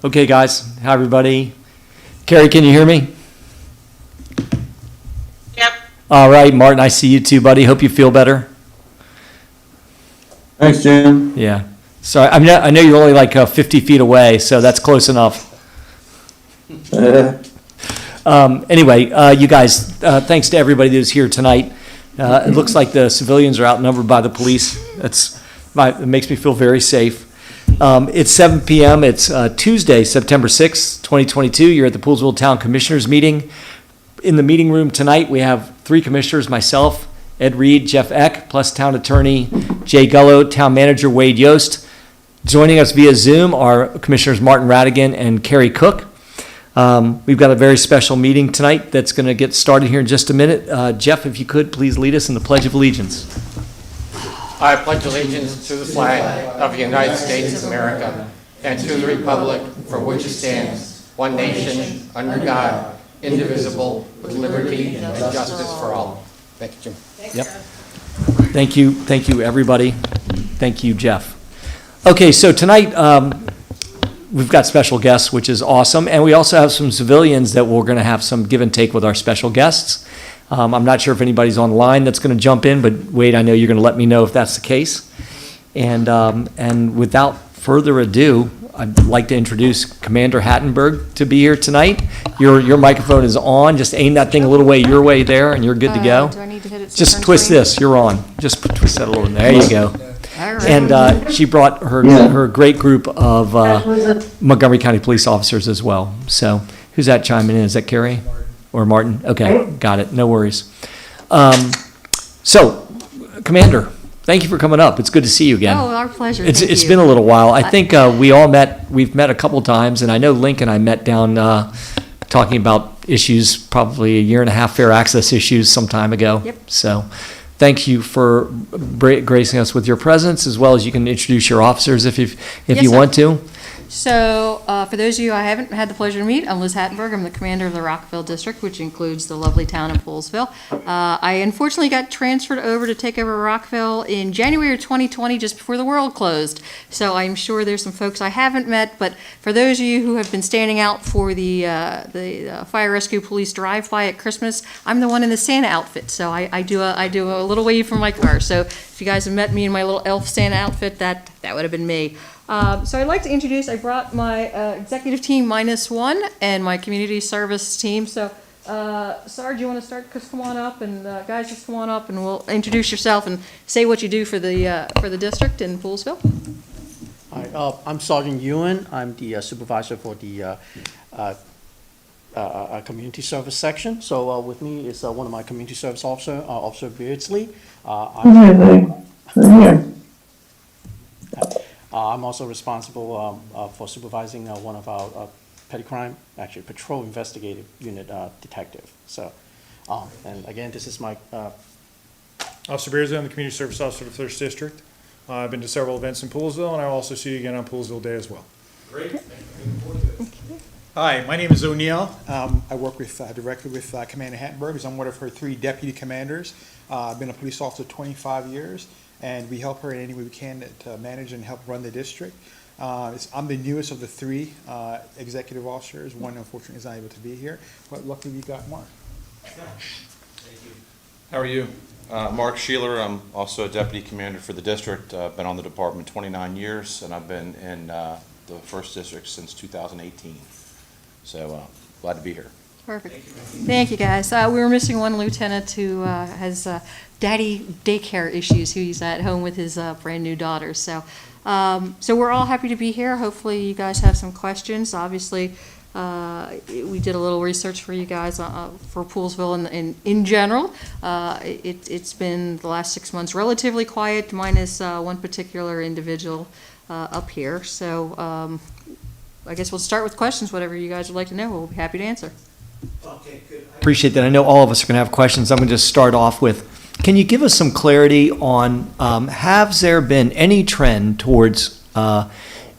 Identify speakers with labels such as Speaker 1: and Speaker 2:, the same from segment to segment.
Speaker 1: Okay, guys. Hi, everybody. Carrie, can you hear me?
Speaker 2: Yep.
Speaker 1: All right, Martin, I see you too, buddy. Hope you feel better.
Speaker 3: Thanks, Jim.
Speaker 1: Yeah. Sorry, I know you're only like 50 feet away, so that's close enough. Anyway, you guys, thanks to everybody that was here tonight. It looks like the civilians are outnumbered by the police. It makes me feel very safe. It's 7 p.m. It's Tuesday, September 6th, 2022. You're at the Poolesville Town Commissioners meeting. In the meeting room tonight, we have three commissioners, myself, Ed Reed, Jeff Eck, plus Town Attorney Jay Gullo, Town Manager Wade Yost. Joining us via Zoom are Commissioners Martin Radigan and Carrie Cook. We've got a very special meeting tonight that's going to get started here in just a minute. Jeff, if you could, please lead us in the Pledge of Allegiance.
Speaker 4: I pledge allegiance to the flag of the United States of America and to the republic for which it stands, one nation, under God, indivisible, with liberty and justice for all. Thank you, Jim.
Speaker 1: Yep. Thank you, everybody. Thank you, Jeff. Okay, so tonight we've got special guests, which is awesome, and we also have some civilians that we're going to have some give and take with our special guests. I'm not sure if anybody's online that's going to jump in, but Wade, I know you're going to let me know if that's the case. And without further ado, I'd like to introduce Commander Hattenberg to be here tonight. Your microphone is on. Just aim that thing a little way your way there, and you're good to go.
Speaker 5: Do I need to hit it?
Speaker 1: Just twist this. You're on. Just twist that a little. There you go.
Speaker 5: All right.
Speaker 1: And she brought her great group of Montgomery County police officers as well. So who's that chiming in? Is that Carrie or Martin? Okay, got it. No worries. So, Commander, thank you for coming up. It's good to see you again.
Speaker 5: Oh, our pleasure.
Speaker 1: It's been a little while. I think we've met a couple times, and I know Link and I met down talking about issues, probably a year and a half, fair access issues some time ago.
Speaker 5: Yep.
Speaker 1: So thank you for gracing us with your presence, as well as you can introduce your officers if you want to.
Speaker 5: So, for those of you I haven't had the pleasure to meet, I'm Liz Hattenberg. I'm the commander of the Rockville District, which includes the lovely town of Poolesville. I unfortunately got transferred over to take over Rockville in January of 2020, just before the world closed. So I'm sure there's some folks I haven't met, but for those of you who have been standing out for the Fire Rescue Police drive-by at Christmas, I'm the one in the Santa outfit. So I do a little wave from my car. So if you guys have met me in my little elf Santa outfit, that would have been me. So I'd like to introduce, I brought my executive team -1 and my community service team. So, Sarge, you want to start? Just come on up, and guys, just come on up, and we'll introduce yourself and say what you do for the district in Poolesville.
Speaker 6: Hi, I'm Sergeant Ewan. I'm the supervisor for the community service section. So with me is one of my community service officer, Officer Beardsley. I'm also responsible for supervising one of our petty crime, actually patrol investigative unit detective. So, and again, this is my
Speaker 7: Officer Beardsley, I'm the Community Service Officer of the 1st District. I've been to several events in Poolesville, and I'll also see you again on Poolesville Day as well.
Speaker 1: Great.
Speaker 8: Hi, my name is O'Neill. I work directly with Commander Hattenberg. I'm one of her 3 deputy commanders. I've been a police officer 25 years, and we help her in any way we can to manage and help run the district. I'm the newest of the 3 executive officers. One, unfortunately, is not able to be here, but luckily we got Mark.
Speaker 9: How are you? Mark Sheeler. I'm also a deputy commander for the district. I've been on the department 29 years, and I've been in the 1st District since 2018. So glad to be here.
Speaker 5: Perfect. Thank you, guys. We were missing one lieutenant who has daddy daycare issues, who's at home with his brand new daughter. So we're all happy to be here. Hopefully you guys have some questions. Obviously, we did a little research for you guys for Poolesville and in general. It's been the last 6 months relatively quiet, minus one particular individual up here. So I guess we'll start with questions. Whatever you guys would like to know, we'll be happy to answer.
Speaker 1: Okay, good. Appreciate that. I know all of us are going to have questions. I'm going to just start off with, can you give us some clarity on, has there been any trend towards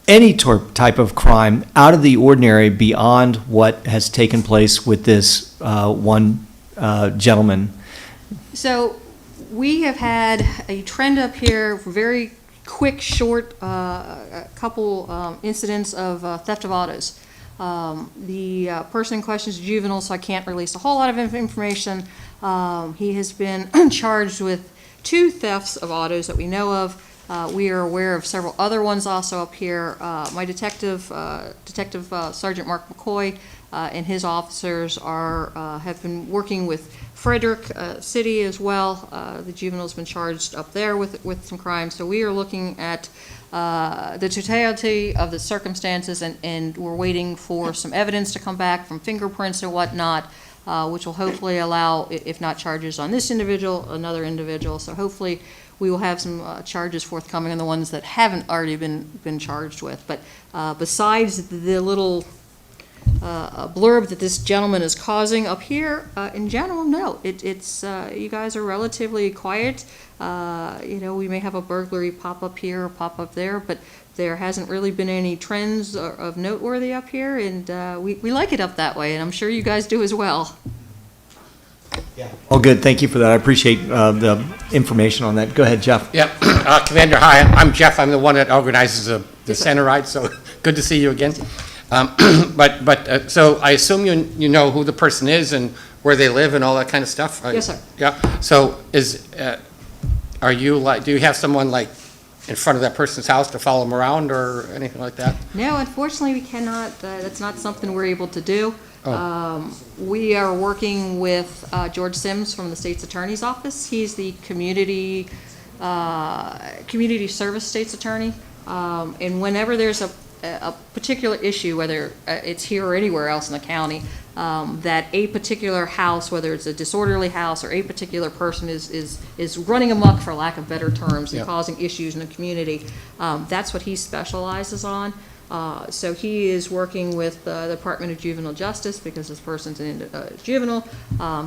Speaker 1: any type of crime out of the ordinary beyond what has taken place with this one gentleman?
Speaker 5: So we have had a trend up here, very quick, short, a couple incidents of theft of autos. The person in question is a juvenile, so I can't release a whole lot of information. He has been charged with 2 thefts of autos that we know of. We are aware of several other ones also up here. My detective, Sergeant Mark McCoy, and his officers have been working with Frederick City as well. The juvenile's been charged up there with some crimes. So we are looking at the totality of the circumstances, and we're waiting for some evidence to come back from fingerprints and whatnot, which will hopefully allow, if not charges on this individual, another individual. So hopefully we will have some charges forthcoming on the ones that haven't already been charged with. But besides the little blurb that this gentleman is causing up here, in general, no. It's you guys are relatively quiet. We may have a burglary pop up here or pop up there, but there hasn't really been any trends of noteworthy up here, and we like it up that way, and I'm sure you guys do as well.
Speaker 1: Oh, good, thank you for that. I appreciate the information on that. Go ahead, Jeff.
Speaker 4: Yeah, Commander, hi, I'm Jeff. I'm the one that organizes the center ride, so good to see you again. So I assume you know who the person is and where they live and all that kind of stuff?
Speaker 5: Yes, sir.
Speaker 4: Yeah, so do you have someone like in front of that person's house to follow them around or anything like that?
Speaker 5: No, unfortunately, we cannot. That's not something we're able to do. We are working with George Sims from the State's Attorney's Office. He's the community service State's Attorney. And whenever there's a particular issue, whether it's here or anywhere else in the county, that a particular house, whether it's a disorderly house or a particular person is running amok, for lack of better terms, and causing issues in the community, that's what he specializes on. So he is working with the Department of Juvenile Justice because this person's a juvenile.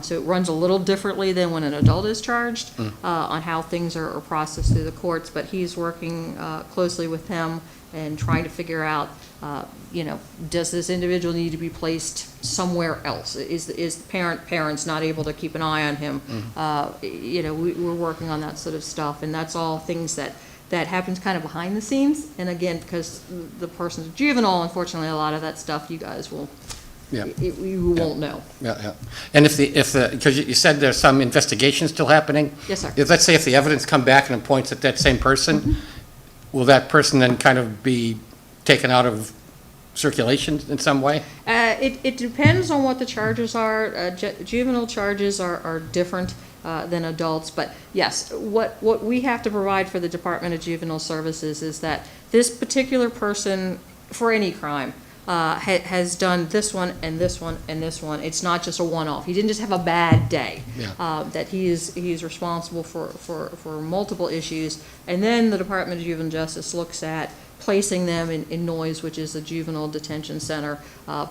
Speaker 5: So it runs a little differently than when an adult is charged on how things are processed through the courts. But he's working closely with him and trying to figure out, does this individual need to be placed somewhere else? Is parents not able to keep an eye on him? We're working on that sort of stuff, and that's all things that happens kind of behind the scenes. And again, because the person's a juvenile, unfortunately, a lot of that stuff you guys will, you won't know.
Speaker 4: Yeah. And because you said there's some investigation still happening?
Speaker 5: Yes, sir.
Speaker 4: Let's say if the evidence come back and it points at that same person, will that person then kind of be taken out of circulation in some way?
Speaker 5: It depends on what the charges are. Juvenile charges are different than adults, but yes, what we have to provide for the Department of Juvenile Services is that this particular person, for any crime, has done this one and this one and this one. It's not just a one-off. He didn't just have a bad day. That he is responsible for multiple issues, and then the Department of Juvenile Justice looks at placing them in Noyes, which is a juvenile detention center,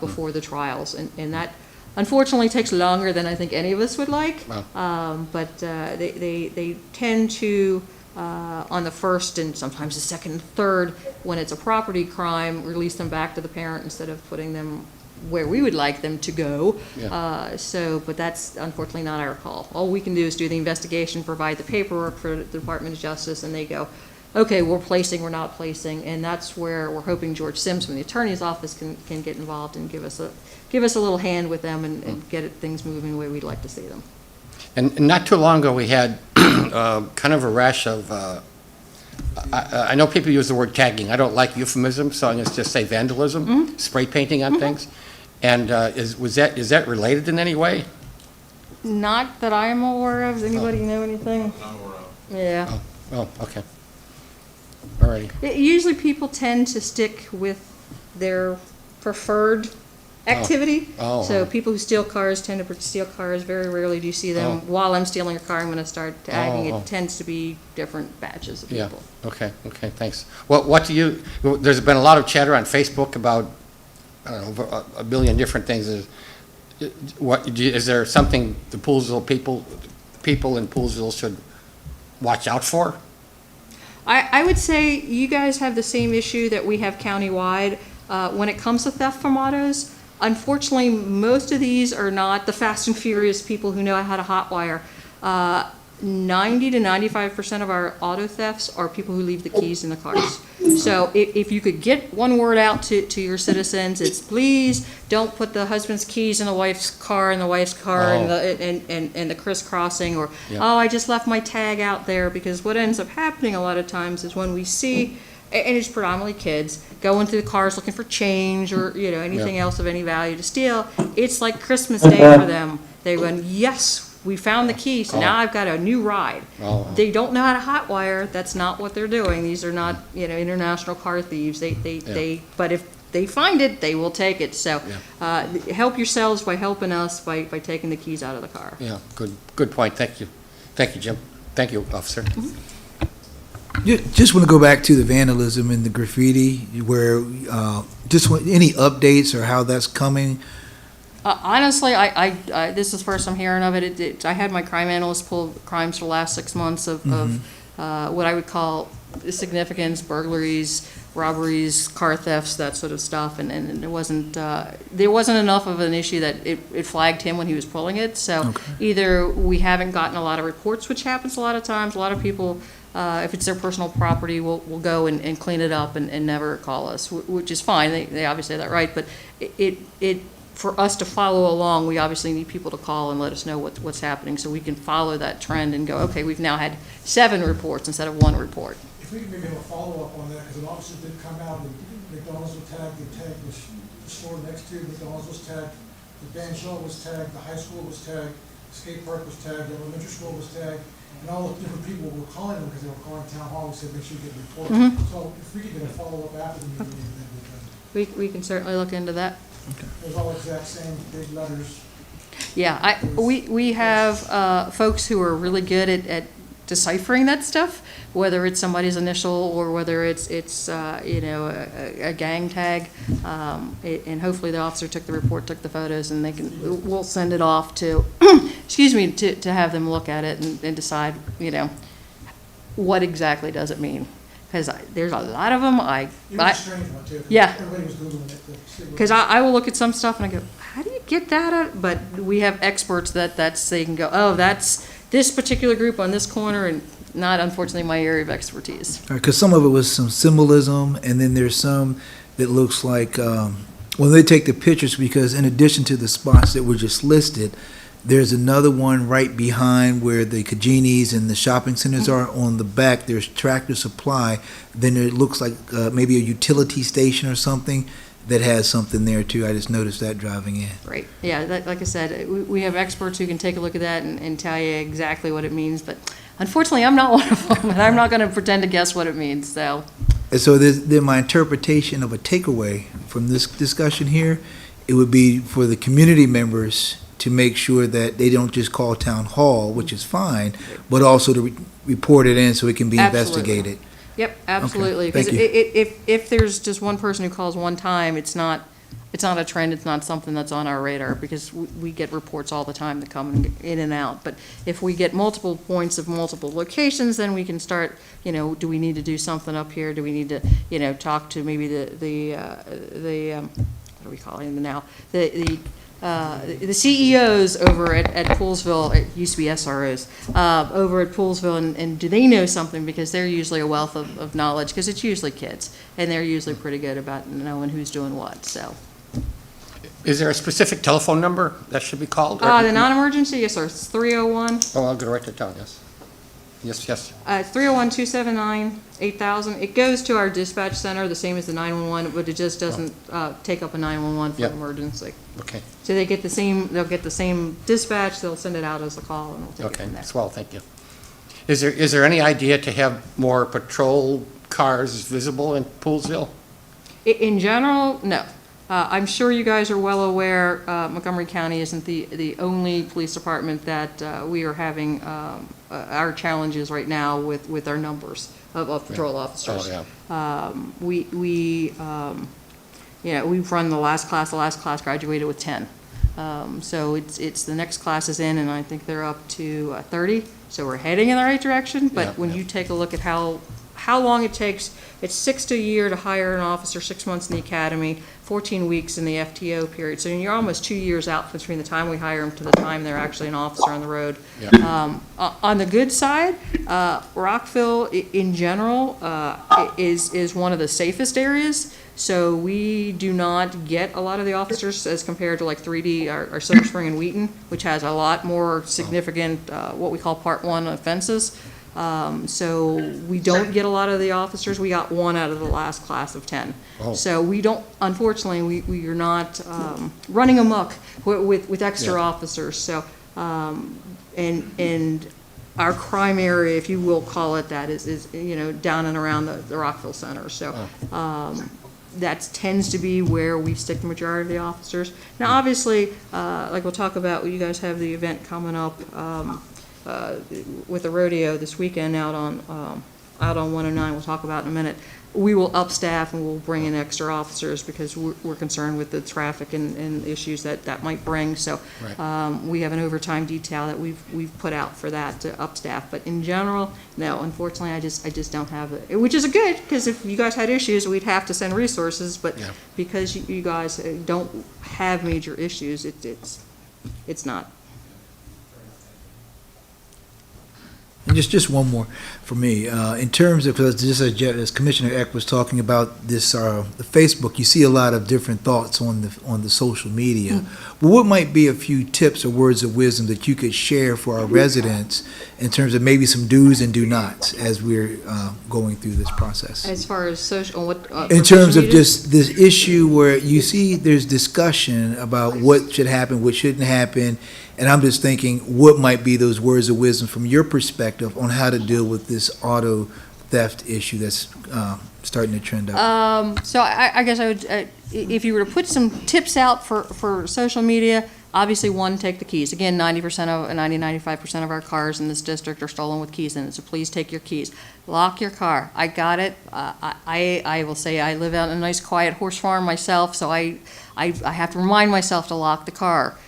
Speaker 5: before the trials, and that unfortunately takes longer than I think any of us would like.
Speaker 4: Wow.
Speaker 5: But they tend to, on the first and sometimes the second and third, when it's a property crime, release them back to the parent instead of putting them where we would like them to go. But that's unfortunately not our call. All we can do is do the investigation, provide the paperwork for the Department of Justice, and they go, okay, we're placing, we're not placing, and that's where we're hoping George Sims from the Attorney's Office can get involved and give us a little hand with them and get things moving the way we'd like to see them.
Speaker 4: And not too long ago, we had kind of a rash of, I know people use the word tagging. I don't like euphemisms, so I'm going to just say vandalism, spray painting on things. And is that related in any way?
Speaker 5: Not that I'm aware of. Does anybody know anything?
Speaker 9: Not aware of.
Speaker 5: Yeah.
Speaker 4: Oh, okay. All righty.
Speaker 5: Usually people tend to stick with their preferred activity. So people who steal cars tend to steal cars. Very rarely do you see them, while I'm stealing a car, I'm going to start tagging. It tends to be different batches of people.
Speaker 4: Okay, thanks. Well, there's been a lot of chatter on Facebook about, I don't know, a billion different things. Is there something the Poolesville people in Poolesville should watch out for?
Speaker 5: I would say you guys have the same issue that we have countywide. When it comes to theft from autos, Unfortunately, most of these are not the fast and furious people who know how to hotwire. 90 to 95% of our auto thefts are people who leave the keys in the cars. So if you could get one word out to your citizens, it's please don't put the husband's keys in the wife's car and the wife's car and the crisscrossing, or, oh, I just left my tag out there, because what ends up happening a lot of times is when we see, and it's predominantly kids, going through the cars looking for change or, anything else of any value to steal, it's like Christmas Day for them. They went, yes, we found the key, so now I've got a new ride. They don't know how to hotwire. That's not what they're doing. These are not, international car thieves. But if they find it, they will take it. So, help yourselves by helping us by taking the keys out of the car.
Speaker 2: Yeah, good point. Thank you. Thank you, Jim. Thank you, officer.
Speaker 3: Just want to go back to the vandalism and the graffiti, where any updates or how that's coming.
Speaker 5: Honestly, this is the first I'm hearing of it. I had my crime analyst pull crimes for the last 6 months of what I would call significance, burglaries, robberies, car thefts, that sort of stuff, and it wasn't, there wasn't enough of an issue that it flagged him when he was pulling it. So either we haven't gotten a lot of reports, which happens a lot of times. A lot of people, if it's their personal property, will go and clean it up and never call us, which is fine. They obviously have that right, but for us to follow along, we obviously need people to call and let us know what's happening, so we can follow that trend and go, okay, we've now had 7 reports instead of 1 report.
Speaker 10: If we could maybe have a follow-up on that, because an officer did come out, and McDonald's was tagged, the store next to McDonald's was tagged, the band shell was tagged, the high school was tagged, the skate park was tagged, the elementary school was tagged, and all the different people were calling them because they were calling town hall. We said, make sure you get a report. So if we could get a follow-up after the meeting, then
Speaker 5: We can certainly look into that.
Speaker 10: it was all exact same big letters.
Speaker 5: Yeah, we have folks who are really good at deciphering that stuff, whether it's somebody's initial or whether it's a gang tag. And hopefully the officer took the report, took the photos, and we'll send it off to, excuse me, to have them look at it and decide, what exactly does it mean? Because there's a lot of them.
Speaker 10: It was a strange one, too.
Speaker 5: Yeah.
Speaker 10: Everybody was Googling it to see what.
Speaker 5: Because I will look at some stuff and I go, how do you get that out? But we have experts they can go, oh, that's this particular group on this corner, and not unfortunately my area of expertise.
Speaker 3: Because some of it was some symbolism, and then there's some that looks like, when they take the pictures, because in addition to the spots that were just listed, there's another one right behind where the Kajinis and the shopping centers are. On the back, there's Tractor Supply. Then it looks like maybe a utility station or something that has something there too. I just noticed that driving in.
Speaker 5: Right, yeah, like I said, we have experts who can take a look at that and tell you exactly what it means, but unfortunately, I'm not one of them, and I'm not gonna pretend to guess what it means, so.
Speaker 3: And so then my interpretation of a takeaway from this discussion here, it would be for the community members to make sure that they don't just call town hall, which is fine, but also to report it in so it can be
Speaker 5: Absolutely.
Speaker 3: investigated.
Speaker 5: Yep, absolutely,
Speaker 3: thank
Speaker 5: because
Speaker 3: you.
Speaker 5: if there's just one person who calls one time, it's not a trend, it's not something that's on our radar, because we get reports all the time that come in and out. But if we get multiple points of multiple locations, then we can start, do we need to do something up here? Do we need to, talk to maybe the what are we calling them now? The CEOs over at Poolsville, it used to be SROs, over at Poolsville, and do they know something? Because they're usually a wealth of knowledge, because it's usually kids, and they're usually pretty good about knowing who's doing what, so.
Speaker 2: Is there a specific telephone number that should be called?
Speaker 5: The non-emergency, yes, sir, it's 301,
Speaker 2: Oh, I'll go right to town, yes. Yes.
Speaker 5: 301-279-8000. It goes to our dispatch center, the same as the 911, but it just doesn't take up a 911 for
Speaker 2: Yep.
Speaker 5: emergency.
Speaker 2: Okay,
Speaker 5: So they'll get the same dispatch, they'll send it out as a call, and we'll take it
Speaker 2: okay,
Speaker 5: from there.
Speaker 2: swell, thank you. Is there any idea to have more patrol cars visible in Poolsville?
Speaker 5: In general, no. I'm sure you guys are well aware, Montgomery County isn't the only police department that we are having our challenges right now with our numbers of patrol officers.
Speaker 2: Oh, yeah.
Speaker 5: We've run the last class graduated with 10. So it's the next class is in, and I think they're up to 30. So we're heading in the right direction, but
Speaker 2: Yeah,
Speaker 5: when
Speaker 2: yeah.
Speaker 5: you take a look at how how long it takes. It's 6 to a year to hire an officer, 6 months in the academy, 14 weeks in the FTO period. So you're almost 2 years out between the time we hire them to the time they're actually an officer on the road. On the good side, Rockville in general is one of the safest areas. So we do not get a lot of the officers as compared to like 3D or Silver Spring and Wheaton, which has a lot more significant, what we call Part 1 offenses. So we don't get a lot of the officers. We got 1 out of the last class of 10. So we don't, unfortunately, we are not running amok with extra officers. So, and our crime area, if you will call it that, is down and around the Rockville Center. So that tends to be where we stick the majority of the officers. Now, obviously, like we'll talk about, you guys have the event coming up with the rodeo this weekend out on 109. We'll talk about in a minute. We will up staff and we'll bring in extra officers because we're concerned with the traffic and issues that might bring. So we have an overtime detail that we've put out for that to up staff. But in general, no, unfortunately, I just don't have it, which is a good, because if you guys had issues, we'd have to send resources. But because you guys don't have major issues, it's not.
Speaker 3: And just one more for me. In terms of, just as Commissioner Eck was talking about this, the Facebook, you see a lot of different thoughts on the social media. But what might be a few tips or words of wisdom that you could share for our residents in terms of maybe some do's and do nots as we're going through this process?
Speaker 5: As far as social, what?
Speaker 3: In terms of just this issue where you see there's discussion about what should happen, what shouldn't happen, and I'm just thinking, what might be those words of wisdom from your perspective on how to deal with this auto theft issue that's starting to trend up?
Speaker 5: So I guess I would, if you were to put some tips out for social media, obviously, one, take the keys. Again, 95% of our cars in this district are stolen with keys in it, so please take your keys. Lock your car. I got it. I will say I live out in a nice quiet horse farm myself, so I have to remind myself to lock the car.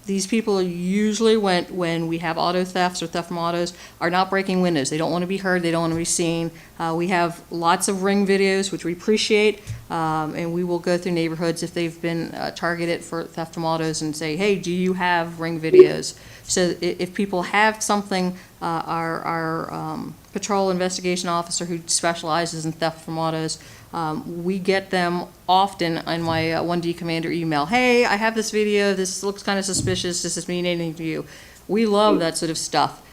Speaker 5: These people usually, when we have auto thefts or theft from autos, are not breaking windows. They don't want to be heard. They don't want to be seen. We have lots of Ring videos, which we appreciate, and we will go through neighborhoods if they've been targeted for theft from autos and say, hey, do you have Ring videos? So if people have something, our patrol investigation officer who specializes in theft from autos, we get them often on my 1D Commander email. Hey, I have this video. This looks kind of suspicious. Does this mean anything to you? We love that sort of stuff.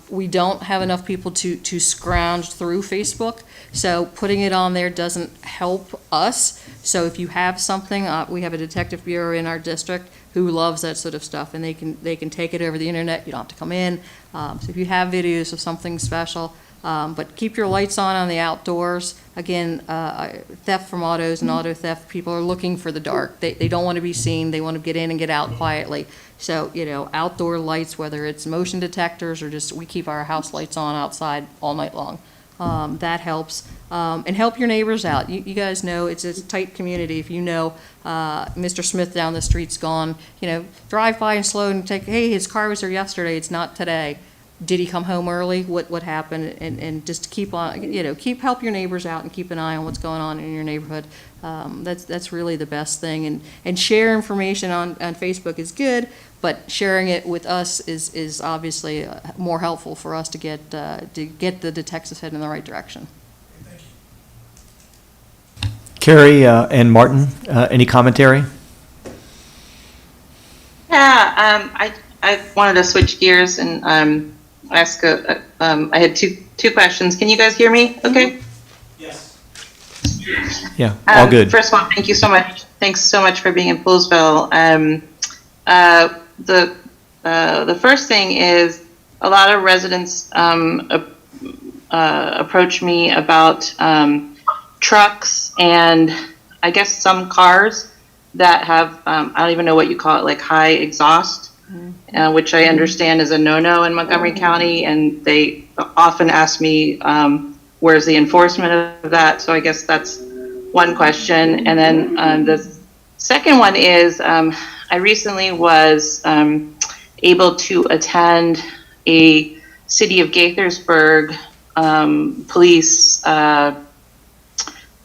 Speaker 5: We don't have enough people to scrounge through Facebook, so putting it on there doesn't help us. So if you have something, we have a detective bureau in our district who loves that sort of stuff, and they can take it over the internet. You don't have to come in. So if you have videos of something special, but keep your lights on the outdoors. Again, theft from autos and auto theft, people are looking for the dark. They don't want to be seen. They want to get in and get out quietly. So, outdoor lights, whether it's motion detectors or just we keep our house lights on outside all night long. That helps. And help your neighbors out. You guys know it's a tight community. If you know Mr. Smith down the street's gone, drive by and slow and take, hey, his car was there yesterday, it's not today. Did he come home early? What happened? And just keep on, help your neighbors out and keep an eye on what's going on in your neighborhood. That's really the best thing. And share information on Facebook is good, but sharing it with us is obviously more helpful for us to get the detectives heading in the right direction.
Speaker 1: Carrie and Martin, any commentary?
Speaker 11: Yeah, I wanted to switch gears and ask I had two questions. Can you guys hear me okay?
Speaker 1: Yes. Yeah, all good.
Speaker 11: First of all, thank you so much. Thanks so much for being in Poolesville. The first thing is a lot of residents approach me about trucks and I guess some cars that have, I don't even know what you call it, like high exhaust. Which I understand is a no-no in Montgomery County, and they often ask me, where's the enforcement of that? So I guess that's one question. And then the second one is, I recently was able to attend a City of Gaithersburg police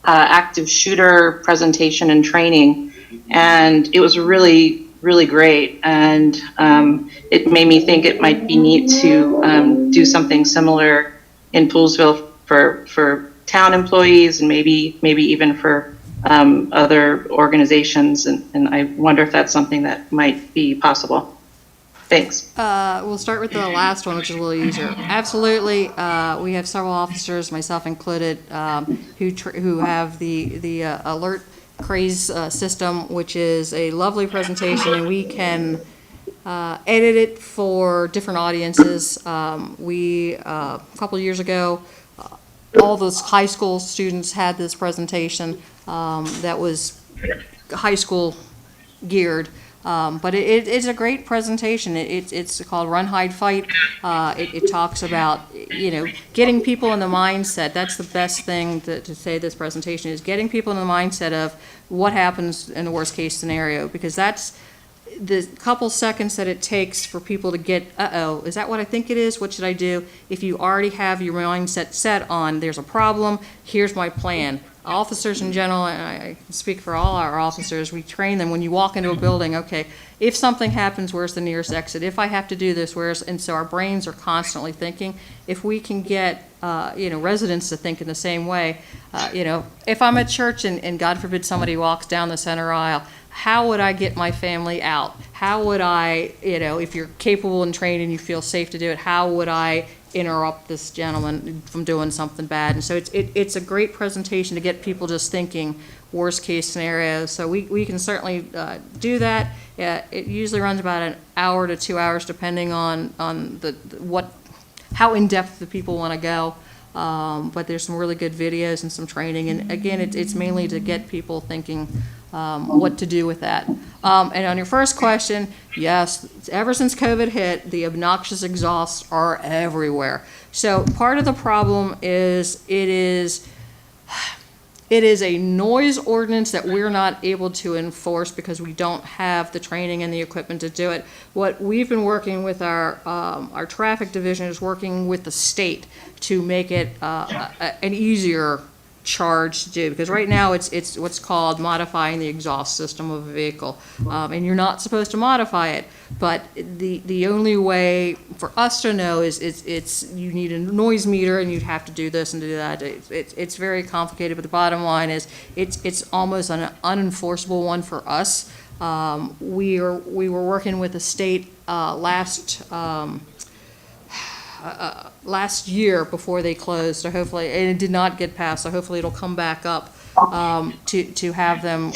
Speaker 11: active shooter presentation and training, and it was really, really great. And it made me think it might be neat to do something similar in Poolesville for town employees, and maybe even for other organizations. And I wonder if that's something that might be possible. Thanks.
Speaker 5: We'll start with the last one, which is a little easier. Absolutely, we have several officers, myself included, who have the alert craze system, which is a lovely presentation, and we can edit it for different audiences. A couple of years ago, all those high school students had this presentation that was high school geared. But it's a great presentation. It's called Run, Hide, Fight. It talks about, getting people in the mindset. That's the best thing to say this presentation is getting people in the mindset of what happens in the worst case scenario, because that's the couple seconds that it takes for people to get, is that what I think it is? What should I do? If you already have your mindset set on, there's a problem, here's my plan. Officers in general, and I can speak for all our officers, we train them when you walk into a building, okay, if something happens, where's the nearest exit? If I have to do this, and so our brains are constantly thinking. If we can get, residents to think in the same way, if I'm at church and God forbid somebody walks down the center aisle, how would I get my family out? How would I, if you're capable and trained and you feel safe to do it, how would I interrupt this gentleman from doing something bad? And so it's a great presentation to get people just thinking worst case scenarios. So we can certainly do that. It usually runs about an hour to 2 hours, depending on how in depth the people want to go. But there's some really good videos and some training. And again, it's mainly to get people thinking what to do with that. And on your first question, yes, ever since COVID hit, the obnoxious exhausts are everywhere. So part of the problem is it is a noise ordinance that we're not able to enforce because we don't have the training and the equipment to do it. What we've been working with our traffic division is working with the state to make it an easier charge to do, because right now it's what's called modifying the exhaust system of a vehicle, and you're not supposed to modify it, but the only way for us to know is it's you need a noise meter, and you'd have to do this and do that. It's very complicated, but the bottom line is it's almost an unenforceable one for us. We were working with the state last year before they closed, so hopefully, and it did not get passed, so hopefully it'll come back up to have them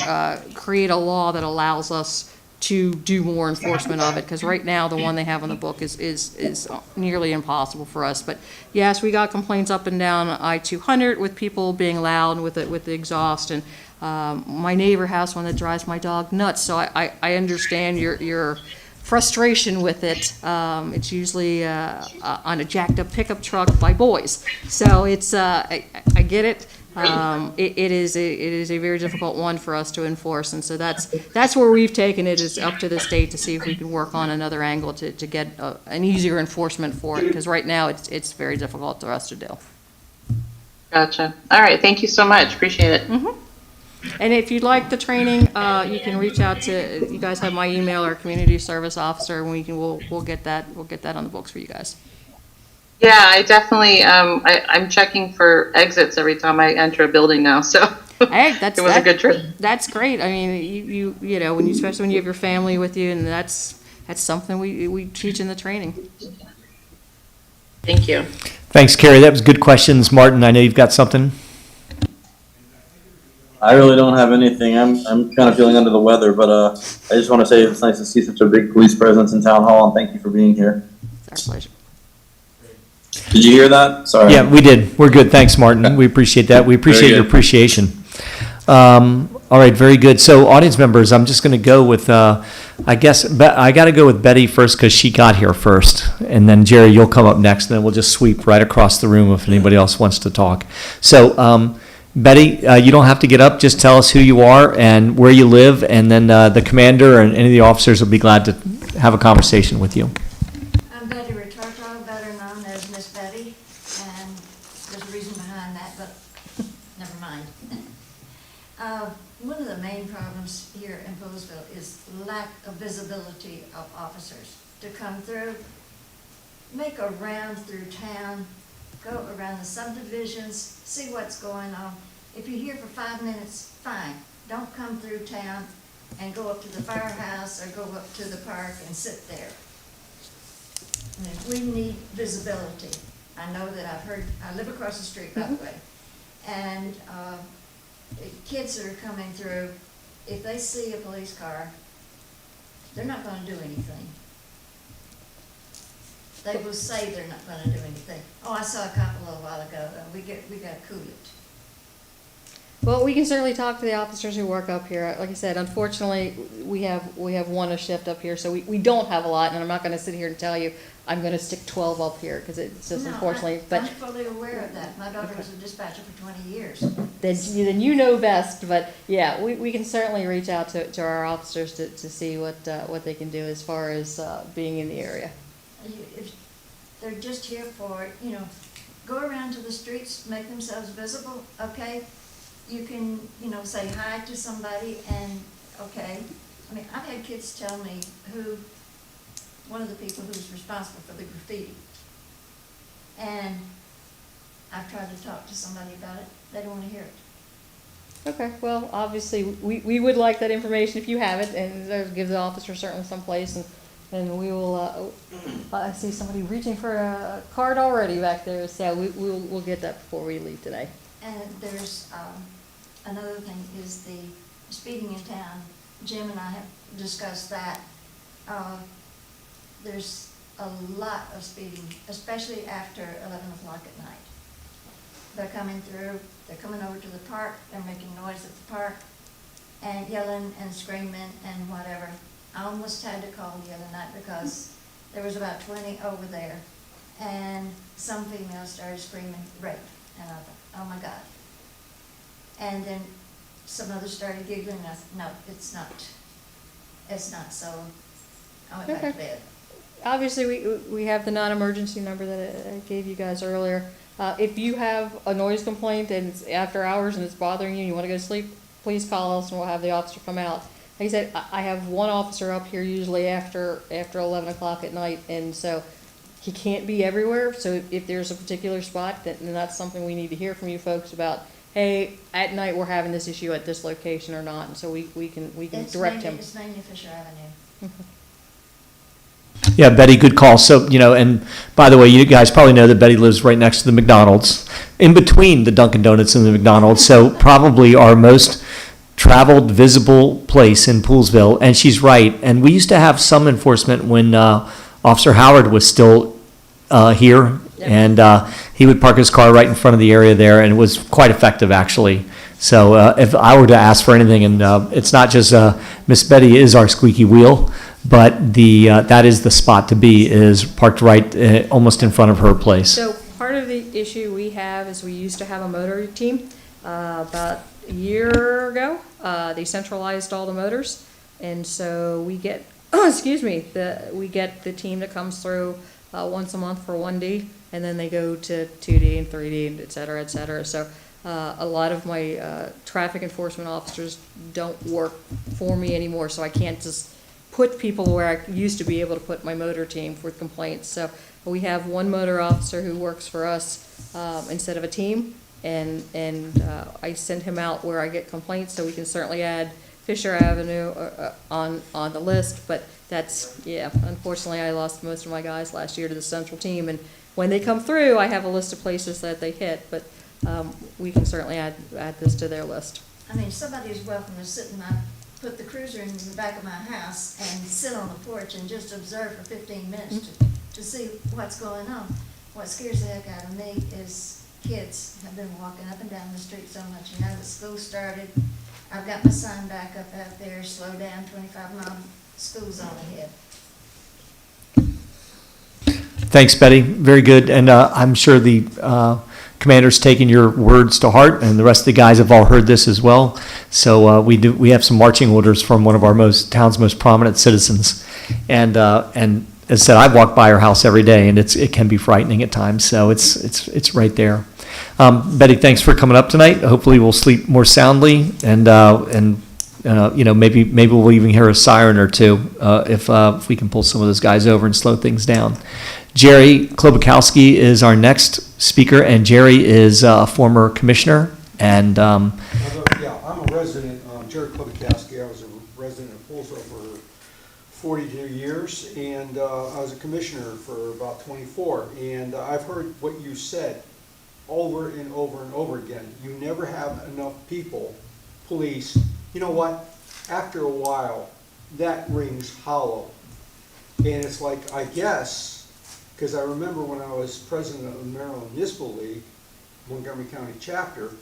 Speaker 5: create a law that allows us to do more enforcement of it, because right now the one they have on the book is nearly impossible for us. But yes, we got complaints up and down I-200 with people being loud with the exhaust, and my neighbor has one that drives my dog nuts, so I understand your frustration with it. It's usually on a jacked up pickup truck by boys. So it's, I get it. It is a very difficult one for us to enforce. And so that's where we've taken it, is up to the state to see if we can work on another angle to get an easier enforcement for it. Because right now it's very difficult for us to do.
Speaker 11: Gotcha. All right. Thank you so much. Appreciate it.
Speaker 5: Mm-hmm. And if you'd like the training, you can reach out to, you guys have my email, our community service officer, and we'll get that on the books for you guys.
Speaker 11: Yeah, I definitely, I'm checking for exits every time I enter a building now, so
Speaker 5: Hey,
Speaker 11: it was a good trip.
Speaker 5: That's great. I mean, you know, especially when you have your family with you, and that's something we teach in the training.
Speaker 11: Thank you.
Speaker 1: Thanks, Carrie. That was good questions. Martin, I know you've got something.
Speaker 12: I really don't have anything. I'm kind of feeling under the weather, but I just want to say it's nice to see such a big police presence in Town Hall, and thank you for being here.
Speaker 5: It's our pleasure.
Speaker 12: Did you hear that? Sorry.
Speaker 1: Yeah, we did. We're good. Thanks, Martin. We appreciate that. We appreciate your appreciation. All right, very good. So, audience members, I'm just going to go with, I guess, I got to go with Betty first because she got here first. And then, Jerry, you'll come up next, and then we'll just sweep right across the room if anybody else wants to talk. So, Betty, you don't have to get up. Just tell us who you are and where you live, and then the commander and any of the officers will be glad to have a conversation with you.
Speaker 13: I'm Betty Retorto, better known as Miss Betty, and One of the main problems here in Poolsville is lack of visibility of officers to come through, make a round through town, go around the subdivisions, see what's going on. If you're here for 5 minutes, fine. Don't come through town and go up to the firehouse or go up to the park and sit there. I mean, we need visibility. I know that I live across the street, by the way, and kids that are coming through, if they see a police car, they're not gonna do anything. They will say they're not gonna do anything. Oh, I saw a cop a little while ago, we gotta cool it.
Speaker 5: Well, we can certainly talk to the officers who work up here. Like I said, unfortunately, we have one a shift up here, so we don't have a lot, and I'm not gonna sit here and tell you I'm gonna stick 12 up here, because it's just
Speaker 13: No,
Speaker 5: unfortunately,
Speaker 13: I'm
Speaker 5: but
Speaker 13: fully aware of that. My daughter was a dispatcher for 20 years.
Speaker 5: then you know best. But yeah, we can certainly reach out to our officers to see what they can do as far as being in the area.
Speaker 13: If they're just here for, go around to the streets, make themselves visible, okay? You can, say hi to somebody and, okay. I mean, I've had kids tell me one of the people who's responsible for the graffiti. And I've tried to talk to somebody about it. They don't want to hear it.
Speaker 5: Okay, well, obviously, we would like that information if you have it, and give the officer certainly some place, and we will, I see somebody reaching for a card already back there, so we'll get that before we leave today.
Speaker 13: And there's, another thing is the speeding in town. Jim and I have discussed that. There's a lot of speeding, especially after 11 o'clock at night. They're coming through, they're coming over to the park, they're making noise at the park, and yelling and screaming and whatever. I almost had to call the other night because there was about 20 over there, and some females started screaming rape, and I thought, oh my God. And then some others started giggling, and I thought, no, it's not, so I went back to bed.
Speaker 5: Obviously, we have the non-emergency number that I gave you guys earlier. If you have a noise complaint and it's after hours and it's bothering you and you want to go to sleep, please call us and we'll have the officer come out. Like I said, I have one officer up here usually after 11 o'clock at night, and so he can't be everywhere. So if there's a particular spot, then that's something we need to hear from you folks about. Hey, at night we're having this issue at this location or not, and so we can direct him.
Speaker 13: It's mainly Fisher Avenue.
Speaker 1: Yeah, Betty, good call. So, and by the way, you guys probably know that Betty lives right next to the McDonald's, in between the Dunkin' Donuts and the McDonald's, so probably our most traveled, visible place in Poolsville, and she's right. And we used to have some enforcement when Officer Howard was still here, and he would park his car right in front of the area there, and it was quite effective, actually. So if I were to ask for anything, and it's not just Miss Betty is our squeaky wheel, but that is the spot to be, is parked right almost in front of her place.
Speaker 5: So part of the issue we have is we used to have a motor team. About a year ago, they centralized all the motors, and so we get, we get the team that comes through once a month for 1D, and then they go to 2D and 3D, and et cetera, et cetera. So a lot of my traffic enforcement officers don't work for me anymore, so I can't just put people where I used to be able to put my motor team for complaints. So we have one motor officer who works for us instead of a team, and I send him out where I get complaints, so we can certainly add Fisher Avenue on the list. But that's, unfortunately I lost most of my guys last year to the central team, and when they come through, I have a list of places that they hit, but we can certainly add this to their list.
Speaker 13: I mean, somebody's welcome to sit in put the cruiser in the back of my house and sit on the porch and just observe for 15 minutes to see what's going on. What scares the heck out of me is kids have been walking up and down the street so much. You know, the school started. I've got my sign back up out there, slow down, 25-mile school's on ahead.
Speaker 1: Thanks, Betty. Very good. And I'm sure the commander's taken your words to heart, and the rest of the guys have all heard this as well. So we have some marching orders from one of our town's most prominent citizens. And as I said, I've walked by her house every day, and it can be frightening at times. So it's right there. Betty, thanks for coming up tonight. Hopefully we'll sleep more soundly, and you know, maybe we'll even hear a siren or two if we can pull some of those guys over and slow things down. Jerry Klobakowski is our next speaker, and Jerry is a former commissioner, and
Speaker 14: Yeah, I'm a resident, Jerry Klobakowski. I was a resident of Poolsville for 42 years, and I was a commissioner for about 24. And I've heard what you said over and over and over again. You never have enough people, police. You know what? After a while, that rings hollow. And it's like, I guess, because I remember when I was president of the Maryland Municipal League, Montgomery County chapter,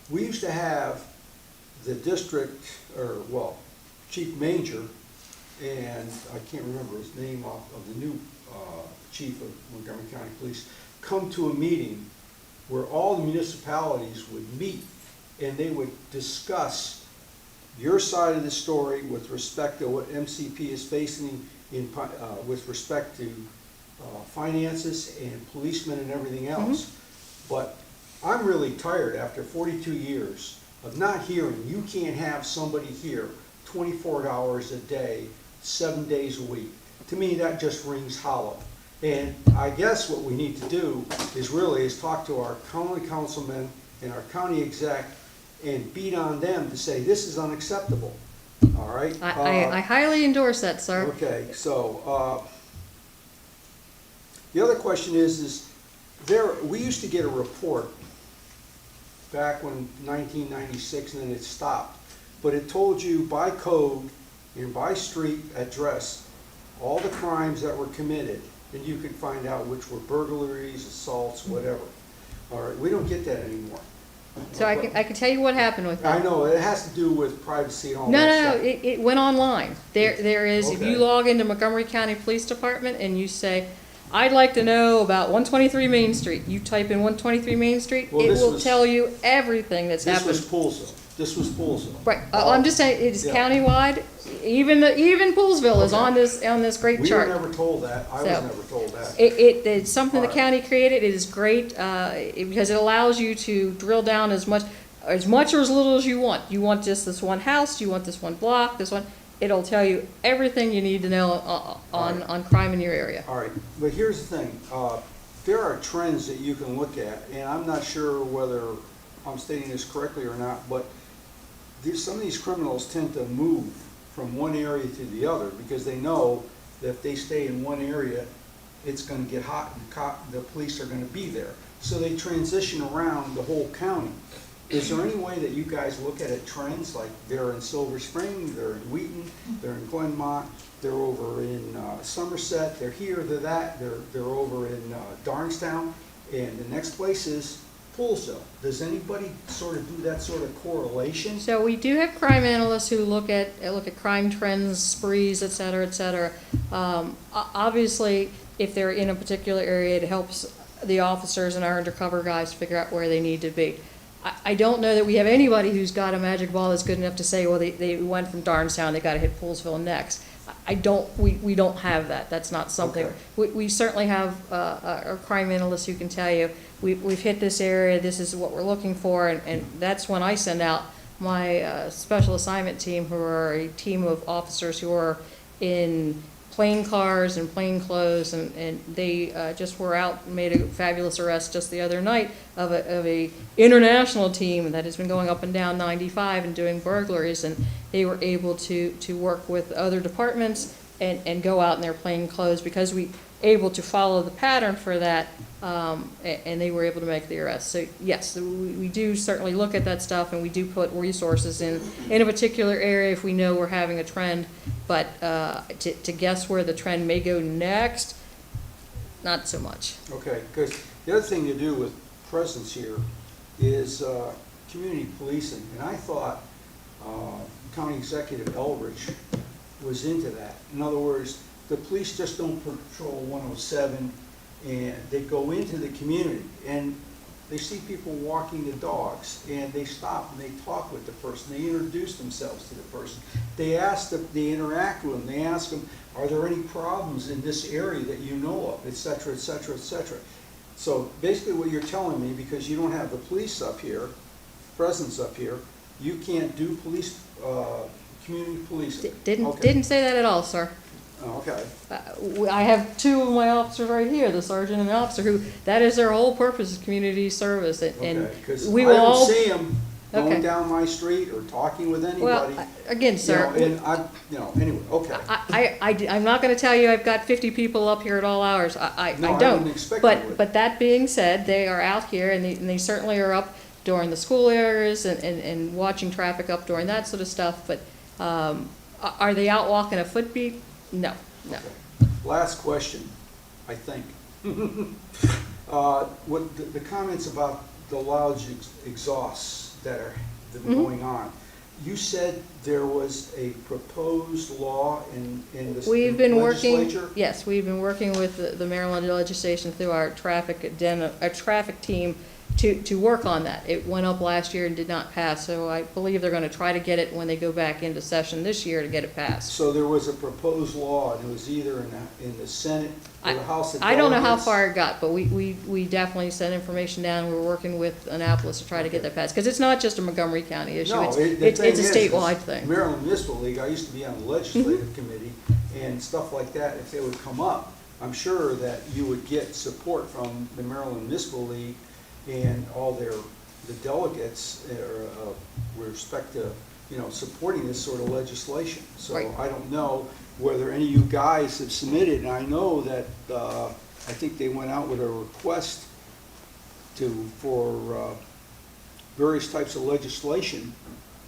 Speaker 14: we used to have the district, or well, Chief Manger, and I can't remember his name off of the new chief of Montgomery County Police, come to a meeting where all the municipalities would meet and they would discuss your side of the story with respect to what MCP is facing in with respect to finances and policemen and everything else. But I'm really tired after 42 years of not hearing. You can't have somebody here 24 hours a day, 7 days a week. To me, that just rings hollow. And I guess what we need to do is talk to our county councilmen and our county exec and beat on them to say this is unacceptable. All right?
Speaker 5: I highly endorse that, sir.
Speaker 14: Okay, so the other question is we used to get a report back when 1996, and then it stopped. But it told you by code and by street address all the crimes that were committed, and you could find out which were burglaries, assaults, whatever. All right, we don't get that anymore.
Speaker 5: So I can tell you what happened with that.
Speaker 14: I know, it has to do with privacy and all
Speaker 5: No,
Speaker 14: that
Speaker 5: no,
Speaker 14: stuff.
Speaker 5: no, it went online. There is, if you
Speaker 14: Okay.
Speaker 5: log into Montgomery County Police Department and you say, I'd like to know about 123 Main Street, you type in 123 Main Street,
Speaker 14: Well,
Speaker 5: it
Speaker 14: this
Speaker 5: will
Speaker 14: was-
Speaker 5: tell you everything that's
Speaker 14: This
Speaker 5: happened.
Speaker 14: was Poolsville. This was Poolsville.
Speaker 5: Right, I'm just saying, it is
Speaker 14: Yeah.
Speaker 5: countywide, even Poolsville is on this great
Speaker 14: We were
Speaker 5: chart.
Speaker 14: never told that. I was
Speaker 5: So,
Speaker 14: never told that.
Speaker 5: It's something the
Speaker 14: Alright.
Speaker 5: county created, it is great, because it allows you to drill down as much or as little as you want. You want just this one house, you want this one block, this one, it'll tell you everything you need to know on crime in your area.
Speaker 14: All right, but here's the thing. There are trends that you can look at, and I'm not sure whether I'm stating this correctly or not, but some of these criminals tend to move from one area to the other because they know that if they stay in one area, it's going to get hot and the police are going to be there. So they transition around the whole county. Is there any way that you guys look at it trends, like they're in Silver Spring, they're in Wheaton, they're in Glenmont, they're over in Somerset, they're here, they're that, they're over in Darnestown, and the next place is Poolsville. Does anybody sort of do that sort of correlation?
Speaker 5: So we do have crime analysts who look at crime trends, sprees, et cetera, et cetera. Obviously, if they're in a particular area, it helps the officers and our undercover guys figure out where they need to be. I don't know that we have anybody who's got a magic ball that's good enough to say, well, they went from Darnestown, they gotta hit Poolsville next. We don't have that. That's not something.
Speaker 14: Okay.
Speaker 5: We certainly have our crime analysts who can tell you, we've hit this area, this is what we're looking for, and that's when I send out my special assignment team, who are a team of officers who are in plain cars and plain clothes, and they just were out and made a fabulous arrest just the other night of a international team that has been going up and down 95 and doing burglaries, and they were able to work with other departments and go out in their plain clothes because we able to follow the pattern for that, and they were able to make the arrest. So yes, we do certainly look at that stuff, and we do put resources in a particular area if we know we're having a trend. But to guess where the trend may go next, not so much.
Speaker 14: Okay, because the other thing to do with presence here is community policing, and I thought County Executive Eldridge was into that. In other words, the police just don't patrol 107, and they go into the community, and they see people walking the dogs, and they stop and they talk with the person. They introduce themselves to the person. They interact with them. They ask them, are there any problems in this area that you know of, et cetera, et cetera, et cetera. So basically what you're telling me, because you don't have the police up here, presence up here, you can't do police, community policing?
Speaker 5: Didn't,
Speaker 14: Okay.
Speaker 5: didn't say that at all, sir.
Speaker 14: Okay.
Speaker 5: I have two of my officers right here, the sergeant and the officer, who, that is their whole purpose, is community service, and
Speaker 14: Okay, 'cause
Speaker 5: we
Speaker 14: I
Speaker 5: will
Speaker 14: don't
Speaker 5: all.
Speaker 14: see them
Speaker 5: Okay.
Speaker 14: going down my street or talking with
Speaker 5: Well,
Speaker 14: anybody.
Speaker 5: again, sir.
Speaker 14: And anyway, okay.
Speaker 5: I'm not gonna tell you I've got 50 people up here at all hours, I
Speaker 14: No, I
Speaker 5: don't.
Speaker 14: wouldn't expect you would.
Speaker 5: But that being said, they are out here, and they certainly are up during the school hours and watching traffic up during that sort of stuff, but, are they out walking a footbeat? No, no.
Speaker 14: Last question, I think. What, the comments about the loud exhausts that are going on, you said there was a proposed law in the
Speaker 5: We've been working,
Speaker 14: legislature?
Speaker 5: yes, we've been working with the Maryland legislation through our traffic team to work on that. It went up last year and did not pass, so I believe they're gonna try to get it when they go back into session this year to get it passed.
Speaker 14: So there was a proposed law, and it was either in the Senate or the House of Delegates?
Speaker 5: I don't know how far it got, but we definitely sent information down. We're working with Annapolis to try to get that passed, because it's not just a Montgomery County issue.
Speaker 14: No,
Speaker 5: It's
Speaker 14: the
Speaker 5: a
Speaker 14: thing is,
Speaker 5: statewide thing.
Speaker 14: Maryland Municipal League, I used to be on the legislative committee, and stuff like that, if they would come up, I'm sure that you would get support from the Maryland Municipal League and all the delegates, with respect to, supporting this sort of legislation. So
Speaker 5: Right.
Speaker 14: I don't know whether any of you guys have submitted, and I know that, I think they went out with a request for various types of legislation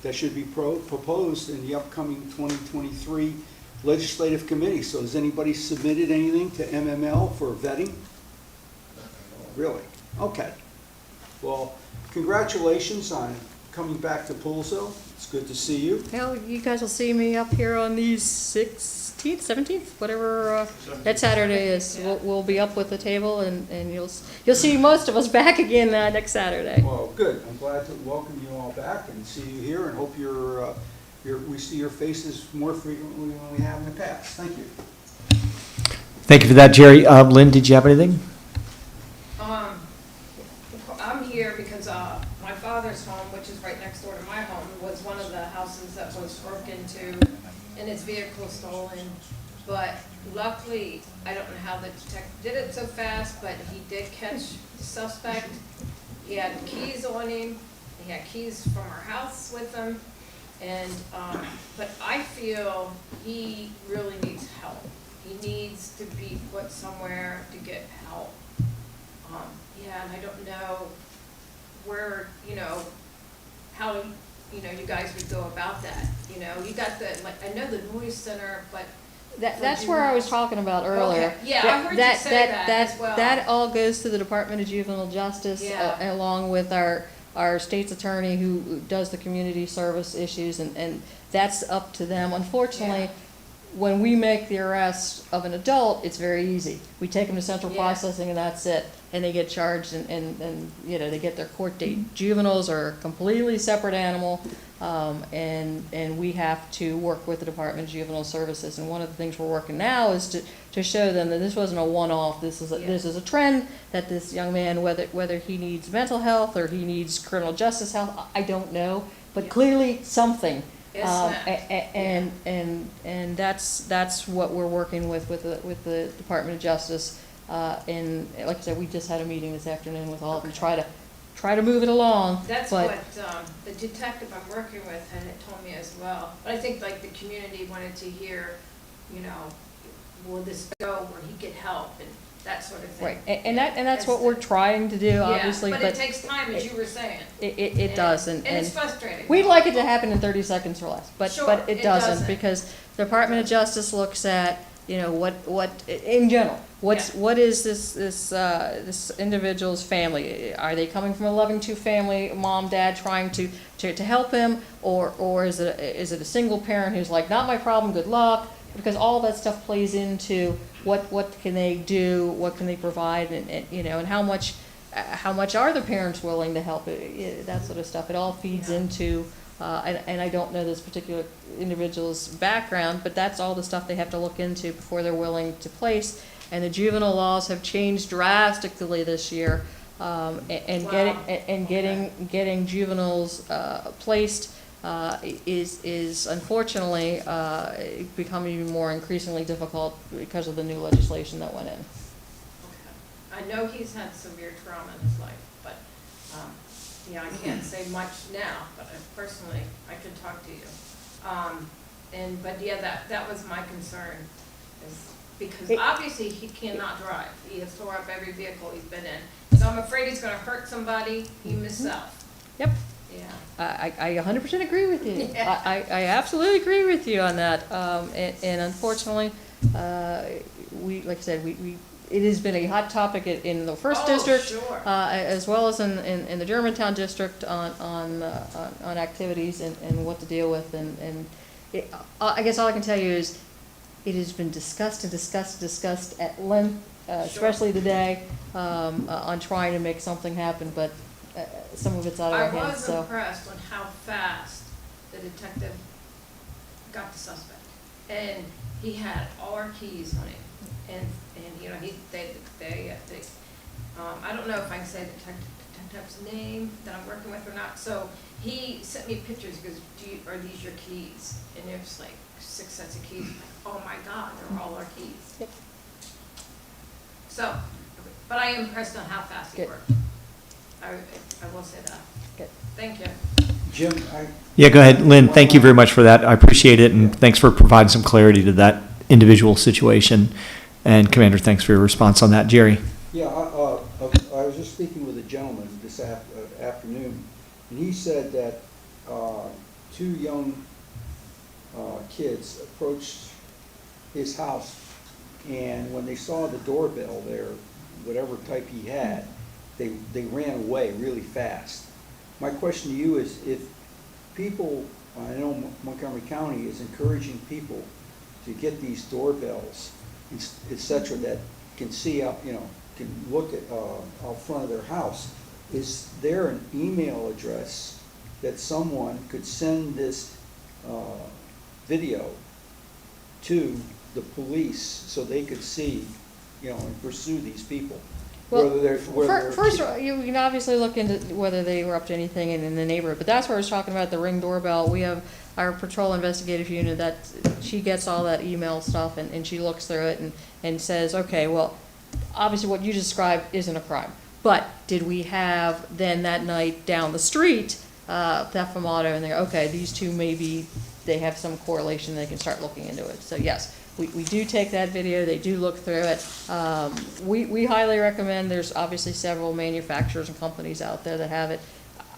Speaker 14: that should be proposed in the upcoming 2023 legislative committee. So has anybody submitted anything to MML for vetting? Really? Okay. Well, congratulations on coming back to Poolsville. It's good to see you.
Speaker 5: Well, you guys will see me up here on the 16th, 17th, whatever that Saturday is. We'll be up with the table, and you'll see most of us back again next Saturday.
Speaker 14: Well, good. I'm glad to welcome you all back and see you here, and hope we see your faces more frequently than we have in the past. Thank you.
Speaker 1: Thank you for that, Jerry. Lynn, did you have anything?
Speaker 15: I'm here because my father's home, which is right next door to my home, was one of the houses that was broke into and his vehicle stolen. But luckily, I don't know how the detective did it so fast, but he did catch the suspect. He had keys on him. He had keys from our house with him. And, but I feel he really needs help. He needs to be put somewhere to get help. Yeah, and I don't know where, how, you guys would go about that. You got the, I know the noise center, but.
Speaker 5: That's where I was talking about earlier.
Speaker 15: Okay. Yeah, I heard you say that as well.
Speaker 5: That all goes to the Department of Juvenile Justice,
Speaker 15: Yeah.
Speaker 5: along with our state's attorney who does the community service issues, and that's up to them. Unfortunately, when we make the arrest of an adult, it's very easy. We take them to central processing and that's it, and they get charged and they get their court date. Juveniles are a completely separate animal, and we have to work with the Department of Juvenile Services. And one of the things we're working now is to show them that this wasn't a one-off. This is a trend, that this young man, whether he needs mental health or he needs criminal justice health, I don't know, but clearly something. And that's what we're working with the Department of Justice. And like I said, we just had a meeting this afternoon with all of them, try to move it along.
Speaker 15: That's
Speaker 5: but
Speaker 15: what the detective I'm working with had told me as well. But I think like the community wanted to hear, will this go where he get help and that sort of thing.
Speaker 5: Right, and that's what we're trying to do, obviously.
Speaker 15: Yeah, but it takes time, as you were saying.
Speaker 5: It does, and
Speaker 15: it's frustrating.
Speaker 5: We'd like it to happen in 30 seconds or less, but
Speaker 15: Sure,
Speaker 5: it doesn't, because the Department of Justice looks at, what in general, what is this individual's family? Are they coming from a loving family, mom, dad trying to help him, or is it a single parent who's like, not my problem, good luck? Because all that stuff plays into what can they do, what can they provide, and how much are the parents willing to help, that sort of stuff. It all feeds into, and I don't know this particular individual's background, but that's all the stuff they have to look into before they're willing to place. and the juvenile laws have changed drastically this year. And getting juveniles placed is unfortunately becoming even more increasingly difficult because of the new legislation that went in.
Speaker 15: I know he's had severe trauma in his life, but, yeah, I can't say much now, but personally, I could talk to you. But yeah, that was my concern, is because obviously he cannot drive. He has tore up every vehicle he's been in. So I'm afraid he's gonna hurt somebody, himself.
Speaker 5: Yep.
Speaker 15: Yeah.
Speaker 5: I 100% agree with you.
Speaker 15: Yeah.
Speaker 5: I absolutely agree with you on that. And unfortunately, like I said, it has been a hot topic in the first district,
Speaker 15: sure.
Speaker 5: As well as in the Germantown district on activities and what to deal with. I guess all I can tell you is it has been discussed at length, especially today, on trying to make something happen, but some of it's out of our hands.
Speaker 15: I was impressed on how fast the detective got the suspect, and he had all our keys on him, and you know I don't know if I can say the detective's name that I'm working with or not. So he sent me pictures. He goes, are these your keys? And it was like 6 sets of keys. I'm like, oh my God, they're all our keys.
Speaker 5: Yep.
Speaker 15: So, but I am impressed on how fast he worked. I will say that.
Speaker 5: Good.
Speaker 15: Thank you.
Speaker 14: Jim,
Speaker 1: Yeah, go ahead. Lynn, thank you very much for that. I appreciate it, and thanks for providing some clarity to that individual situation. And Commander, thanks for your response on that. Jerry?
Speaker 14: Yeah, I was just speaking with a gentleman this afternoon, and he said that 2 young kids approached his house, and when they saw the doorbell there, whatever type he had, they ran away really fast. My question to you is, if people, I know Montgomery County is encouraging people to get these doorbells, et cetera, that can see up, can look at out front of their house, is there an email address that someone could send this video to the police so they could see, and pursue these people?
Speaker 5: Well, first, you can obviously look into whether they were up to anything in the neighborhood, but that's where I was talking about the Ring doorbell. We have our patrol investigative unit that she gets all that email stuff and she looks through it and says, okay, well, obviously what you described isn't a crime, but did we have then that night down the street theft from auto, and they're okay, these two maybe they have some correlation, they can start looking into it. So yes. We do take that video, they do look through it. We highly recommend, there's obviously several manufacturers and companies out there that have it.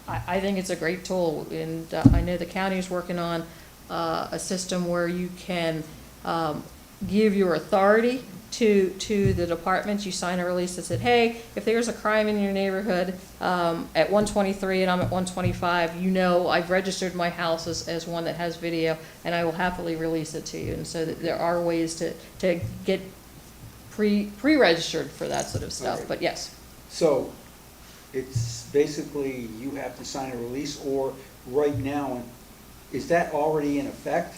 Speaker 5: I think it's a great tool, and I know the county is working on a system where you can give your authority to the departments. You sign a release that said, hey, if there's a crime in your neighborhood at 123 and I'm at 125, I've registered my house as one that has video, and I will happily release it to you. And so that there are ways to get pre-registered for that sort of stuff, but yes.
Speaker 14: So it's basically you have to sign a release, or right now, is that already in effect?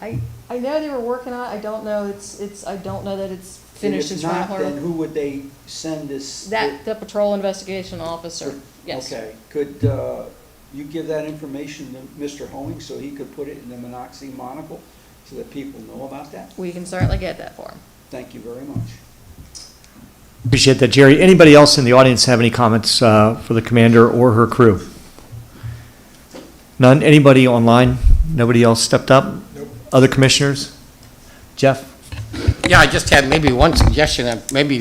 Speaker 5: I know they were working on it. I don't know. I don't know that it's finished.
Speaker 14: And if not, then who would they send this?
Speaker 5: The patrol investigation officer. Yes.
Speaker 14: Okay. Could you give that information to Mr. Hoeing so he could put it in the Monocacy Monocle so that people know about that?
Speaker 5: We can certainly get that for him.
Speaker 14: Thank you very much.
Speaker 1: Appreciate that, Jerry. Anybody else in the audience have any comments for the commander or her crew? None? Anybody online? Nobody else stepped up?
Speaker 2: Nope.
Speaker 1: Other commissioners? Jeff?
Speaker 2: Yeah, I just had maybe one suggestion, maybe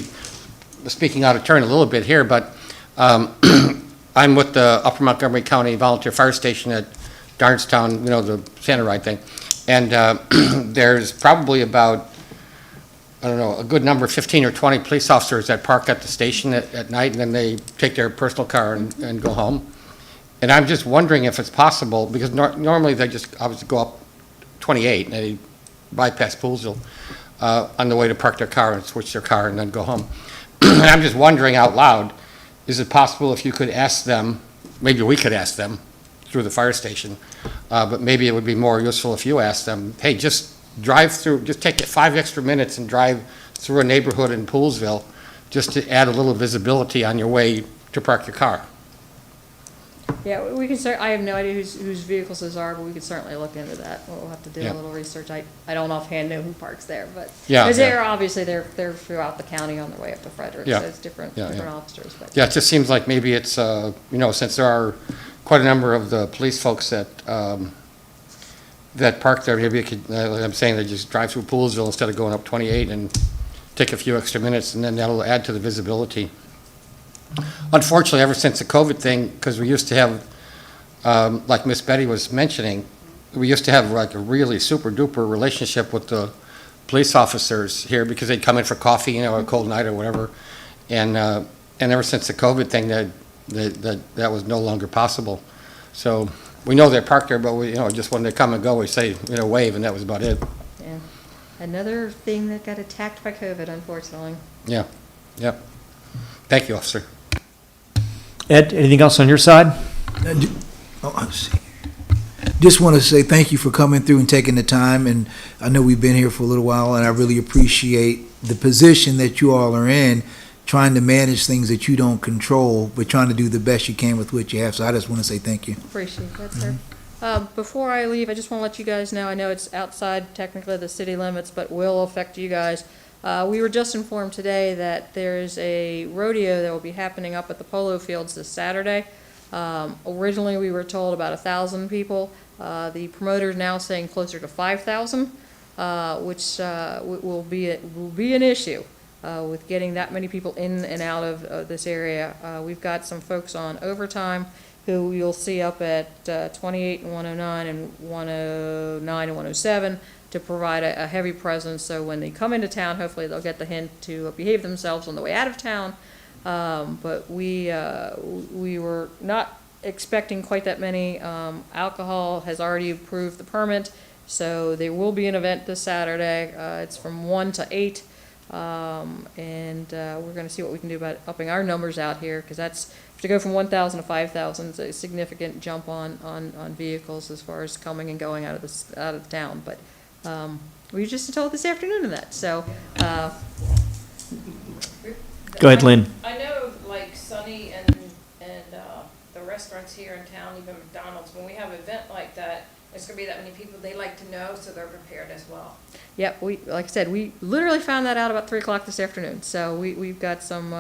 Speaker 2: speaking out of turn a little bit here, but I'm with the Upper Montgomery County Volunteer Fire Station at Darnestown, the Santa Ride thing. And there's probably about, I don't know, a good number, 15 or 20 police officers that park at the station at night, and then they take their personal car and go home. And I'm just wondering if it's possible, because normally they just obviously go up 28 and they bypass Poolsville on the way to park their car and switch their car and then go home. And I'm just wondering out loud, is it possible if you could ask them, maybe we could ask them through the fire station, but maybe it would be more useful if you asked them, hey, just drive through, just take 5 extra minutes and drive through a neighborhood in Poolsville, just to add a little visibility on your way to park your car.
Speaker 5: Yeah, we can I have no idea whose vehicles those are, but we could certainly look into that. We'll have to do
Speaker 2: Yeah.
Speaker 5: a little research. I don't offhand know who parks there, but.
Speaker 2: Yeah,
Speaker 5: Because
Speaker 2: yeah.
Speaker 5: they're, obviously, they're throughout the county on their way up to Frederick,
Speaker 2: Yeah.
Speaker 5: so it's different
Speaker 2: Yeah,
Speaker 5: different
Speaker 2: yeah.
Speaker 5: officers, but.
Speaker 2: Yeah, it just seems like maybe it's, since there are quite a number of the police folks that park there, maybe it could, like I'm saying, they just drive through Poolsville instead of going up 28 and take a few extra minutes, and then that'll add to the visibility. Unfortunately, ever since the COVID thing, because we used to have, like Miss Betty was mentioning, we used to have like a really super duper relationship with the police officers here, because they'd come in for coffee, a cold night or whatever. And ever since the COVID thing, that was no longer possible. So we know they're parked there, but we, just when they come and go, we say, wave, and that was about it.
Speaker 5: Yeah. Another thing that got attacked by COVID, unfortunately.
Speaker 2: Yeah, yep. Thank you, officer.
Speaker 1: Ed, anything else on your side?
Speaker 3: Let's see. Just want to say thank you for coming through and taking the time, and I know we've been here for a little while, and I really appreciate the position that you all are in, trying to manage things that you don't control, but trying to do the best you can with what you have. So I just want to say thank you.
Speaker 5: Appreciate that, sir. Before I leave, I just want to let you guys know, I know it's outside technically the city limits, but will affect you guys. We were just informed today that there's a rodeo that will be happening up at the polo fields this Saturday. Originally, we were told about 1,000 people. The promoter is now saying closer to 5,000, which will be an issue with getting that many people in and out of this area. We've got some folks on overtime who you'll see up at 28 and 109 and 109 and 107 to provide a heavy presence. So when they come into town, hopefully they'll get the hint to behave themselves on the way out of town. But we were not expecting quite that many. Alcohol has already approved the permit, so there will be an event this Saturday. It's from 1 to 8, and we're going to see what we can do about upping our numbers out here, because that's to go from 1,000 to 5,000 is a significant jump on vehicles as far as coming and going out of town. But we were just told this afternoon of that, so.
Speaker 1: Go ahead, Lynn.
Speaker 15: I know, like Sunny and the restaurants here in town, even McDonald's, when we have an event like that, there's gonna be that many people, they like to know, so they're prepared as well.
Speaker 5: Yep, like I said, we literally found that out about 3 o'clock this afternoon, so we've got some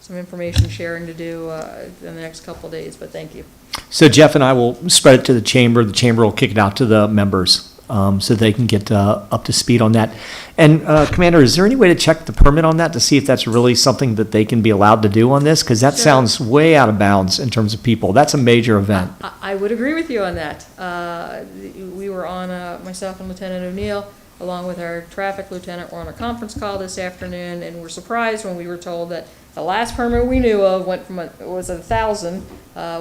Speaker 5: information sharing to do in the next couple of days, but thank you.
Speaker 1: So Jeff and I will spread it to the chamber. The chamber will kick it out to the members so they can get up to speed on that. And Commander, is there any way to check the permit on that to see if that's really something that they can be allowed to do on this? Because that sounds way out of bounds in terms of people. That's a major event.
Speaker 5: I would agree with you on that. We were on, myself and Lieutenant O'Neill, along with our traffic lieutenant, were on a conference call this afternoon, and we're surprised when we were told that the last permit we knew of was 1,000,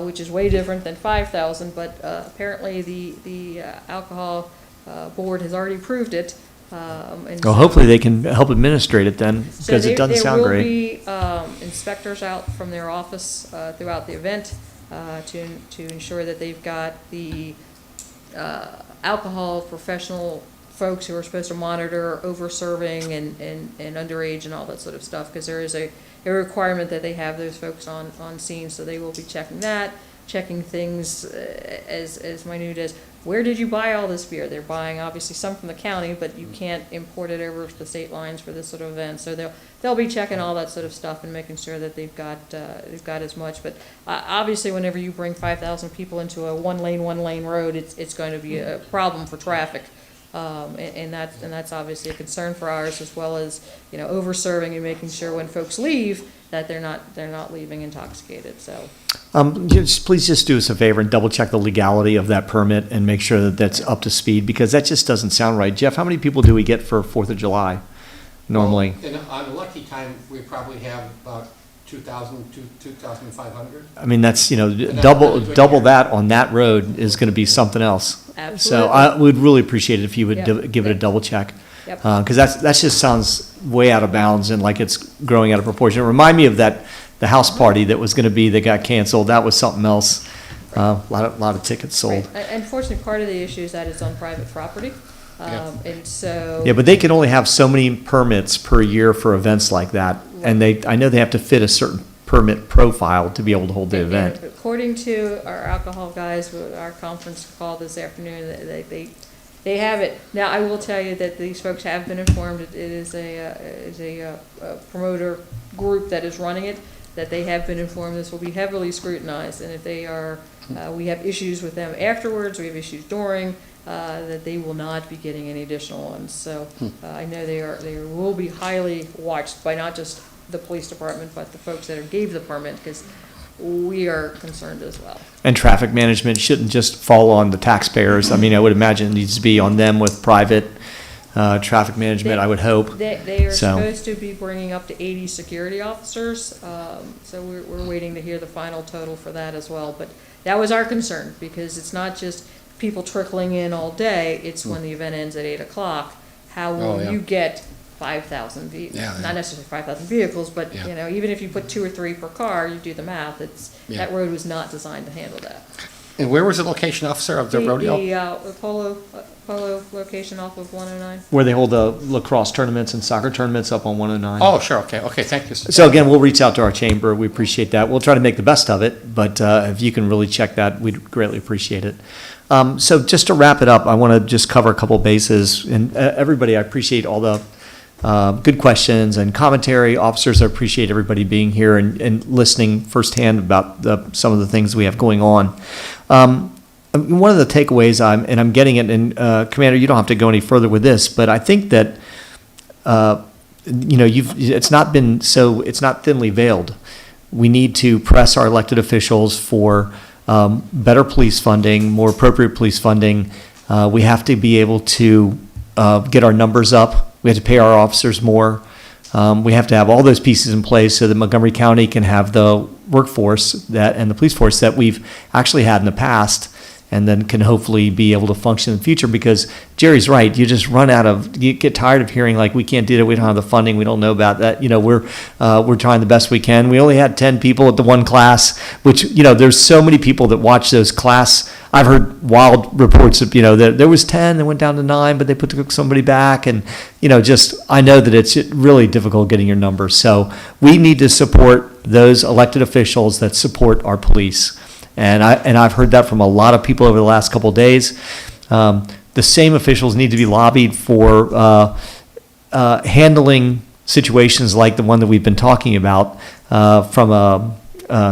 Speaker 5: which is way different than 5,000, but apparently the alcohol board has already approved it.
Speaker 1: Well, hopefully they can help administrate it then, because it doesn't sound great.
Speaker 5: There will be inspectors out from their office throughout the event to ensure that they've got the alcohol professional folks who are supposed to monitor over-serving and underage and all that sort of stuff, because there is a requirement that they have those folks on scene, so they will be checking that, checking things as minute as, where did you buy all this beer? They're buying obviously some from the county, but you can't import it over the state lines for this sort of event, so they'll be checking all that sort of stuff and making sure that they've got as much. But obviously, whenever you bring 5,000 people into a one lane road, it's going to be a problem for traffic. And that's obviously a concern for ours, as well as, over-serving and making sure when folks leave that they're not leaving intoxicated. So,
Speaker 1: please just do us a favor and double check the legality of that permit and make sure that that's up to speed, because that just doesn't sound right. Jeff, how many people do we get for 4th of July normally?
Speaker 2: Well, on a lucky time, we probably have about 2,000 to 2,500.
Speaker 1: I mean, that's, double that on that road is going to be something else.
Speaker 5: Absolutely.
Speaker 1: So I would really appreciate it if you would give it a double check.
Speaker 5: Yep.
Speaker 1: Because that just sounds way out of bounds and like it's growing out of proportion. It reminded me of the house party that was going to be, that got canceled. That was something else. A lot of tickets sold.
Speaker 5: Right. Unfortunately, part of the issue is that it's on private property. And so.
Speaker 1: Yeah, but they can only have so many permits per year for events like that. And I know they have to fit a certain permit profile to be able to hold the event.
Speaker 5: According to our alcohol guys, with our conference call this afternoon, they have it. Now, I will tell you that these folks have been informed. It is a promoter group that is running it, that they have been informed this will be heavily scrutinized. And if they are, we have issues with them afterwards, we have issues during, that they will not be getting any additional ones. So I know they will be highly watched by not just the police department, but the folks that gave the permit, because we are concerned as well.
Speaker 1: And traffic management shouldn't just fall on the taxpayers. I mean, I would imagine it needs to be on them with private traffic management, I would hope.
Speaker 5: They are
Speaker 1: So-
Speaker 5: supposed to be bringing up to 80 security officers, so we're waiting to hear the final total for that as well. But that was our concern, because it's not just people trickling in all day, it's when the event ends at 8 o'clock. How will you get 5,000 vehicles? Not necessarily 5,000 vehicles, but, you know, even if you put 2 or 3 per car, you do the math, that road was not designed to handle that.
Speaker 2: And where was the location, officer, of the rodeo?
Speaker 5: The Polo location off of 109.
Speaker 1: Where they hold the lacrosse tournaments and soccer tournaments up on 109.
Speaker 2: Oh, sure, okay, thank you.
Speaker 1: So again, we'll reach out to our chamber. We appreciate that. We'll try to make the best of it, but if you can really check that, we'd greatly appreciate it. So just to wrap it up, I want to just cover a couple bases. And everybody, I appreciate all the good questions and commentary. Officers, I appreciate everybody being here and listening firsthand about some of the things we have going on. One of the takeaways, I'm getting it, and Commander, you don't have to go any further with this, but I think that it's not thinly veiled. We need to press our elected officials for better police funding, more appropriate police funding. We have to be able to get our numbers up. We have to pay our officers more. We have to have all those pieces in place so that Montgomery County can have the workforce and the police force that we've actually had in the past, and then can hopefully be able to function in the future. Because Jerry's right, you get tired of hearing like, we can't do it, we don't have the funding, we don't know about that. We're trying the best we can. We only had 10 people at the one class, which, there's so many people that watch those class. I've heard wild reports of, that there was 10, they went down to 9, but they took somebody back. And, I know that it's really difficult getting your numbers. So we need to support those elected officials that support our police. And I've heard that from a lot of people over the last couple of days. The same officials need to be lobbied for handling situations like the one that we've been talking about from a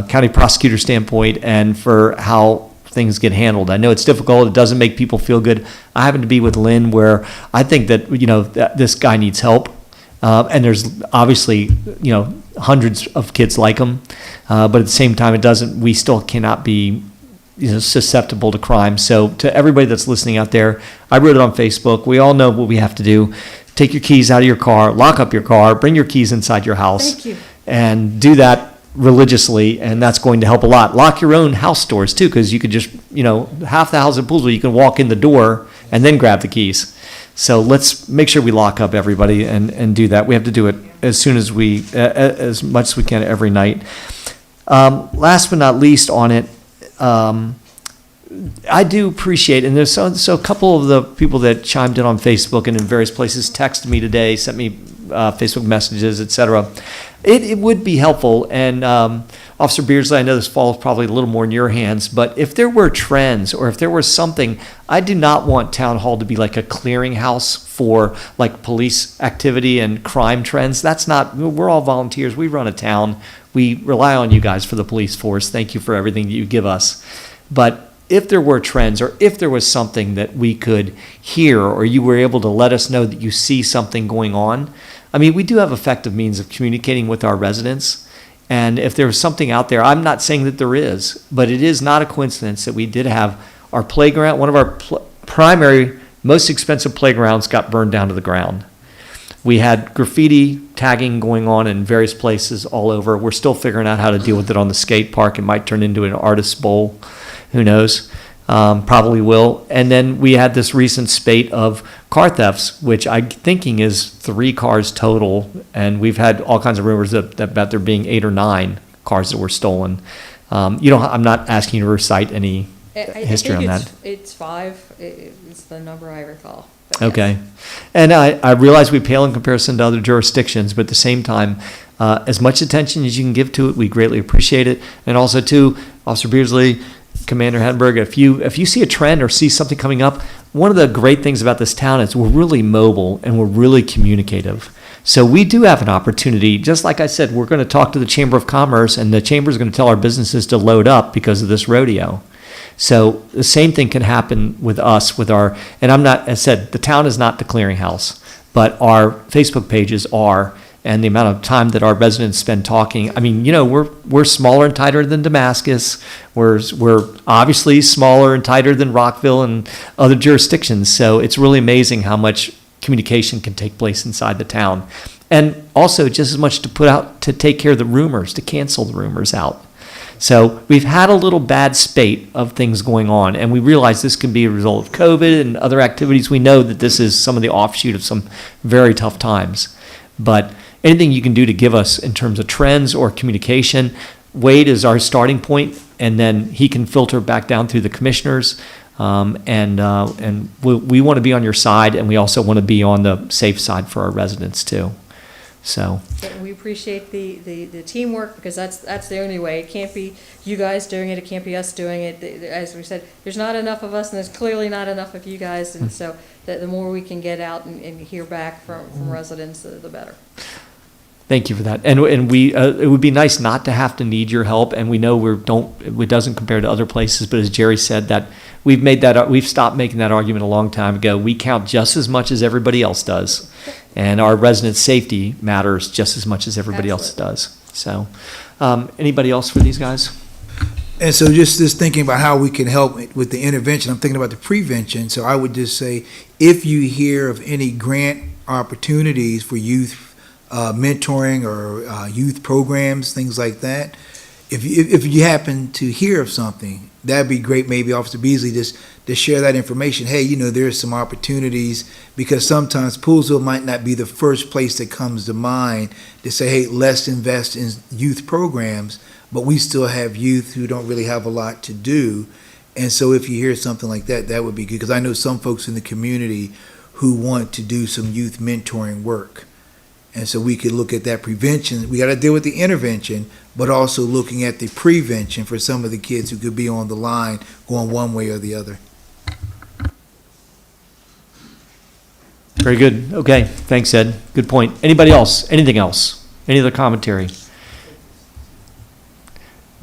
Speaker 1: county prosecutor standpoint, and for how things get handled. I know it's difficult. It doesn't make people feel good. I happen to be with Lynn, where I think that, that this guy needs help. And there's obviously, hundreds of kids like him. But at the same time, we still cannot be, susceptible to crime. So to everybody that's listening out there, I wrote it on Facebook. We all know what we have to do. Take your keys out of your car, lock up your car, bring your keys inside your house.
Speaker 5: Thank you.
Speaker 1: And do that religiously, and that's going to help a lot. Lock your own house doors too, because you could just, half the house in Poolsville, you can walk in the door and then grab the keys. So let's make sure we lock up everybody and do that. We have to do it as soon as as much as we can every night. Last but not least on it, I do appreciate, and there's so a couple of the people that chimed in on Facebook and in various places texted me today, sent me Facebook messages, etc. It would be helpful, and Officer Beardsley, I know this falls probably a little more in your hands, but if there were trends, or if there was something, I do not want Town Hall to be like a clearinghouse for like police activity and crime trends. That's not, we're all volunteers, we run a town, we rely on you guys for the police force. Thank you for everything that you give us. But if there were trends, or if there was something that we could hear, or you were able to let us know that you see something going on, I mean, we do have effective means of communicating with our residents. And if there was something out there, I'm not saying that there is, but it is not a coincidence that we did have our playground, one of our primary, most expensive playgrounds got burned down to the ground. We had graffiti tagging going on in various places all over. We're still figuring out how to deal with it on the skate park. It might turn into an artist's bowl. Who knows? Probably will. And then we had this recent spate of car thefts, which I'm thinking is 3 cars total. And we've had all kinds of rumors about there being 8 or 9 cars that were stolen. I'm not asking you to recite any history on that.
Speaker 5: It's 5, it's the number I recall. But
Speaker 1: Okay. And I realize we pale in comparison to other jurisdictions, but at the same time, as much attention as you can give to it, we greatly appreciate it. And also, too, Officer Beardsley, Commander Hattenberg, if you see a trend or see something coming up, one of the great things about this town is we're really mobile and we're really communicative. So we do have an opportunity, just like I said, we're going to talk to the Chamber of Commerce, and the Chamber is going to tell our businesses to load up because of this rodeo. So the same thing can happen with us, with our, and I'm not, as I said, the town is not the clearinghouse, but our Facebook pages are, and the amount of time that our residents spend talking. I mean, you know, we're smaller and tighter than Damascus. We're obviously smaller and tighter than Rockville and other jurisdictions. So it's really amazing how much communication can take place inside the town. And also just as much to take care of the rumors, to cancel the rumors out. So we've had a little bad spate of things going on, and we realize this can be a result of COVID and other activities. We know that this is some of the offshoot of some very tough times. But anything you can do to give us in terms of trends or communication, Wade is our starting point, and then he can filter back down through the commissioners. And we want to be on your side, and we also want to be on the safe side for our residents too. So
Speaker 5: we appreciate the teamwork, because that's the only way. It can't be you guys doing it. It can't be us doing it. As we said, there's not enough of us, and there's clearly not enough of you guys. And so the more we can get out and hear back from residents, the better.
Speaker 1: Thank you for that. And we it would be nice not to have to need your help. And we know it doesn't compare to other places. But as Jerry said, that we've stopped making that argument a long time ago. We count just as much as everybody else does, and our residents' safety matters just as much as everybody else does. So, anybody else for these guys?
Speaker 3: And so just thinking about how we can help with the intervention, I'm thinking about the prevention. So I would just say, if you hear of any grant opportunities for youth mentoring or youth programs, things like that, if you happen to hear of something, that'd be great. Maybe Officer Beasley just to share that information. Hey, there's some opportunities, because sometimes Poolsville might not be the first place that comes to mind to say, hey, let's invest in youth programs, but we still have youth who don't really have a lot to do. And so if you hear something like that, that would be good, because I know some folks in the community who want to do some youth mentoring work. And so we could look at that prevention. We got to deal with the intervention, but also looking at the prevention for some of the kids who could be on the line going one way or the other.
Speaker 1: Very good. Okay. Thanks, Ed. Good point. Anybody else? Anything else? Any other commentary?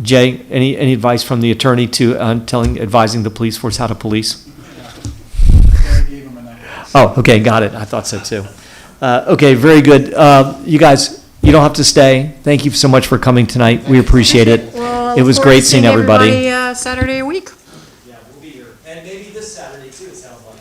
Speaker 1: Jay, any advice from the attorney to advising the police force how to police? Oh, okay. Got it. I thought so too. Okay, very good. You guys, you don't have to stay. Thank you so much for coming tonight. We appreciate it.
Speaker 5: Well,
Speaker 1: it was great seeing everybody.
Speaker 5: Saturday a week.
Speaker 1: Yeah, we'll be here. And maybe this Saturday too, it sounds like.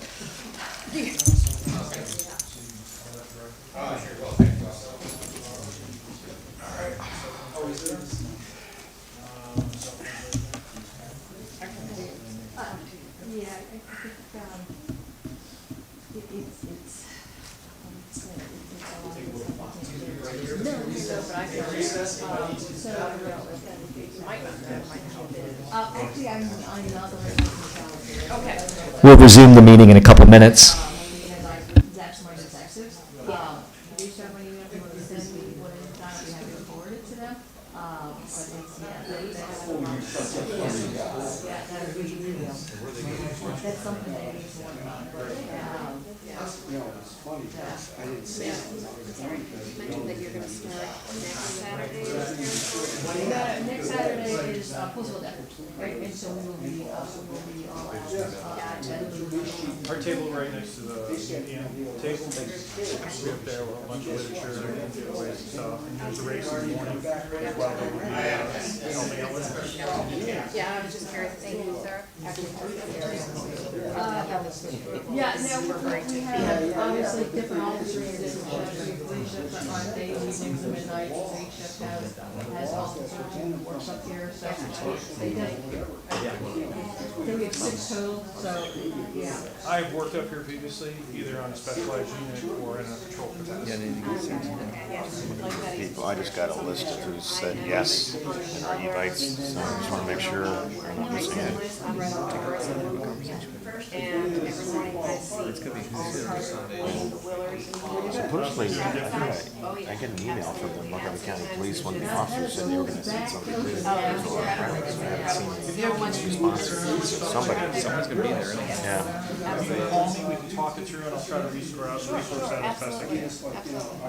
Speaker 5: Actually, I'm not the
Speaker 15: Okay.
Speaker 1: We'll resume the meeting in a couple minutes.
Speaker 5: That's my detectives. They showed me what they said we would have done, we had to forward it to them. But it's, that's something they need to work on.
Speaker 14: It's funny, I didn't say something.
Speaker 15: Mentioned that you're gonna start next Saturday.
Speaker 5: Next Saturday is Poolsville Day, right? And so we will be all out.
Speaker 7: Our table right next to the museum table, we have there with a bunch of literature and giveaways and stuff. And there's a race in the morning while they will be helping out with it.
Speaker 15: Yeah, I was just curious. Thank you, Sarah.
Speaker 5: Yeah, no, we have obviously different officers in different shifts, we have 3 shifts that run days, evenings, and midnights, so each shift has officers that works up here, so they did. I think we have 6 total, so, yeah.
Speaker 7: I've worked up here previously, either on a specialized unit or in a patrol capacity.
Speaker 16: People, I just got a list of who said yes in our evites, so I just want to make sure I'm not missing it.
Speaker 15: And every morning I see
Speaker 16: Supposedly, I get an email from the Montgomery County Police, one of the officers said they were going to send somebody through. So I haven't seen any responses. Someone's going to be there. Yeah.
Speaker 7: If they call me, we can talk it through, and I'll try to resource out as best I can.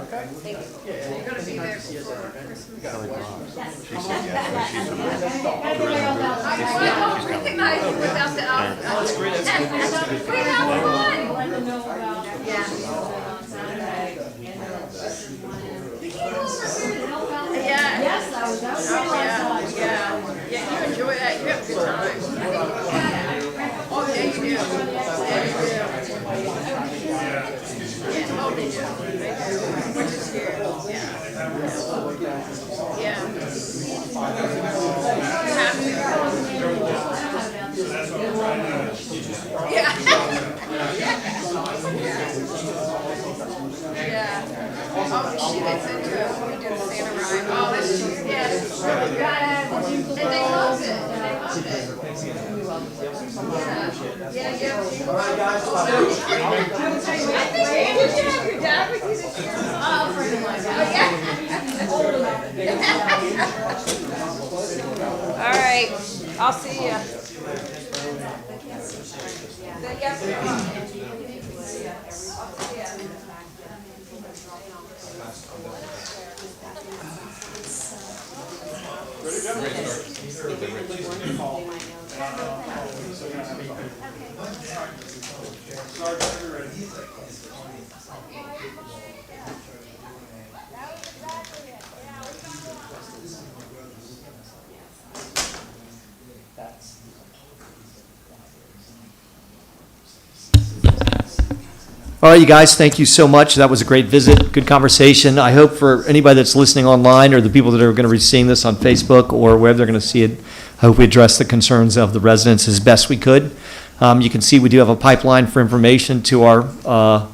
Speaker 15: Okay. Thank you. You're gonna be there before Christmas.
Speaker 16: Kelly Brown. She said yes, she's from there.
Speaker 15: I don't recognize you without the outfit.
Speaker 16: That's great, that's good. That's good.
Speaker 15: We have fun.
Speaker 5: Let them know about on Saturday.
Speaker 15: Yeah.
Speaker 5: Yes, I was.
Speaker 15: Oh, yeah. Yeah, you enjoy that, you have a good time. Oh, yeah, you do. Yeah, you do. Yeah, oh, they do. Which is here, yeah. Yeah. Oh, she they sent to us when we do the Santa rhyme. Oh, this is, yeah, this is really good. And they love it. They love it. Yeah, yeah. I think Andy should have your dad with you this year. Oh, for him like that. All right, I'll see ya.
Speaker 1: All right, you guys, thank you so much. That was a great visit, good conversation. I hope for anybody that's listening online or the people that are going to be seeing this on Facebook or wherever they're going to see it, I hope we address the concerns of the residents as best we could. You can see we do have a pipeline for information to our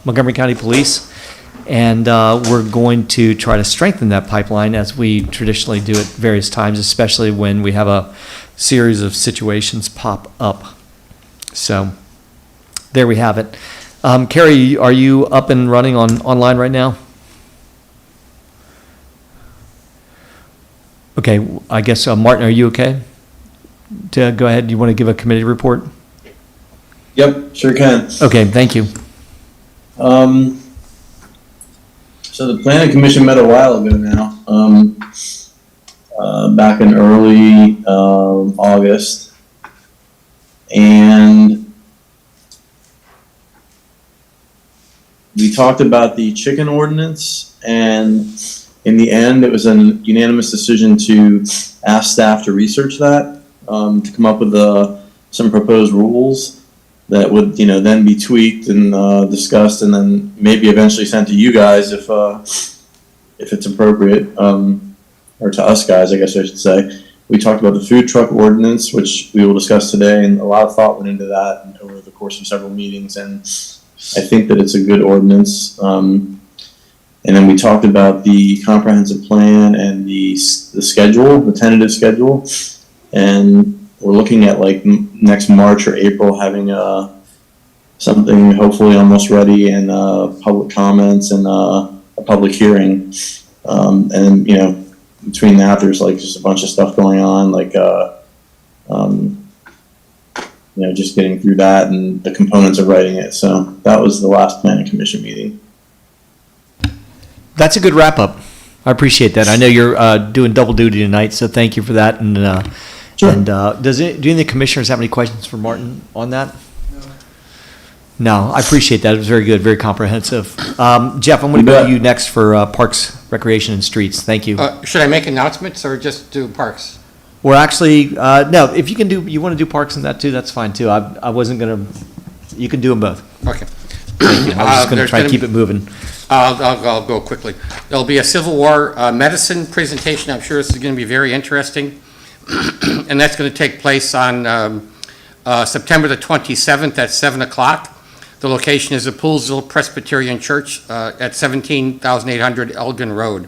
Speaker 1: Montgomery County Police, and we're going to try to strengthen that pipeline as we traditionally do at various times, especially when we have a series of situations pop up. So there we have it. Carrie, are you up and running online right now? Okay, I guess, Martin, are you okay? To go ahead, you want to give a committee report?
Speaker 12: Yep, sure can.
Speaker 1: Okay, thank you.
Speaker 12: So the planning commission met a while ago now, back in early August, and we talked about the chicken ordinance, and in the end, it was a unanimous decision to ask staff to research that, to come up with some proposed rules that would, then be tweaked and discussed, and then maybe eventually sent to you guys if it's appropriate, or to us guys, I guess I should say. We talked about the food truck ordinance, which we will discuss today, and a lot of thought went into that over the course of several meetings, and I think that it's a good ordinance. And then we talked about the comprehensive plan and the schedule, the tentative schedule, and we're looking at like next March or April having something hopefully almost ready, and public comments and a public hearing. And between that, there's like just a bunch of stuff going on, like just getting through that and the components of writing it. So that was the last planning commission meeting.
Speaker 1: That's a good wrap up. I appreciate that. I know you're doing double duty tonight, so thank you for that. And
Speaker 12: sure.
Speaker 1: And do any of the commissioners have any questions for Martin on that? No, I appreciate that. It was very good, very comprehensive. Jeff, I'm going to go to you next for Parks, Recreation, and Streets. Thank you.
Speaker 2: Should I make announcements or just do parks?
Speaker 1: We're actually no. If you want to do Parks and that too, that's fine too. I wasn't going to. You can do them both.
Speaker 2: Okay.
Speaker 1: I was just going to
Speaker 2: There's
Speaker 1: try to
Speaker 2: gonna-
Speaker 1: keep it moving.
Speaker 2: I'll go quickly. There'll be a Civil War medicine presentation. I'm sure this is going to be very interesting. And that's going to take place on September the 27th at 7 o'clock. The location is the Poolsville Presbyterian Church at 17,800 Elgin Road.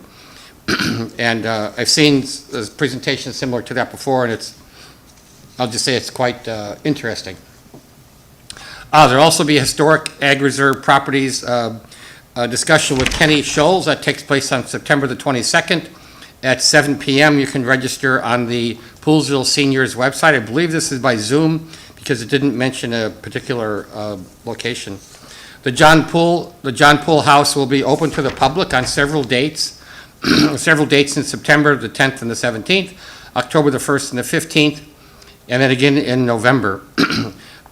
Speaker 2: And I've seen a presentation similar to that before, and I'll just say it's quite interesting. There'll also be historic ag reserve properties discussion with Kenny Scholes. That takes place on September the 22nd at 7 p.m. You can register on the Poolsville Seniors website. I believe this is by Zoom because it didn't mention a particular location. The John Pool House will be open to the public on several dates. Several dates in September, the 10th and the 17th, October the 1st and the 15th, and then again in November.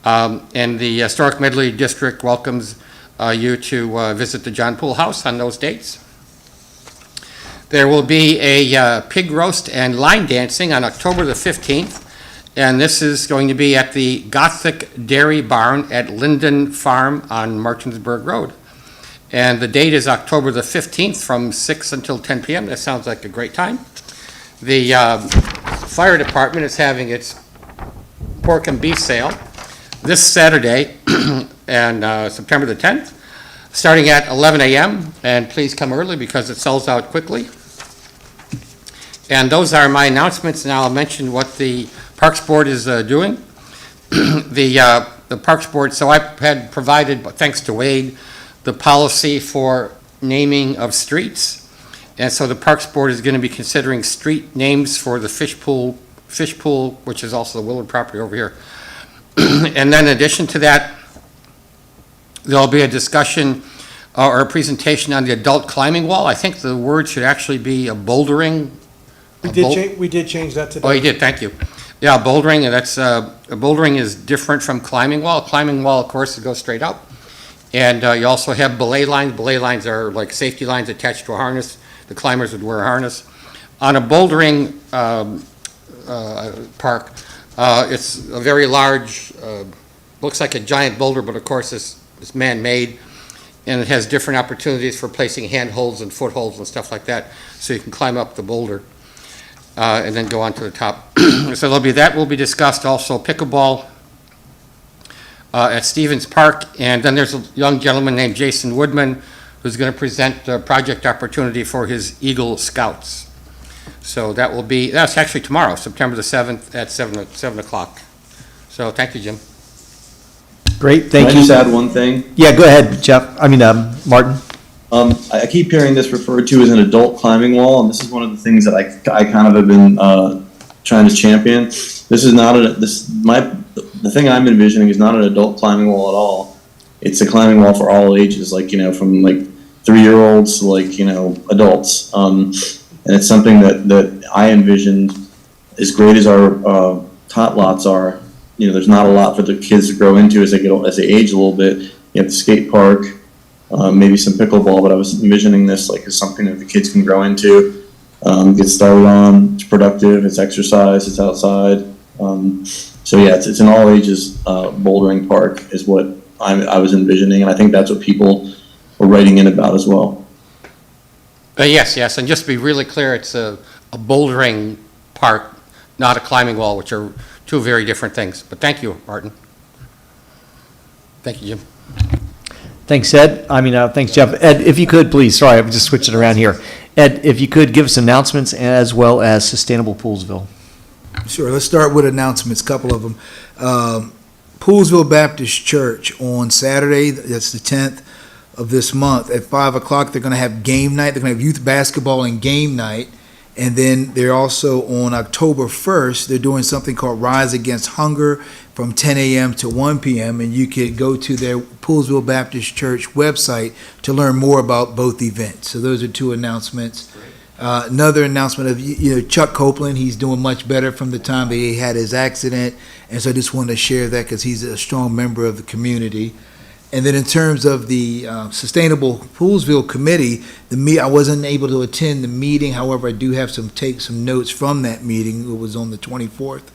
Speaker 2: And the Historic Medley District welcomes you to visit the John Pool House on those dates. There will be a pig roast and line dancing on October the 15th, and this is going to be at the Gothic Dairy Barn at Linden Farm on Martinsburg Road. And the date is October the 15th from 6 until 10 p.m. That sounds like a great time. The fire department is having its pork and beef sale this Saturday and September the 10th, starting at 11 a.m. And please come early because it sells out quickly. And those are my announcements. Now I'll mention what the Parks Board is doing. The Parks Board, so I had provided, thanks to Wade, the policy for naming of streets. And so the Parks Board is going to be considering street names for the fish pool, which is also the Willard property over here. And then in addition to that, there'll be a discussion or a presentation on the adult climbing wall. I think the word should actually be a bouldering.
Speaker 7: We did change that today.
Speaker 2: Oh, you did, thank you. Yeah, bouldering, and that's, bouldering is different from climbing wall. Climbing wall, of course, it goes straight up. And you also have belay lines. Belay lines are like safety lines attached to a harness. The climbers would wear a harness. On a bouldering park, it's a very large, looks like a giant boulder, but of course it's man-made. And it has different opportunities for placing handholds and footholds and stuff like that, so you can climb up the boulder and then go on to the top. So there'll be that will be discussed. Also pickleball at Stevens Park, and then there's a young gentleman named Jason Woodman who's going to present a project opportunity for his Eagle Scouts. So that's actually tomorrow, September the 7th at 7 o'clock. So thank you, Jim.
Speaker 1: Great, thank
Speaker 12: Can
Speaker 1: you.
Speaker 12: I just add one thing?
Speaker 1: Yeah, go ahead, Jeff. Martin.
Speaker 12: I keep hearing this referred to as an adult climbing wall, and this is one of the things that I kind of have been trying to champion. This is not the thing I'm envisioning is not an adult climbing wall at all. It's a climbing wall for all ages, from 3-year-olds to adults. And it's something that I envisioned. As great as our tot lots are, there's not a lot for the kids to grow into as they age a little bit. You have the skate park, maybe some pickleball, but I was envisioning this as something that the kids can grow into, get started on. It's productive, it's exercise, it's outside. So yeah, it's an all ages bouldering park is what I was envisioning, and I think that's what people were writing in about as well.
Speaker 2: Yes, and just to be really clear, it's a bouldering park, not a climbing wall, which are two very different things. But thank you, Martin. Thank you, Jim.
Speaker 1: Thanks, Ed. Thanks, Jeff. Ed, if you could, please, sorry, I'm just switching around here. Ed, if you could give us announcements as well as Sustainable Poolsville.
Speaker 3: Sure, let's start with announcements, a couple of them. Poolsville Baptist Church on Saturday, that's the 10th of this month, at 5 o'clock, they're going to have game night. They're going to have youth basketball and game night. And then they're also on October 1st, they're doing something called Rise Against Hunger from 10 a.m. to 1 p.m. And you could go to their Poolsville Baptist Church website to learn more about both events. So those are two announcements. Another announcement of Chuck Copeland. He's doing much better from the time that he had his accident, and so I just wanted to share that because he's a strong member of the community. And then in terms of the Sustainable Poolsville Committee, I wasn't able to attend the meeting. However, I do have take some notes from that meeting. It was on the 24th.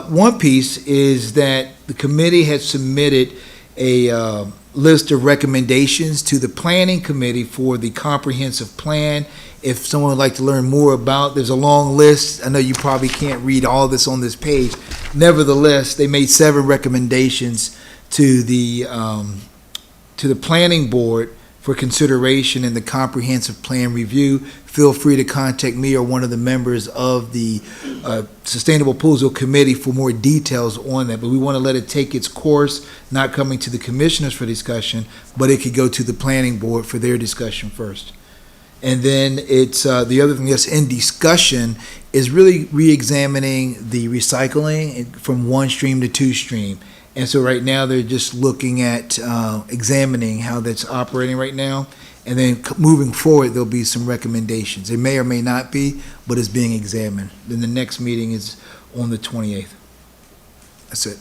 Speaker 3: One piece is that the committee had submitted a list of recommendations to the planning committee for the comprehensive plan. If someone would like to learn more about, there's a long list. I know you probably can't read all this on this page. Nevertheless, they made 7 recommendations to the planning board for consideration in the comprehensive plan review. Feel free to contact me or one of the members of the Sustainable Poolsville Committee for more details on that. But we want to let it take its course, not coming to the commissioners for discussion, but it could go to the planning board for their discussion first. And then it's, the other thing that's in discussion is really re-examining the recycling from one stream to two stream. And so right now, they're just looking at examining how that's operating right now. And then moving forward, there'll be some recommendations. It may or may not be, but it's being examined. Then the next meeting is on the 28th. That's it.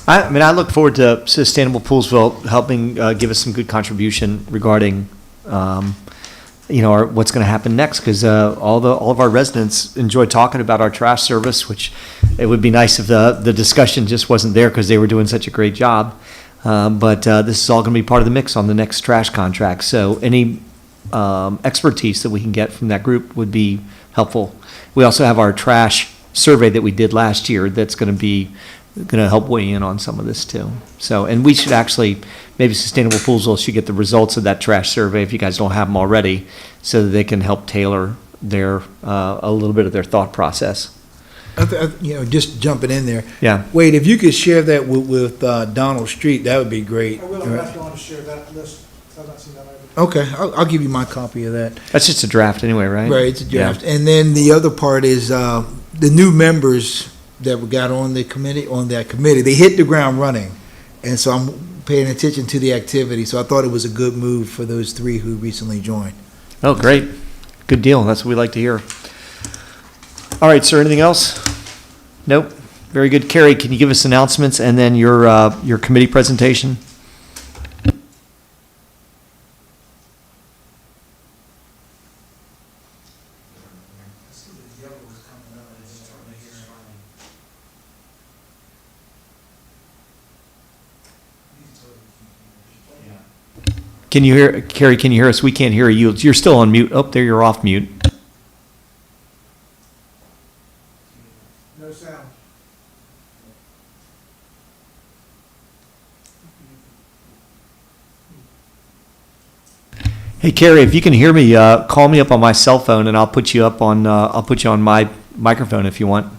Speaker 1: I mean, I look forward to Sustainable Poolsville helping give us some good contribution regarding, what's going to happen next, because all of our residents enjoy talking about our trash service, which it would be nice if the discussion just wasn't there because they were doing such a great job. But this is all going to be part of the mix on the next trash contract. So any expertise that we can get from that group would be helpful. We also have our trash survey that we did last year that's going to help weigh in on some of this too. So, and we should actually, maybe Sustainable Poolsville should get the results of that trash survey if you guys don't have them already, so that they can help tailor their a little bit of their thought process.
Speaker 3: Just jumping in there.
Speaker 1: Yeah.
Speaker 3: Wade, if you could share that with Donald Street, that would be great.
Speaker 10: I will, I'm not going to share that list, I've not seen that either.
Speaker 3: Okay, I'll give you my copy of that.
Speaker 1: That's just a draft anyway, right?
Speaker 3: Right, it's a draft.
Speaker 1: Yeah.
Speaker 3: And then the other part is the new members that we got on that committee, they hit the ground running. And so I'm paying attention to the activity. So I thought it was a good move for those 3 who recently joined.
Speaker 1: Oh, great. Good deal. That's what we like to hear. All right, sir, anything else? Nope. Very good. Carrie, can you give us announcements and then your committee presentation? Can you hear, Carrie, can you hear us? We can't hear you. You're still on mute. Oh, there, you're off mute.
Speaker 10: No sound.
Speaker 1: Hey, Carrie, if you can hear me, call me up on my cell phone and I'll put you on my microphone if you want.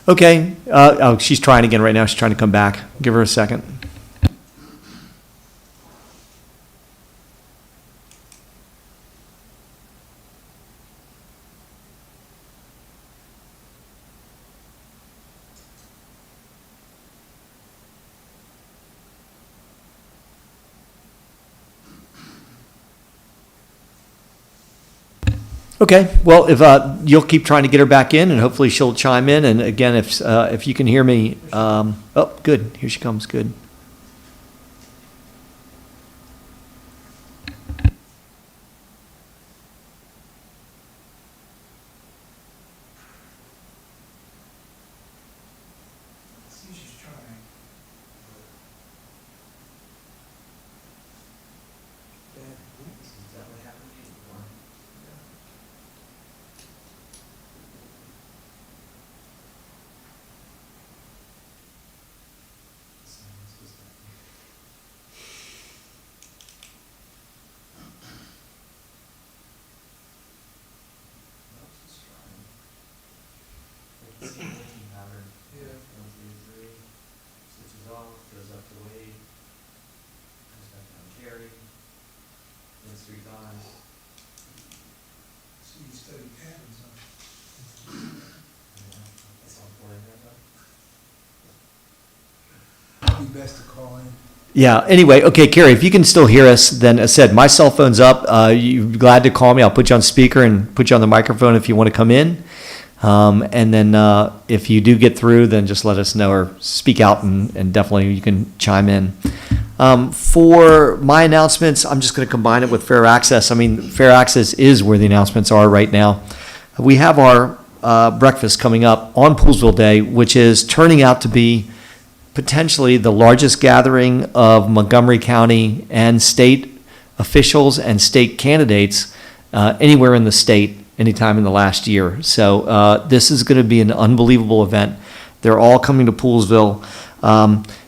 Speaker 1: Okay. She's trying again right now. She's trying to come back. Give her a second. Okay, well, if you'll keep trying to get her back in, and hopefully she'll chime in. And again, if you can hear me, oh, good, here she comes. Good.
Speaker 3: Best to call in.
Speaker 1: Yeah, anyway, okay, Carrie, if you can still hear us, then as I said, my cell phone's up. You're glad to call me. I'll put you on speaker and put you on the microphone if you want to come in. And then if you do get through, then just let us know or speak out, and definitely you can chime in. For my announcements, I'm just going to combine it with Fair Access. I mean, Fair Access is where the announcements are right now. We have our breakfast coming up on Poolsville Day, which is turning out to be potentially the largest gathering of Montgomery County and state officials and state candidates anywhere in the state anytime in the last year. So this is going to be an unbelievable event. They're all coming to Poolsville.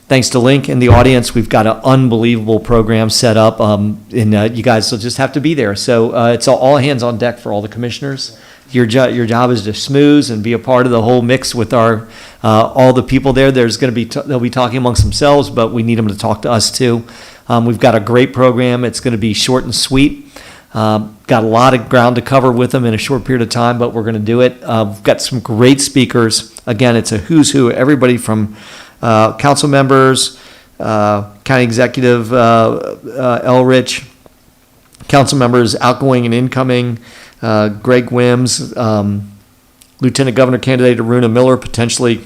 Speaker 1: Thanks to Link in the audience, we've got an unbelievable program set up, and you guys will just have to be there. So it's all hands on deck for all the commissioners. Your job is to schmooze and be a part of the whole mix with our all the people there. There's going to be they'll be talking amongst themselves, but we need them to talk to us too. We've got a great program. It's going to be short and sweet. Got a lot of ground to cover with them in a short period of time, but we're going to do it. We've got some great speakers. Again, it's a who's who. Everybody from council members, county executive Elrich, council members outgoing and incoming, Greg Wims, Lieutenant Governor candidate Aruna Miller, potentially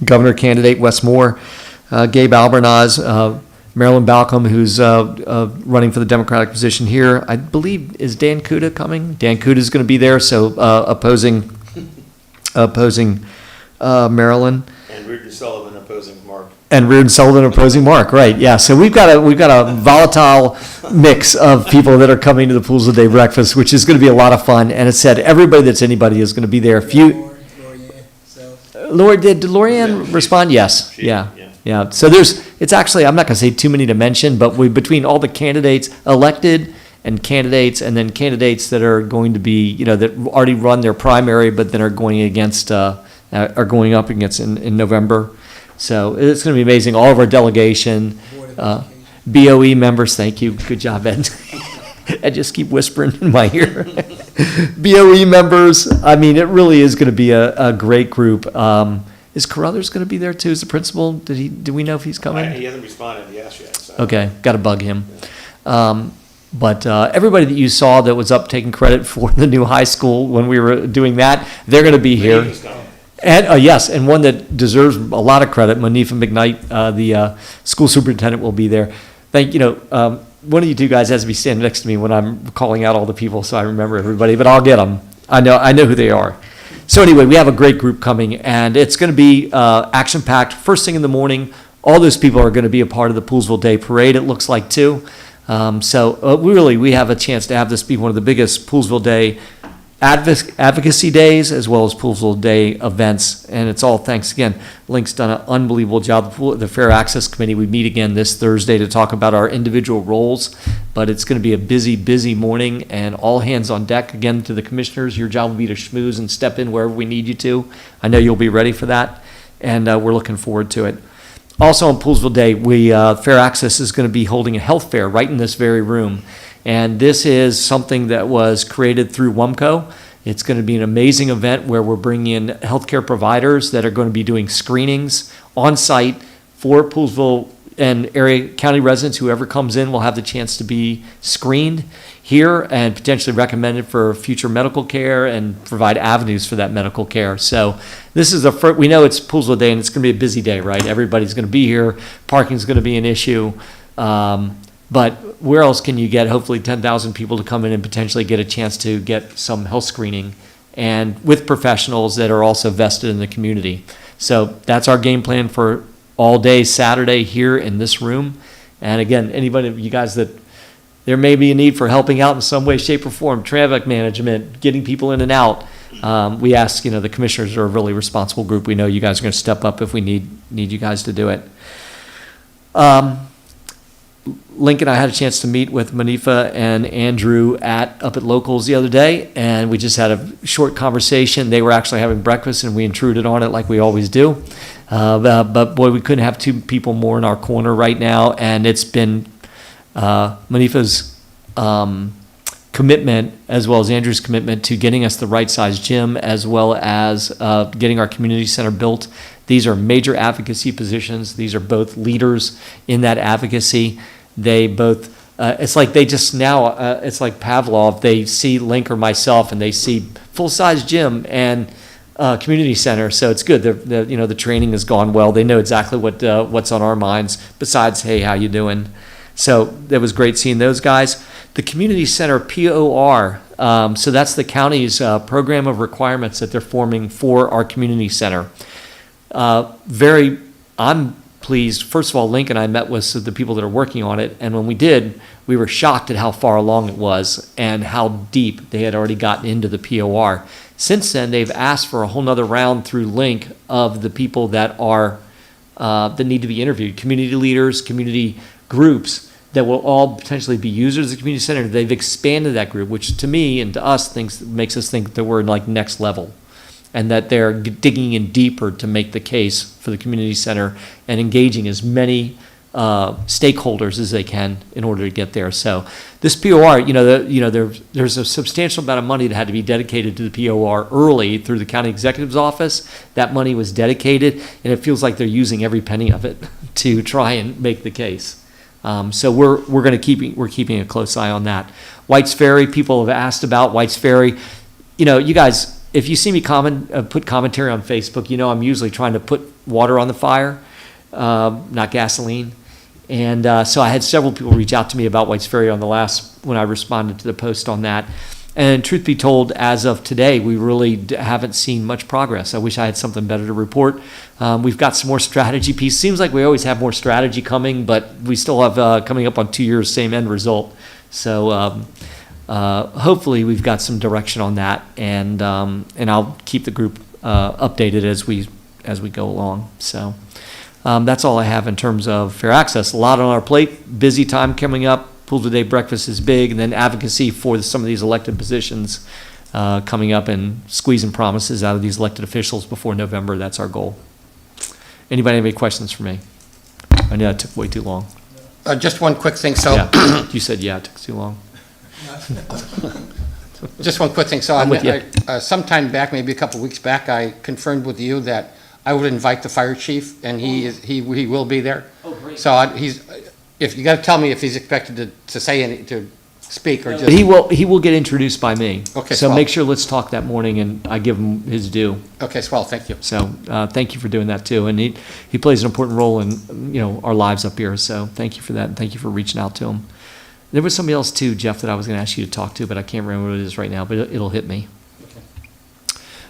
Speaker 1: Governor candidate Wes Moore, Gabe Albernaz, Marilyn Balcom, who's running for the Democratic position here. I believe, is Dan Kuda coming? Dan Kuda is going to be there, so opposing Marilyn.
Speaker 17: And Reardon Sullivan opposing Mark.
Speaker 1: And Reardon Sullivan opposing Mark, right? Yeah. So we've got a volatile mix of people that are coming to the Poolsville Day breakfast, which is going to be a lot of fun. And it said everybody that's anybody is going to be there. Did Lorianne respond? Yes. Yeah. So it's actually, I'm not going to say too many to mention, but between all the candidates elected and then candidates that are going to be, that already run their primary, but then are going up against in November. So it's going to be amazing. All of our delegation, BOE members, thank you. Good job, Ed. I just keep whispering in my ear. BOE members, I mean, it really is going to be a great group. Is Carruthers going to be there too as the principal? Do we know if he's coming?
Speaker 17: He hasn't responded yes yet. So.
Speaker 1: Okay, got to bug him. But everybody that you saw that was up taking credit for the new high school when we were doing that, they're going to be here. And yes, and one that deserves a lot of credit, Monifa McKnight, the school superintendent, will be there. One of you two guys has to be standing next to me when I'm calling out all the people, so I remember everybody. But I'll get them. I know who they are. So anyway, we have a great group coming, and it's going to be action-packed. First thing in the morning, all those people are going to be a part of the Poolsville Day Parade, it looks like, too. We have a chance to have this be one of the biggest Poolsville Day advocacy days, as well as Poolsville Day events, and it's all thanks again. Link's done an unbelievable job. The Fair Access Committee, we meet again this Thursday to talk about our individual roles, but it's going to be a busy morning, and all hands on deck. Again, to the commissioners, your job will be to schmooze and step in wherever we need you to. I know you'll be ready for that, and we're looking forward to it. Also on Poolsville Day, Fair Access is going to be holding a health fair right in this very room. And this is something that was created through WUMCO. It's going to be an amazing event where we're bringing in healthcare providers that are going to be doing screenings on site for Poolsville and area county residents. Whoever comes in will have the chance to be screened here and potentially recommended for future medical care and provide avenues for that medical care. So this is we know it's Poolsville Day and it's going to be a busy day, right? Everybody's going to be here. Parking's going to be an issue. But where else can you get hopefully 10,000 people to come in and potentially get a chance to get some health screening, and with professionals that are also vested in the community? So that's our game plan for all day Saturday here in this room. And again, anybody of you guys that there may be a need for helping out in some way, shape, or form, traffic management, getting people in and out, we ask, the commissioners are a really responsible group. We know you guys are going to step up if we need you guys to do it. Lincoln and I had a chance to meet with Monifa and Andrew up at Locals the other day, and we just had a short conversation. They were actually having breakfast, and we intruded on it like we always do. But boy, we couldn't have two people more in our corner right now, and it's been Monifa's commitment as well as Andrew's commitment to getting us the right size gym, as well as getting our community center built. These are major advocacy positions. These are both leaders in that advocacy. They both, it's like they just now, it's like Pavlov. They see Link or myself and they see full-size gym, and community center, so it's good. The training has gone well. They know exactly what's on our minds besides, hey, how you doing? So that was great seeing those guys. The community center POR, so that's the county's program of requirements that they're forming for our community center. I'm pleased. First of all, Link and I met with the people that are working on it, and when we did, we were shocked at how far along it was and how deep they had already gotten into the POR. Since then, they've asked for a whole nother round through Link of the people that are that need to be interviewed, community leaders, community groups that will all potentially be users of the community center. They've expanded that group, which to me and to us makes us think that we're like next level, and that they're digging in deeper to make the case for the community center and engaging as many stakeholders as they can in order to get there. So this POR, there's a substantial amount of money that had to be dedicated to the POR early through the county executive's office. That money was dedicated, and it feels like they're using every penny of it to try and make the case. So we're keeping a close eye on that. White's Ferry, people have asked about White's Ferry. You guys, if you see me put commentary on Facebook, I'm usually trying to put water on the fire, not gasoline. And so I had several people reach out to me about White's Ferry when I responded to the post on that. And truth be told, as of today, we really haven't seen much progress. I wish I had something better to report. We've got some more strategy piece. Seems like we always have more strategy coming, but we still have coming up on 2 years, same end result. So hopefully we've got some direction on that, and I'll keep the group updated as we go along. So that's all I have in terms of fair access. A lot on our plate, busy time coming up. Pool Today breakfast is big, and then advocacy for some of these elected positions coming up and squeezing promises out of these elected officials before November. That's our goal. Anybody have any questions for me? I know it took way too long.
Speaker 2: Just one quick thing, so.
Speaker 1: Yeah. You said, yeah, it took too long.
Speaker 2: Just one quick thing. So
Speaker 1: I'm with you.
Speaker 2: sometime back, maybe a couple weeks back, I confirmed with you that I would invite the fire chief, and he will be there.
Speaker 1: Oh, great.
Speaker 2: So if you got to tell me if he's expected to say to speak or just.
Speaker 1: He will get introduced by me.
Speaker 2: Okay,
Speaker 1: So
Speaker 2: swell.
Speaker 1: make sure let's talk that morning, and I give him his due.
Speaker 2: Okay, swell, thank you.
Speaker 1: So thank you for doing that too, and he plays an important role in our lives up here. So thank you for that, and thank you for reaching out to him. There was somebody else too, Jeff, that I was going to ask you to talk to, but I can't remember what it is right now. But it'll hit me.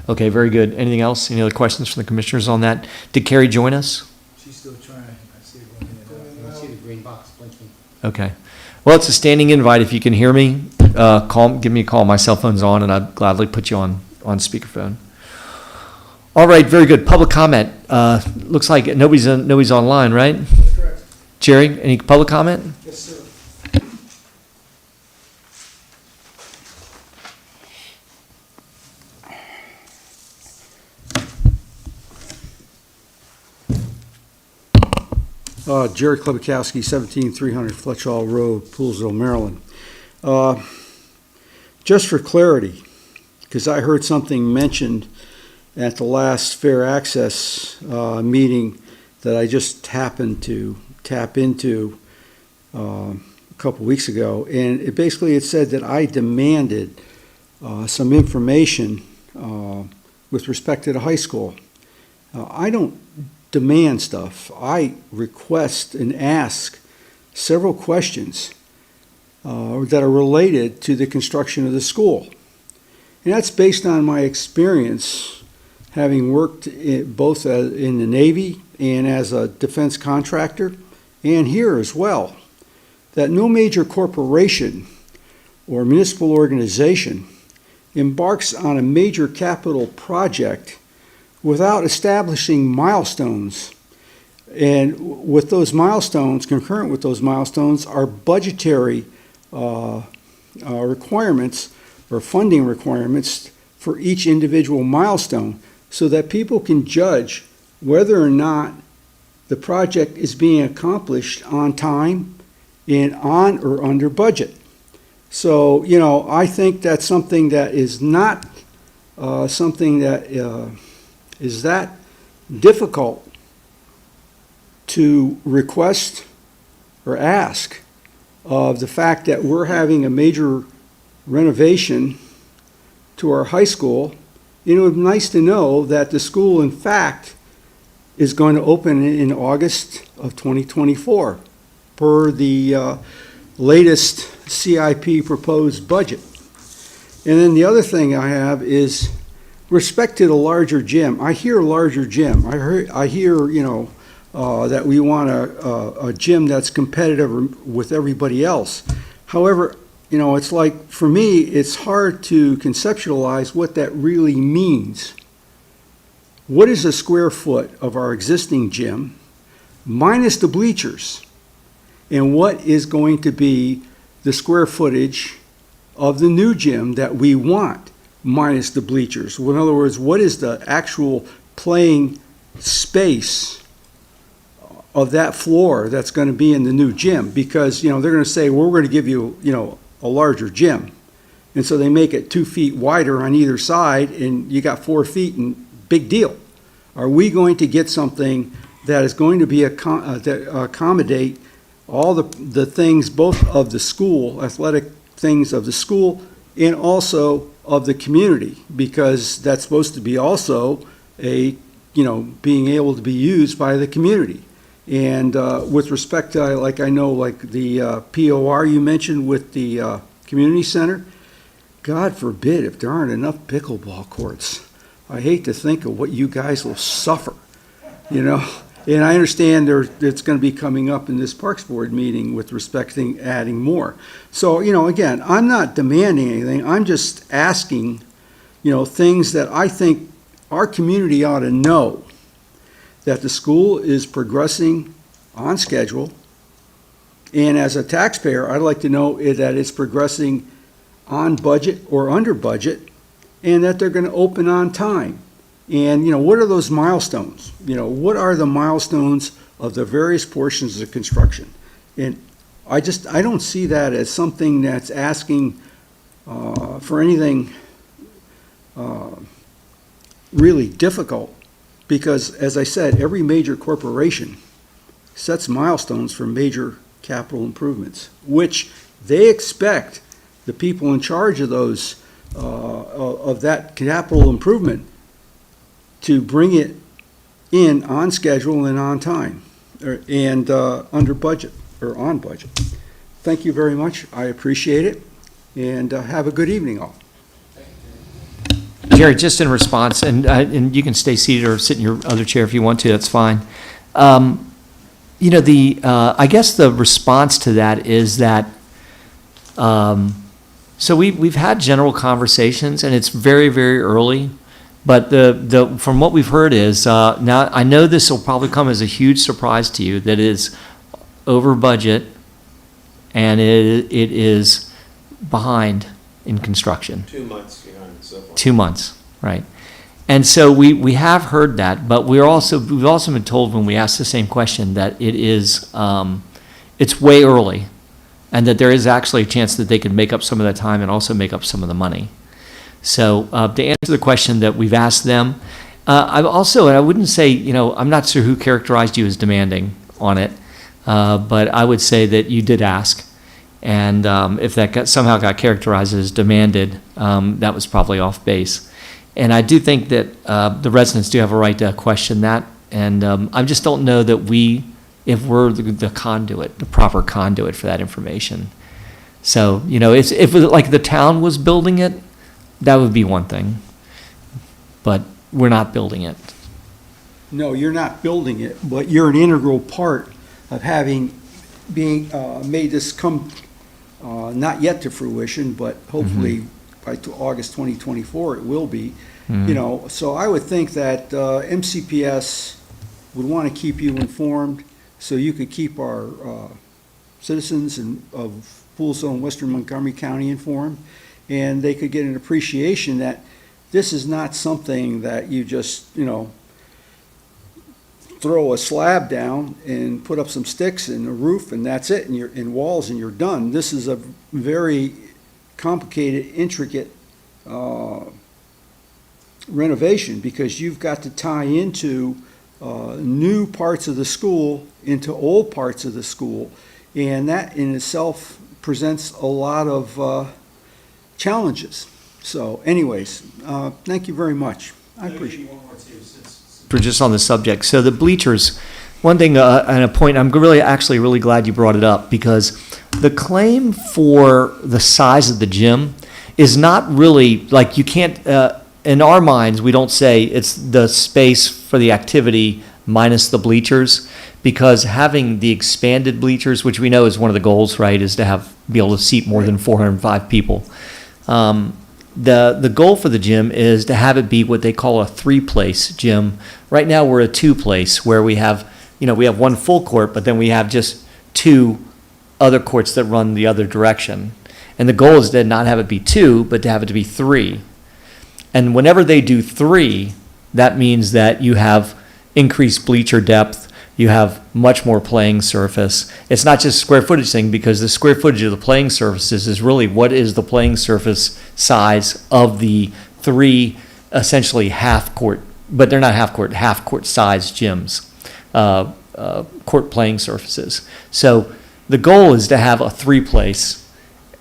Speaker 1: Okay, very good. Anything else? Any other questions from the commissioners on that? Did Carrie join us?
Speaker 3: She's still trying. I see her going
Speaker 2: I see the green box blinking.
Speaker 1: Okay. Well, it's a standing invite. If you can hear me, give me a call. My cell phone's on, and I'd gladly put you on speakerphone. All right, very good. Public comment. Looks like nobody's online, right?
Speaker 10: That's correct.
Speaker 1: Jerry, any public comment?
Speaker 10: Yes, sir.
Speaker 14: Jerry Klebakowski, 17300 Fletchall Road, Poolsville, Maryland. Just for clarity, because I heard something mentioned at the last Fair Access meeting that I just happened to tap into a couple weeks ago, and it said that I demanded some information with respect to the high school. I don't demand stuff. I request and ask several questions that are related to the construction of the school. And that's based on my experience having worked both in the Navy and as a defense contractor, and here as well, that no major corporation or municipal organization embarks on a major capital project without establishing milestones. And with those milestones, concurrent with those milestones, are budgetary requirements or funding requirements for each individual milestone, so that people can judge whether or not the project is being accomplished on time and on or under budget. So, I think that's something that is not something that is that difficult to request or ask of the fact that we're having a major renovation to our high school, it would be nice to know that the school, in fact, is going to open in August of 2024 per the latest CIP proposed budget. And then the other thing I have is respect to the larger gym. I hear larger gym. I hear, you know, that we want a gym that's competitive with everybody else. However, you know, it's like, for me, it's hard to conceptualize what that really means. What is a square foot of our existing gym minus the bleachers? And what is going to be the square footage of the new gym that we want minus the bleachers? Well, in other words, what is the actual playing space of that floor that's going to be in the new gym? Because, you know, they're going to say, well, we're going to give you, you know, a larger gym. And so they make it 2 feet wider on either side, and you got 4 feet, and big deal. Are we going to get something that is going to be that accommodate all the things, both of the school, athletic things of the school, and also of the community? Because that's supposed to be also a, you know, being able to be used by the community. And with respect to, like, I know, like the POR you mentioned with the community center, God forbid if there aren't enough pickleball courts. I hate to think of what you guys will suffer, you know. And I understand it's going to be coming up in this Parks Board meeting with respect to adding more. So, you know, again, I'm not demanding anything. I'm just asking, you know, things that I think our community ought to know. That the school is progressing on schedule. And as a taxpayer, I'd like to know that it's progressing on budget or under budget, and that they're going to open on time. And, you know, what are those milestones? You know, what are the milestones of the various portions of construction? And I don't see that as something that's asking for anything really difficult. Because, as I said, every major corporation sets milestones for major capital improvements, which they expect the people in charge of those, of that capital improvement, to bring it in on schedule and on time, and under budget, or on budget. Thank you very much. I appreciate it, and have a good evening, all.
Speaker 1: Jerry, just in response, and you can stay seated or sit in your other chair if you want to, that's fine. You know, I guess the response to that is that, so we've had general conversations, and it's very, very early, but from what we've heard is, now I know this will probably come as a huge surprise to you, that it is over budget, and it is behind in construction.
Speaker 17: 2 months behind so far.
Speaker 1: 2 months, right. And so we have heard that, but we've also been told when we ask the same question that it is, it's way early, and that there is actually a chance that they could make up some of that time and also make up some of the money. So to answer the question that we've asked them, I wouldn't say, you know, I'm not sure who characterized you as demanding on it, but I would say that you did ask. And if that somehow got characterized as demanded, that was probably off base. And I do think that the residents do have a right to question that. And I just don't know that if we're the conduit, the proper conduit for that information. So, you know, if like the town was building it, that would be one thing. But we're not building it.
Speaker 14: No, you're not building it, but you're an integral part of being made this come, not yet to fruition, but hopefully by August 2024 it will be. You know, so I would think that MCPS would want to keep you informed, so you could keep our citizens of Poolsville and Western Montgomery County informed, and they could get an appreciation that this is not something that you just, you know, throw a slab down and put up some sticks and a roof and that's it, and you're in walls and you're done. This is a very complicated, intricate renovation, because you've got to tie into new parts of the school into old parts of the school, and that in itself presents a lot of challenges. So anyways, thank you very much. I appreciate it.
Speaker 1: For just on the subject, so the bleachers, one thing and a point, I'm really glad you brought it up, because the claim for the size of the gym is not really, like, you can't, in our minds, we don't say it's the space for the activity minus the bleachers, because having the expanded bleachers, which we know is one of the goals, right, is to be able to seat more than 405 people. The goal for the gym is to have it be what they call a 3-place gym. Right now, we're a 2-place where we have one full court, but then we have just 2 other courts that run the other direction. And the goal is to not have it be 2, but to have it to be 3. And whenever they do 3, that means that you have increased bleacher depth, you have much more playing surface. It's not just a square footage thing, because the square footage of the playing surfaces is really what is the playing surface size of the 3 essentially half court, but they're not half court size gyms, court playing surfaces. So the goal is to have a 3-place,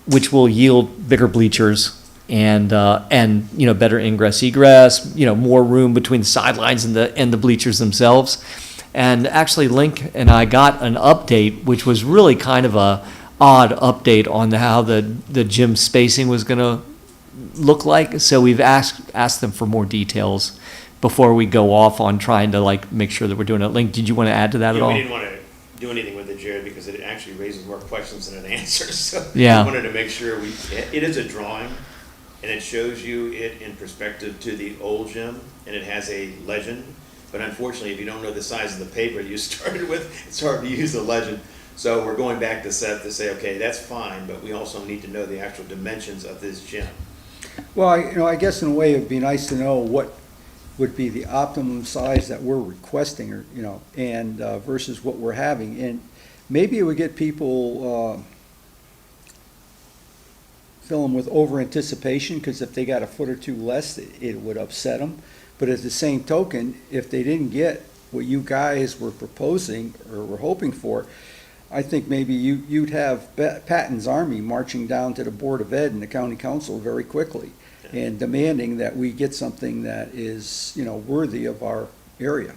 Speaker 1: which will yield bigger bleachers and better ingress egress, more room between the sidelines and the bleachers themselves. And actually, Link and I got an update, which was really kind of a odd update on how the gym spacing was going to look like. So we've asked them for more details before we go off on trying to make sure that we're doing it. Link, did you want to add to that at all?
Speaker 17: We didn't want to do anything with it, Jared, because it actually raises more questions than it answers. So
Speaker 1: Yeah.
Speaker 17: we wanted to make sure it is a drawing, and it shows you it in perspective to the old gym, and it has a legend. But unfortunately, if you don't know the size of the paper you started with, it's hard to use the legend. So we're going back to Seth to say, okay, that's fine, but we also need to know the actual dimensions of this gym.
Speaker 14: Well, I guess in a way, it'd be nice to know what would be the optimum size that we're requesting, or, and versus what we're having. And maybe it would get people, fill them with over anticipation, because if they got a foot or 2 less, it would upset them. But at the same token, if they didn't get what you guys were proposing or were hoping for, I think maybe you'd have Patton's Army marching down to the Board of Ed and the County Council very quickly and demanding that we get something that is, worthy of our area.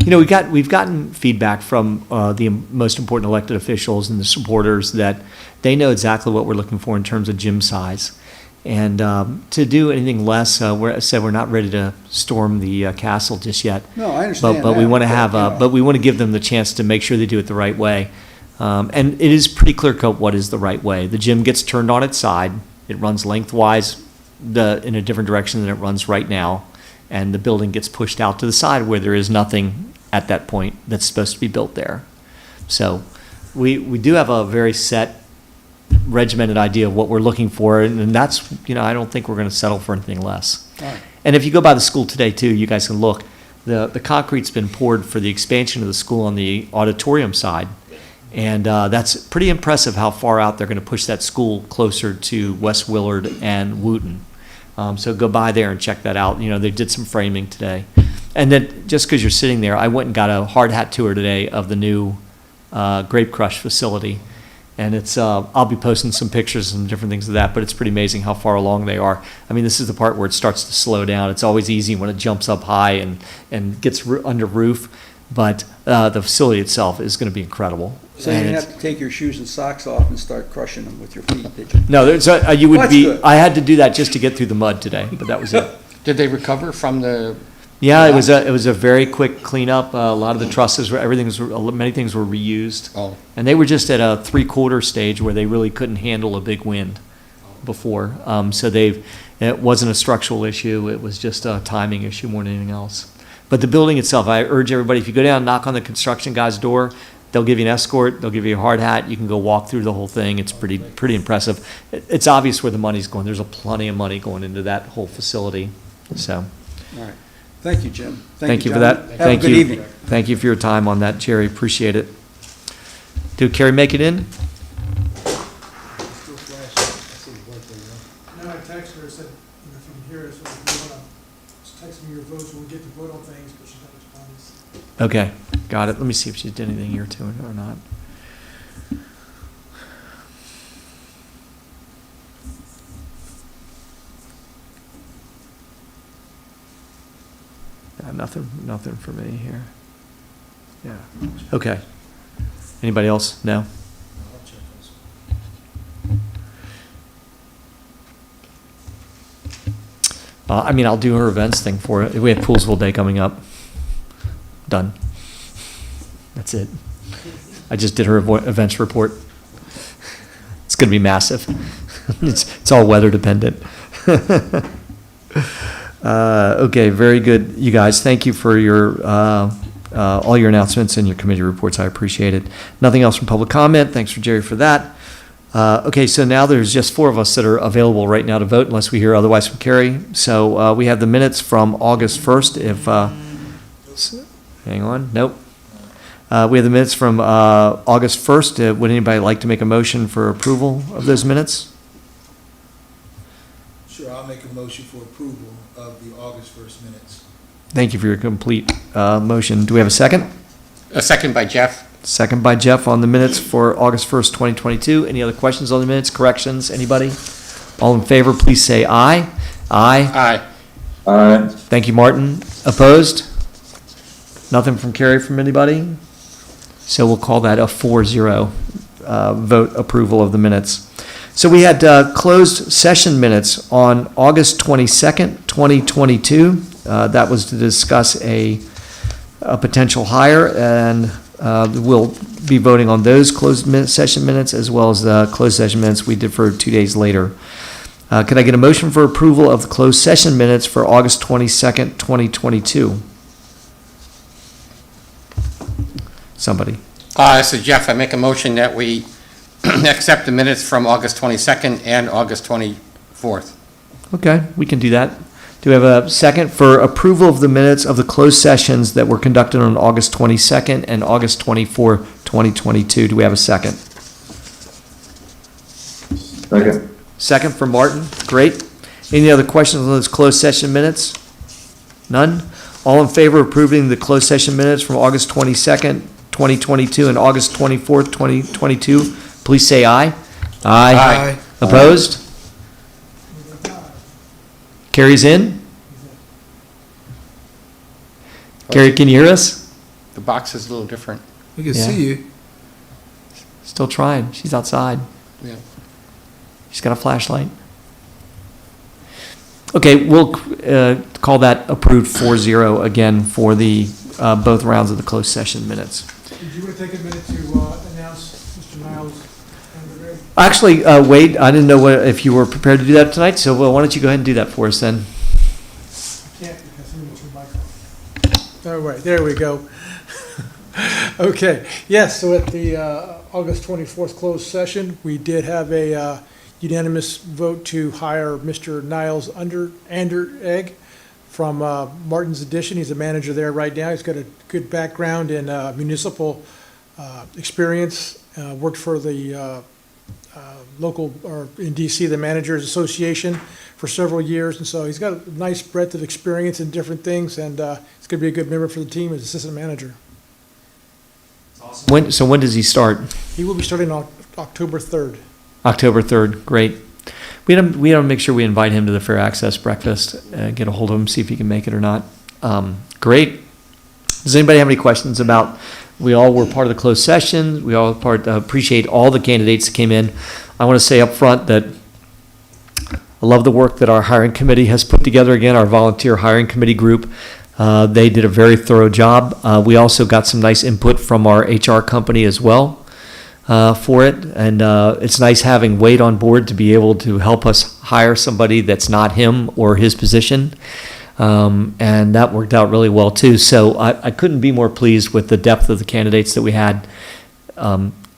Speaker 1: We've gotten feedback from the most important elected officials and the supporters that they know exactly what we're looking for in terms of gym size. And to do anything less, we're not ready to storm the castle just yet.
Speaker 14: No, I understand
Speaker 1: But we
Speaker 14: that,
Speaker 1: want to have,
Speaker 14: but,
Speaker 1: but we want to give them the chance to make sure they do it the right way. And it is pretty clear cut what is the right way. The gym gets turned on its side. It runs lengthwise in a different direction than it runs right now. And the building gets pushed out to the side where there is nothing at that point that's supposed to be built there. So we do have a very set, regimented idea of what we're looking for, and that's, I don't think we're going to settle for anything less.
Speaker 14: Right.
Speaker 1: And if you go by the school today too, you guys can look, the concrete's been poured for the expansion of the school on the auditorium side, and that's pretty impressive how far out they're going to push that school closer to West Willard and Wooten. So go by there and check that out. They did some framing today. And then just because you're sitting there, I went and got a hard hat tour today of the new Grape Crush facility. And it's, I'll be posting some pictures and different things of that, but it's pretty amazing how far along they are. I mean, this is the part where it starts to slow down. It's always easy when it jumps up high and gets under roof, but the facility itself is going to be incredible.
Speaker 14: So you didn't have to take your shoes and socks off and start crushing them with your feet, did you?
Speaker 1: No, you would
Speaker 14: Well, that's
Speaker 1: be,
Speaker 14: good.
Speaker 1: I had to do that just to get through the mud today, but that was it.
Speaker 2: Did they recover from the?
Speaker 1: Yeah, it was a very quick cleanup. A lot of the trusses, many things were reused.
Speaker 2: Oh.
Speaker 1: And they were just at a 3/4 stage where they really couldn't handle a big wind before. So it wasn't a structural issue. It was just a timing issue more than anything else. But the building itself, I urge everybody, if you go down and knock on the construction guy's door, they'll give you an escort, they'll give you a hard hat, you can go walk through the whole thing. It's pretty impressive. It's obvious where the money's going. There's plenty of money going into that whole facility, so.
Speaker 14: All right. Thank you, Jim.
Speaker 1: Thank you for
Speaker 14: gentlemen.
Speaker 1: that.
Speaker 14: Have a good evening.
Speaker 1: Thank you for your time on that, Jerry. Appreciate it. Did Carrie make it in?
Speaker 10: No, I texted her, said, if you can hear us, if you want to, just text me your votes when we get to vote on things, but she's not responding.
Speaker 1: Okay, got it. Let me see if she did anything here to it or not. nothing for me here. Yeah, okay. Anybody else? No? I mean, I'll do her events thing for it. We have Poolsville Day coming up. Done. That's it. I just did her events report. It's going to be massive. It's all weather dependent. Okay, very good, you guys. Thank you for your all your announcements and your committee reports. I appreciate it. Nothing else from public comment. Thanks for Jerry for that. Okay, so now there's just 4 of us that are available right now to vote unless we hear otherwise from Carrie. So we have the minutes from August 1st. Hang on, nope. We have the minutes from August 1st. Would anybody like to make a motion for approval of those minutes?
Speaker 3: Sure, I'll make a motion for approval of the August 1st minutes.
Speaker 1: Thank you for your complete motion. Do we have a second?
Speaker 2: A second by Jeff.
Speaker 1: Second by Jeff on the minutes for August 1st, 2022. Any other questions on the minutes, corrections, anybody? All in favor, please say aye. Aye.
Speaker 2: Aye.
Speaker 1: Thank you, Martin. Opposed? Nothing from Carrie from anybody? So we'll call that a 4-0 vote approval of the minutes. So we had closed session minutes on August 22nd, 2022. That was to discuss a potential hire, and we'll be voting on those closed session minutes as well as the closed session minutes we did for 2 days later. Could I get a motion for approval of the closed session minutes for August 22nd, 2022? Somebody.
Speaker 2: This is Jeff. I make a motion that we accept the minutes from August 22nd and August 24th.
Speaker 1: Okay, we can do that. Do we have a second for approval of the minutes of the closed sessions that were conducted on August 22nd and August 24th, 2022? Do we have a second?
Speaker 12: Second.
Speaker 1: Second for Martin. Great. Any other questions on those closed session minutes? None? All in favor of approving the closed session minutes from August 22nd, 2022 and August 24th, 2022, please say aye.
Speaker 2: Aye.
Speaker 1: Opposed? Carrie's in? Carrie, can you hear us?
Speaker 2: The box is a little different.
Speaker 3: We can
Speaker 1: Yeah.
Speaker 3: see you.
Speaker 1: Still trying. She's outside.
Speaker 2: Yeah.
Speaker 1: She's got a flashlight. Okay, we'll call that approved 4-0 again for the both rounds of the closed session minutes.
Speaker 10: Did you want to take a minute to announce Mr. Niles and the red?
Speaker 1: Actually, Wade, I didn't know if you were prepared to do that tonight, so why don't you go ahead and do that for us then?
Speaker 10: I can't because I'm going to turn my mic on. All right, there we go. Okay, yes, so at the August 24th closed session, we did have a unanimous vote to hire Mr. Niles Anderegg from Martin's Addition. He's a manager there right now. He's got a good background in municipal experience, worked for the local, or in DC, the Managers Association for several years, and so he's got a nice breadth of experience in different things, and he's going to be a good member for the team as assistant manager.
Speaker 1: When does he start?
Speaker 10: He will be starting on October 3rd.
Speaker 1: October 3rd, great. We had to make sure we invite him to the Fair Access Breakfast, get a hold of him, see if he can make it or not. Great. Does anybody have any questions about, we all were part of the closed session, we all appreciate all the candidates that came in. I want to say up front that I love the work that our hiring committee has put together, again, our volunteer hiring committee group. They did a very thorough job. We also got some nice input from our HR company as well. For it, and it's nice having Wade on board to be able to help us hire somebody that's not him or his position, and that worked out really well too. So I couldn't be more pleased with the depth of the candidates that we had,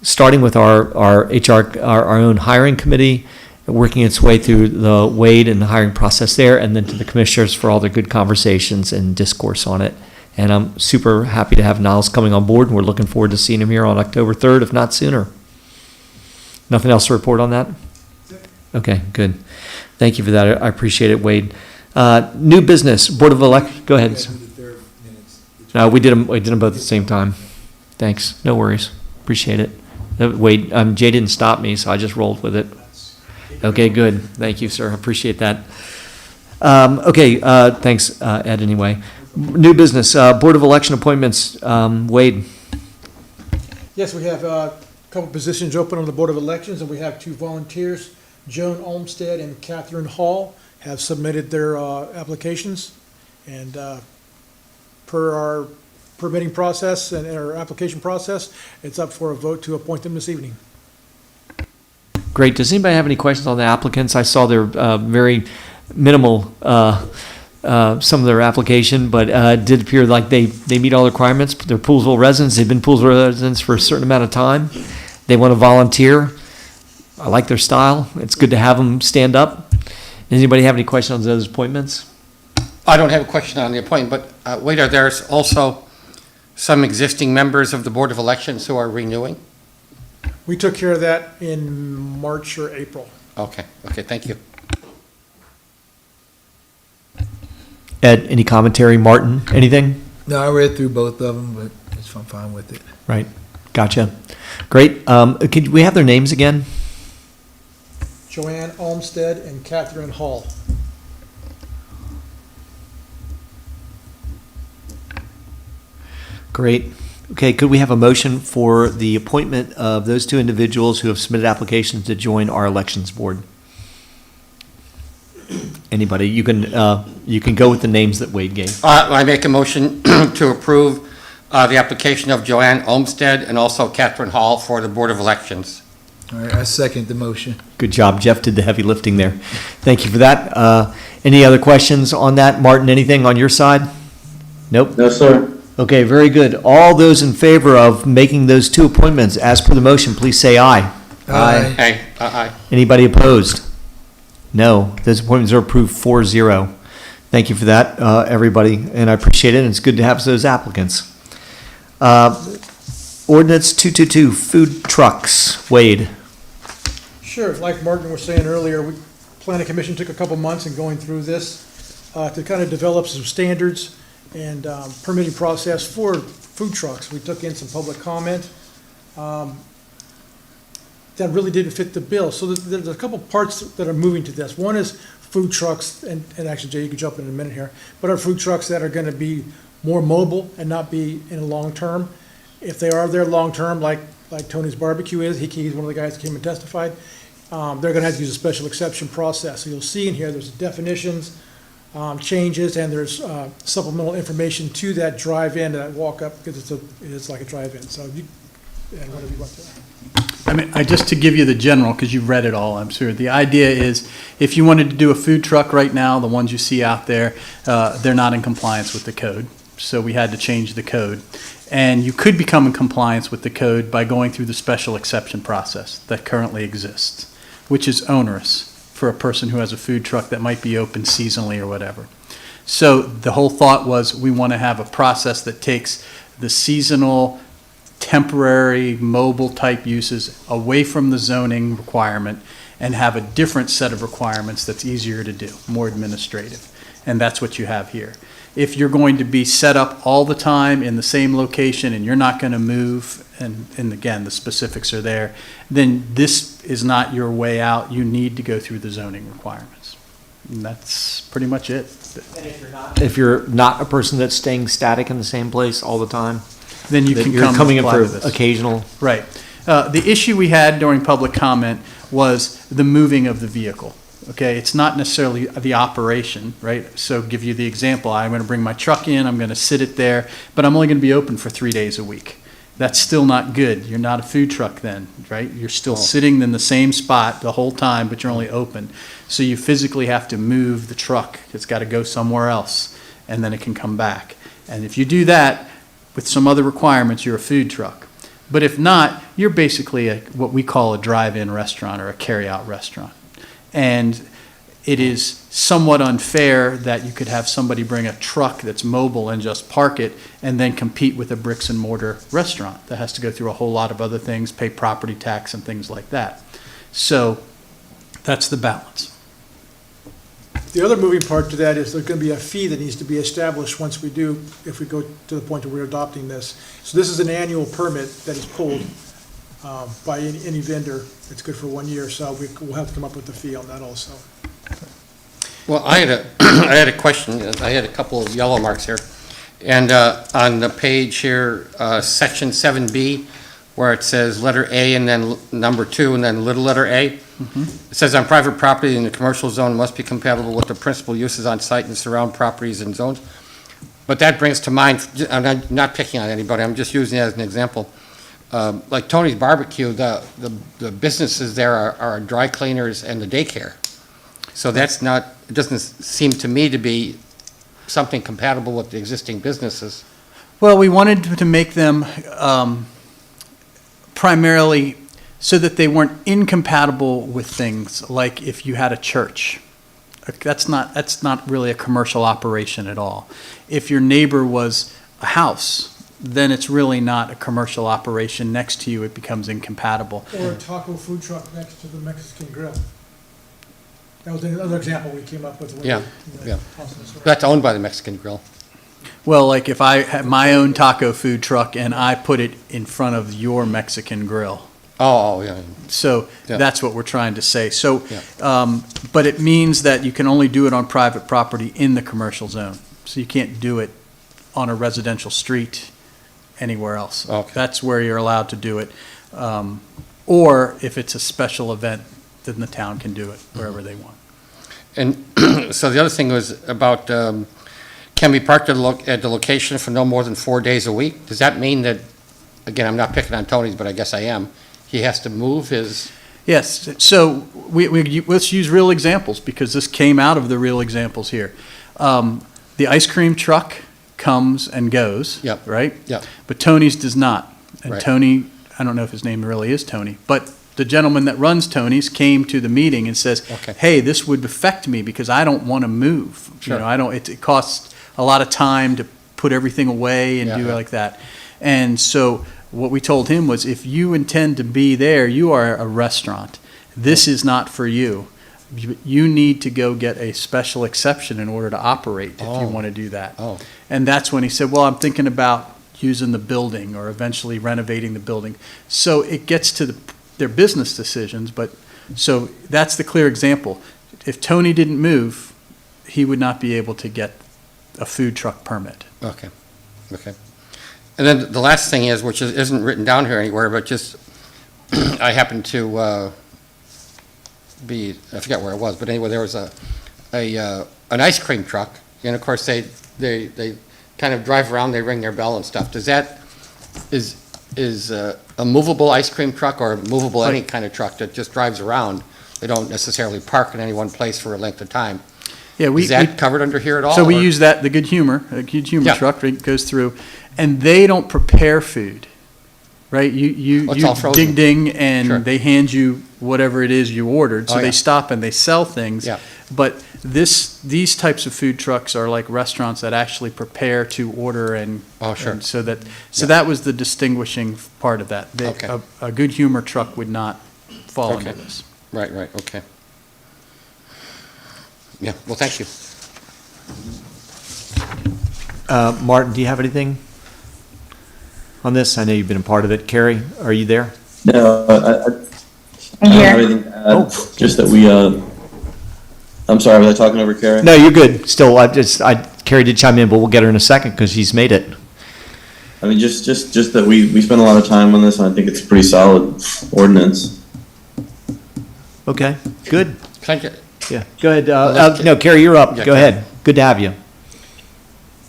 Speaker 1: starting with our HR, our own hiring committee, working its way through the Wade and the hiring process there, and then to the commissioners for all their good conversations and discourse on it. And I'm super happy to have Niles coming on board, and we're looking forward to seeing him here on October 3rd, if not sooner. Nothing else to report on that? Okay, good. Thank you for that. I appreciate it, Wade. New business, Board of go ahead. No, we did them both at the same time. Thanks. No worries. Appreciate it. Wade, Jay didn't stop me, so I just rolled with it. Okay, good. Thank you, sir. I appreciate that. Okay, thanks, Ed, anyway. New business, Board of Election appointments, Wade.
Speaker 10: Yes, we have a couple positions open on the Board of Elections, and we have two volunteers. Joan Olmsted and Catherine Hall have submitted their applications, and per our permitting process and our application process, it's up for a vote to appoint them this evening.
Speaker 1: Great. Does anybody have any questions on the applicants? I saw their very minimal, some of their application, but it did appear like they meet all the requirements. They're Poolsville residents. They've been Poolsville residents for a certain amount of time. They want to volunteer. I like their style. It's good to have them stand up. Does anybody have any questions on those appointments?
Speaker 2: I don't have a question on the appointment, but wait, are there also some existing members of the Board of Elections who are renewing?
Speaker 10: We took care of that in March or April.
Speaker 2: Okay, thank you.
Speaker 1: Ed, any commentary? Martin, anything?
Speaker 3: No, I read through both of them, but I'm fine with it.
Speaker 1: Right. Gotcha. Great. Could we have their names again?
Speaker 10: Joanne Olmsted and Catherine Hall.
Speaker 1: Great. Okay, could we have a motion for the appointment of those two individuals who have submitted applications to join our elections board? Anybody? You can go with the names that Wade gave.
Speaker 2: I make a motion to approve the application of Joanne Olmsted and also Catherine Hall for the Board of Elections.
Speaker 3: All right, I second the motion.
Speaker 1: Good job. Jeff did the heavy lifting there. Thank you for that. Any other questions on that? Martin, anything on your side? Nope.
Speaker 12: No, sir.
Speaker 1: Okay, very good. All those in favor of making those two appointments as per the motion, please say aye.
Speaker 3: Aye.
Speaker 2: Aye.
Speaker 1: Anybody opposed? No. Those appointments are approved 4-0. Thank you for that, everybody, and I appreciate it, and it's good to have those applicants. Ordinance 222, food trucks. Wade.
Speaker 10: Sure, like Martin was saying earlier, Planning Commission took a couple months in going through this to kind of develop some standards and permitting process for food trucks. We took in some public comment that really didn't fit the bill. So there's a couple parts that are moving to this. One is food trucks, and actually, Jay, you can jump in a minute here, but are food trucks that are going to be more mobile and not be in a long term. If they are there long term, like Tony's Barbecue is, he's one of the guys that came and testified, they're going to have to use a special exception process. So you'll see in here, there's definitions, changes, and there's supplemental information to that drive-in, that walk-up, because it's like a drive-in. So and whatever you want to.
Speaker 7: I mean, just to give you the general, because you've read it all, I'm sure. The idea is, if you wanted to do a food truck right now, the ones you see out there, they're not in compliance with the code. So we had to change the code. And you could become in compliance with the code by going through the special exception process that currently exists, which is onerous for a person who has a food truck that might be open seasonally or whatever. So the whole thought was, we want to have a process that takes the seasonal, temporary, mobile type uses away from the zoning requirement and have a different set of requirements that's easier to do, more administrative. And that's what you have here. If you're going to be set up all the time in the same location and you're not going to move, and again, the specifics are there, then this is not your way out. You need to go through the zoning requirements. And that's pretty much it.
Speaker 1: And if you're not a person that's staying static in the same place all the time,
Speaker 7: then you can
Speaker 1: you're
Speaker 7: come
Speaker 1: coming in
Speaker 7: apply
Speaker 1: for
Speaker 7: to this.
Speaker 1: occasional.
Speaker 7: Right. The issue we had during public comment was the moving of the vehicle. Okay, it's not necessarily the operation, right? So give you the example, I'm going to bring my truck in, I'm going to sit it there, but I'm only going to be open for 3 days a week. That's still not good. You're not a food truck then, right? You're still sitting in the same spot the whole time, but you're only open. So you physically have to move the truck. It's got to go somewhere else, and then it can come back. And if you do that with some other requirements, you're a food truck. But if not, you're basically what we call a drive-in restaurant or a carry-out restaurant. And it is somewhat unfair that you could have somebody bring a truck that's mobile and just park it and then compete with a bricks and mortar restaurant that has to go through a whole lot of other things, pay property tax and things like that. So that's the balance.
Speaker 10: The other moving part to that is there's going to be a fee that needs to be established once we do, if we go to the point where we're adopting this. So this is an annual permit that is pulled by any vendor. It's good for 1 year, so we'll have to come up with a fee on that also.
Speaker 2: Well, I had a question. I had a couple of yellow marks here. And on the page here, section 7B, where it says letter A and then number 2 and then little letter A, it says on private property in the commercial zone must be compatible with the principal uses on site and surround properties and zones. But that brings to mind, I'm not picking on anybody, I'm just using it as an example. Like Tony's Barbecue, the businesses there are dry cleaners and the daycare. So that's not, it doesn't seem to me to be something compatible with the existing businesses.
Speaker 6: Well, we wanted to make them primarily so that they weren't incompatible with things like if you had a church. That's not really a commercial operation at all. If your neighbor was a house, then it's really not a commercial operation. Next to you, it becomes incompatible.
Speaker 10: Or a taco food truck next to the Mexican grill. That was another example we came up with.
Speaker 2: Yeah, yeah. That's owned by the Mexican Grill.
Speaker 6: Well, like if I had my own taco food truck and I put it in front of your Mexican grill.
Speaker 2: Oh, yeah.
Speaker 6: So
Speaker 2: Yeah.
Speaker 6: that's what we're trying to say. So,
Speaker 2: Yeah.
Speaker 6: but it means that you can only do it on private property in the commercial zone. So you can't do it on a residential street anywhere else.
Speaker 2: Okay.
Speaker 6: That's where you're allowed to do it. Or if it's a special event, then the town can do it wherever they want.
Speaker 2: And so the other thing was about, can be parked at the location for no more than 4 days a week? Does that mean that, again, I'm not picking on Tony's, but I guess I am, he has to move his,
Speaker 6: Yes, so let's use real examples, because this came out of the real examples here. The ice cream truck comes and goes,
Speaker 2: Yep.
Speaker 6: right?
Speaker 2: Yep.
Speaker 6: But Tony's does not. And
Speaker 2: Right.
Speaker 6: Tony, I don't know if his name really is Tony, but the gentleman that runs Tony's came to the meeting and says,
Speaker 2: Okay.
Speaker 6: hey, this would affect me because I don't want to move.
Speaker 2: Sure.
Speaker 6: You know, it costs a lot of time to put everything away and
Speaker 2: Yeah,
Speaker 6: do it
Speaker 2: yeah.
Speaker 6: like that. And so what we told him was, if you intend to be there, you are a restaurant. This is not for you. You need to go get a special exception in order to operate if you
Speaker 2: Oh.
Speaker 6: want to do that.
Speaker 2: Oh.
Speaker 6: And that's when he said, well, I'm thinking about using the building or eventually renovating the building. So it gets to their business decisions, but, so that's the clear example. If Tony didn't move, he would not be able to get a food truck permit.
Speaker 2: okay, okay. And then the last thing is, which isn't written down here anywhere, but just, I happened to I forget where it was, but anyway, there was an ice cream truck, and of course, they kind of drive around, they ring their bell and stuff. Does that, is a movable ice cream truck or movable any kind of truck that just drives around? They don't necessarily park in any one place for a length of time.
Speaker 6: Yeah,
Speaker 2: Is that covered under here at all?
Speaker 6: So we
Speaker 2: or-
Speaker 6: use that, the Good Humor,
Speaker 2: Yeah.
Speaker 6: truck right, goes through, and they don't prepare food, right? You
Speaker 2: It's all frozen.
Speaker 6: ding,
Speaker 2: Sure.
Speaker 6: and they hand you whatever it is you ordered. So
Speaker 2: Oh, yeah.
Speaker 6: they stop and they sell things.
Speaker 2: Yeah.
Speaker 6: But these types of food trucks are like restaurants that actually prepare to order and.
Speaker 2: Oh, sure.
Speaker 6: and so that was the distinguishing part of that.
Speaker 2: Okay.
Speaker 6: A Good Humor truck would not fall
Speaker 2: Okay.
Speaker 6: under this.
Speaker 2: Right, okay. Yeah, well, thank you.
Speaker 1: Martin, do you have anything on this? I know you've been a part of it. Carrie, are you there?
Speaker 12: No, I don't have anything to add, just that we, I'm sorry, was I talking over Carrie?
Speaker 1: No, you're good. Still, Carrie did chime in, but we'll get her in a second because she's made it.
Speaker 12: I mean, just that we spent a lot of time on this, and I think it's a pretty solid ordinance.
Speaker 1: Okay, good.
Speaker 2: Can I get-
Speaker 1: Yeah, go ahead. No, Carrie, you're up.
Speaker 2: Yeah,
Speaker 1: Go
Speaker 2: Carrie.
Speaker 1: ahead. Good to have you.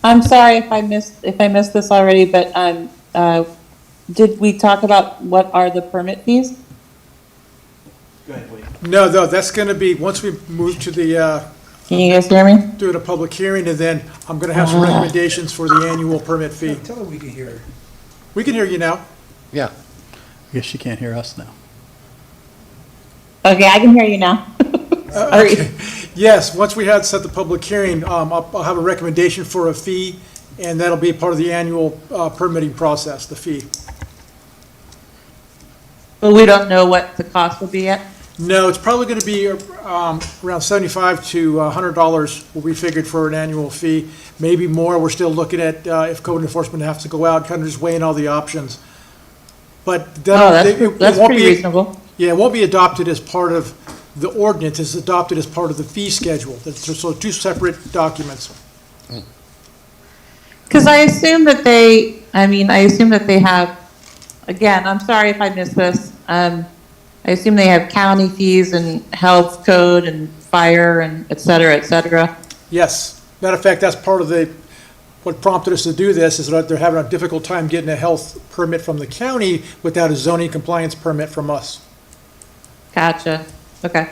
Speaker 18: I'm sorry if I missed this already, but did we talk about what are the permit fees?
Speaker 10: No, that's gonna be, once we move to the,
Speaker 18: Can you guys hear me?
Speaker 10: do a public hearing, and then I'm gonna have some recommendations for the annual permit fee.
Speaker 3: Tell her we can hear her.
Speaker 10: We can hear you now.
Speaker 2: Yeah,
Speaker 6: I guess she can't hear us now.
Speaker 18: Okay, I can hear you now. Sorry.
Speaker 10: Okay. Yes, once we had set the public hearing, I'll have a recommendation for a fee, and that'll be part of the annual permitting process, the fee.
Speaker 18: But we don't know what the cost will be yet?
Speaker 10: No, it's probably gonna be around $75 to $100 will be figured for an annual fee, maybe more. We're still looking at if code enforcement has to go out, kind of just weighing all the options. But
Speaker 18: Oh,
Speaker 10: it
Speaker 18: that's
Speaker 10: won't
Speaker 18: pretty
Speaker 10: be-
Speaker 18: reasonable.
Speaker 10: Yeah, it won't be adopted as part of the ordinance, it's adopted as part of the fee schedule. So two separate documents.
Speaker 18: Because I assume that I assume that they have, again, I'm sorry if I missed this. I assume they have county fees and health code and fire and et cetera, et cetera.
Speaker 10: Yes. Matter of fact, that's part of what prompted us to do this, is that they're having a difficult time getting a health permit from the county without a zoning compliance permit from us.
Speaker 18: Gotcha. Okay.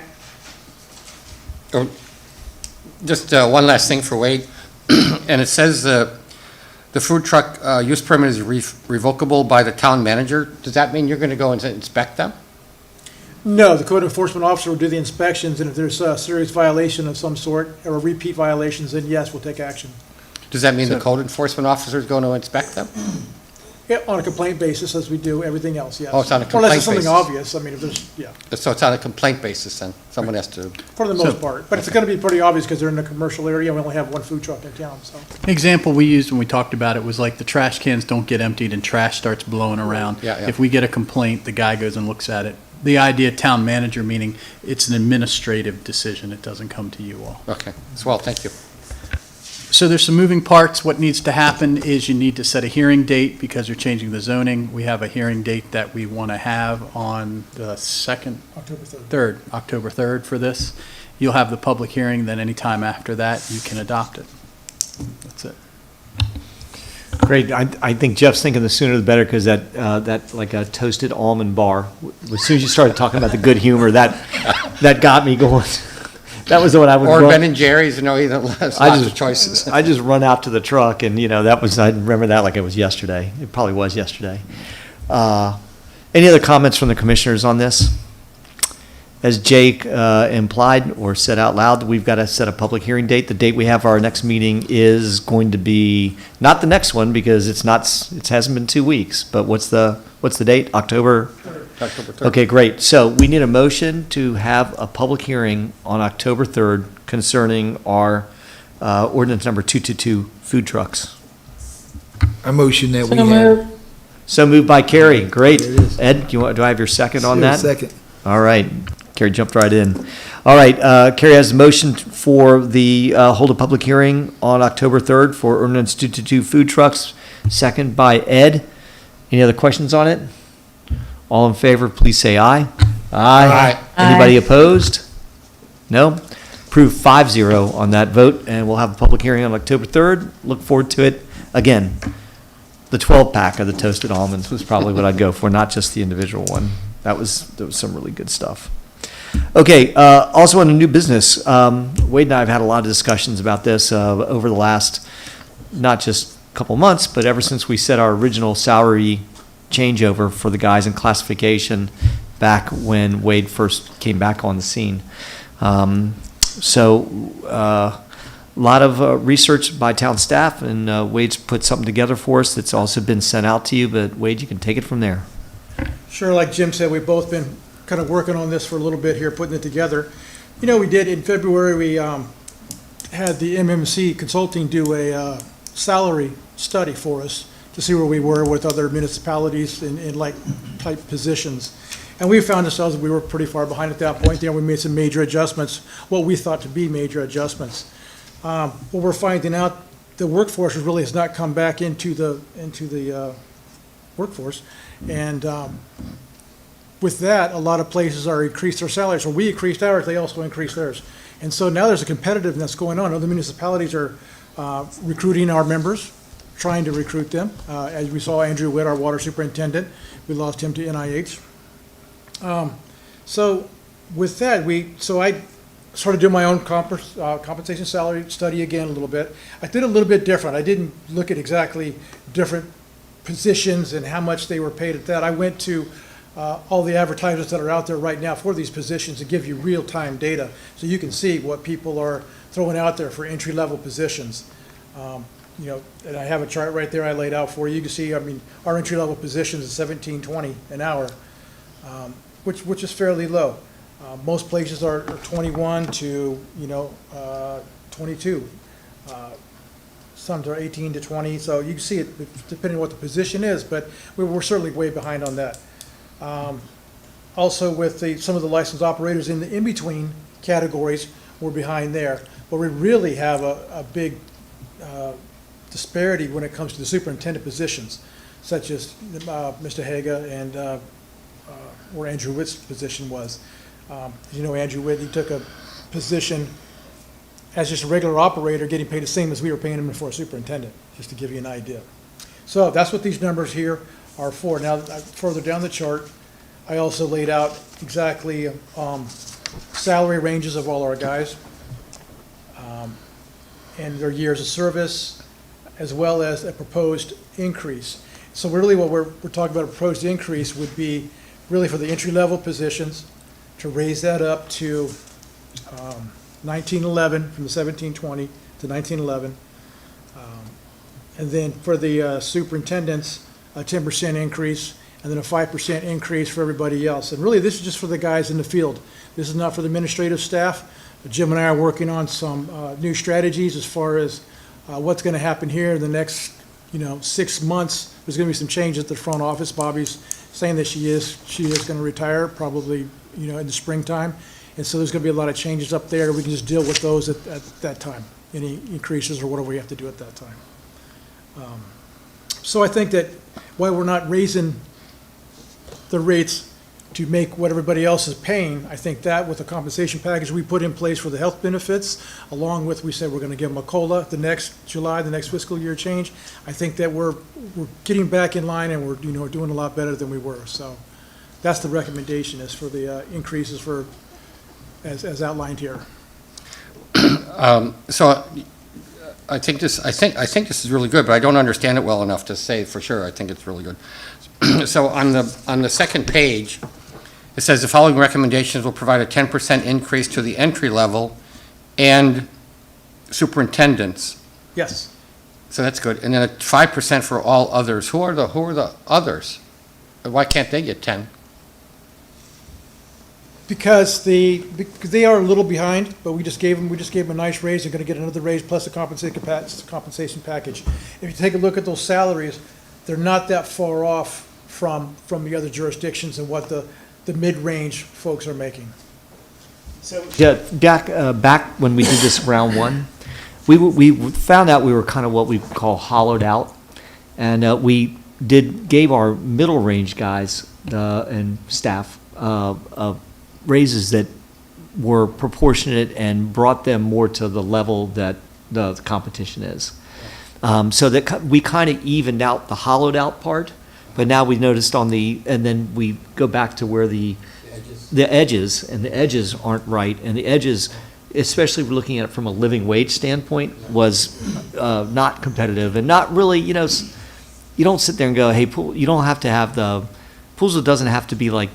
Speaker 2: Just one last thing for Wade, and it says the food truck use permit is revocable by the town manager. Does that mean you're going to go and inspect them?
Speaker 10: No, the code enforcement officer will do the inspections, and if there's a serious violation of some sort, or repeat violations, then yes, we'll take action.
Speaker 2: Does that mean the code enforcement officer is going to inspect them?
Speaker 10: Yeah, on a complaint basis, as we do everything else, yes.
Speaker 2: Oh, it's on a
Speaker 10: Unless
Speaker 2: complaint
Speaker 10: it's something
Speaker 2: basis.
Speaker 10: obvious, I mean, if there's, yeah,
Speaker 2: So it's on a complaint basis then? Someone has to,
Speaker 10: for the most part. But it's gonna be pretty obvious, because they're in a commercial area, and we only have one food truck in town, so.
Speaker 6: Example we used when we talked about it was like the trash cans don't get emptied and trash starts blowing around.
Speaker 2: Yeah, yeah.
Speaker 6: If we get a complaint, the guy goes and looks at it. The idea, town manager, meaning it's an administrative decision, it doesn't come to you all.
Speaker 2: okay. Well, thank you.
Speaker 6: So there's some moving parts. What needs to happen is you need to set a hearing date because you're changing the zoning. We have a hearing date that we want to have on the October 3rd for this. You'll have the public hearing, then anytime after that, you can adopt it. That's it.
Speaker 1: Great. I think Jeff's thinking the sooner the better, because that like a toasted almond bar, as soon as you started talking about the good humor, that got me going. That was the one I would
Speaker 2: Or
Speaker 1: run.
Speaker 2: Ben and Jerry's, there's lots of choices.
Speaker 1: I just run out to the truck, and I remember that like it was yesterday. It probably was yesterday. Any other comments from the commissioners on this? As Jake implied or said out loud, we've got to set a public hearing date. The date we have for our next meeting is going to be not the next one, because it hasn't been 2 weeks. But what's the date? October
Speaker 2: 3rd.
Speaker 1: Okay, great. So we need a motion to have a public hearing on October 3rd concerning our ordinance number 222 food trucks.
Speaker 3: I motion that we
Speaker 18: So
Speaker 3: have.
Speaker 18: moved.
Speaker 1: So moved by Carrie. Great.
Speaker 3: There it is.
Speaker 1: Ed, do I have your second on
Speaker 3: Sure,
Speaker 1: that?
Speaker 3: second.
Speaker 1: All right. Carrie jumped right in. All right. Carrie has a motion for the hold a public hearing on October 3rd for ordinance 222 food trucks. Second by Ed. Any other questions on it? All in favor, please say aye.
Speaker 2: Aye.
Speaker 1: Anybody opposed? No? Approved 5-0 on that vote, and we'll have a public hearing on October 3rd. Look forward to it. Again, the 12-pack of the toasted almonds was probably what I'd go for, not just the individual one. That was some really good stuff. Okay, also on a new business, Wade and I have had a lot of discussions about this over the last, not just couple months, but ever since we set our original salary changeover for the guys in classification back when Wade first came back on the scene. A lot of research by town staff, and Wade's put something together for us that's also been sent out to you, but Wade, you can take it from there.
Speaker 10: Sure, like Jim said, we've both been kind of working on this for a little bit here, putting it together. We did in February, we had the MMC Consulting do a salary study for us to see where we were with other municipalities in like type positions. And we found ourselves, we were pretty far behind at that point. We made some major adjustments, what we thought to be major adjustments. What we're finding out, the workforce really has not come back into the workforce. And with that, a lot of places are increased their salaries. So we increased ours, they also increased theirs. And so now there's a competitiveness going on. Other municipalities are recruiting our members, trying to recruit them. As we saw Andrew Witt, our water superintendent, we lost him to NIH. So with that, I started doing my own compensation salary study again a little bit. I did a little bit different. I didn't look at exactly different positions and how much they were paid at that. I went to all the advertisements that are out there right now for these positions to give you real-time data so you can see what people are throwing out there for entry-level positions. And I have a chart right there I laid out for you. You can see, our entry-level positions is $17.20 an hour, which is fairly low. Most places are 21 to 22. Some are 18 to 20. So you can see it depending on what the position is, but we're certainly way behind on that. Also with some of the licensed operators in the in-between categories, we're behind there. But we really have a big disparity when it comes to the superintendent positions, such as Mr. Haga and where Andrew Witt's position was. You know, Andrew Witt, he took a position as just a regular operator, getting paid the same as we were paying him for a superintendent, just to give you an idea. So that's what these numbers here are for. Now, further down the chart, I also laid out exactly salary ranges of all our guys and their years of service, as well as a proposed increase. So really what we're talking about, a proposed increase would be really for the entry-level positions, to raise that up to 1911, from the 1720 to 1911. And then for the superintendents, a 10% increase, and then a 5% increase for everybody else. And really, this is just for the guys in the field. This is not for the administrative staff. Jim and I are working on some new strategies as far as what's going to happen here in the next, 6 months. There's going to be some changes at the front office. Bobby's saying that she is going to retire probably, in the springtime. And so there's going to be a lot of changes up there. We can just deal with those at that time, any increases or whatever we have to do at that time. So I think that while we're not raising the rates to make what everybody else is paying, I think that with the compensation package we put in place for the health benefits, along with, we said we're going to give them a COLA the next July, the next fiscal year change, I think that we're getting back in line and we're doing a lot better than we were. So that's the recommendation, is for the increases for as outlined here.
Speaker 2: So I think this is really good, but I don't understand it well enough to say for sure. I think it's really good. So on the second page, it says the following recommendations will provide a 10% increase to the entry level and superintendents.
Speaker 10: Yes.
Speaker 2: So that's good. And then a 5% for all others. Who are the others? Why can't they get 10?
Speaker 10: Because they are a little behind, but we just gave them a nice raise. They're going to get another raise plus a compensation package. If you take a look at those salaries, they're not that far off from the other jurisdictions and what the mid-range folks are making.
Speaker 1: So yeah, back when we did this round one, we found out we were kind of what we call hollowed out, and we gave our middle range guys and staff raises that were proportionate and brought them more to the level that the competition is. So that we kind of evened out the hollowed out part, but now we noticed and then we go back to where the edges aren't right, and the edges, especially looking at it from a living wage standpoint, was not competitive and not really, you don't sit there and go, hey, you don't have to have Poolsville doesn't have to be like,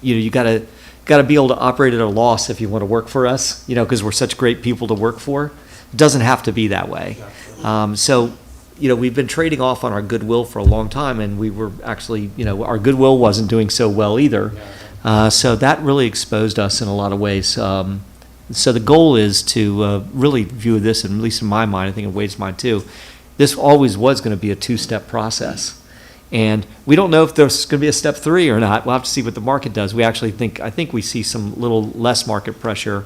Speaker 1: you got to be able to operate at a loss if you want to work for us, because we're such great people to work for. It doesn't have to be that way. So, we've been trading off on our goodwill for a long time, and we were actually, our goodwill wasn't doing so well either. So that really exposed us in a lot of ways. So the goal is to really view this, and at least in my mind, I think in Wade's mind too, this always was going to be a two-step process. And we don't know if there's going to be a step 3 or not. We'll have to see what the market does. I think we see some little less market pressure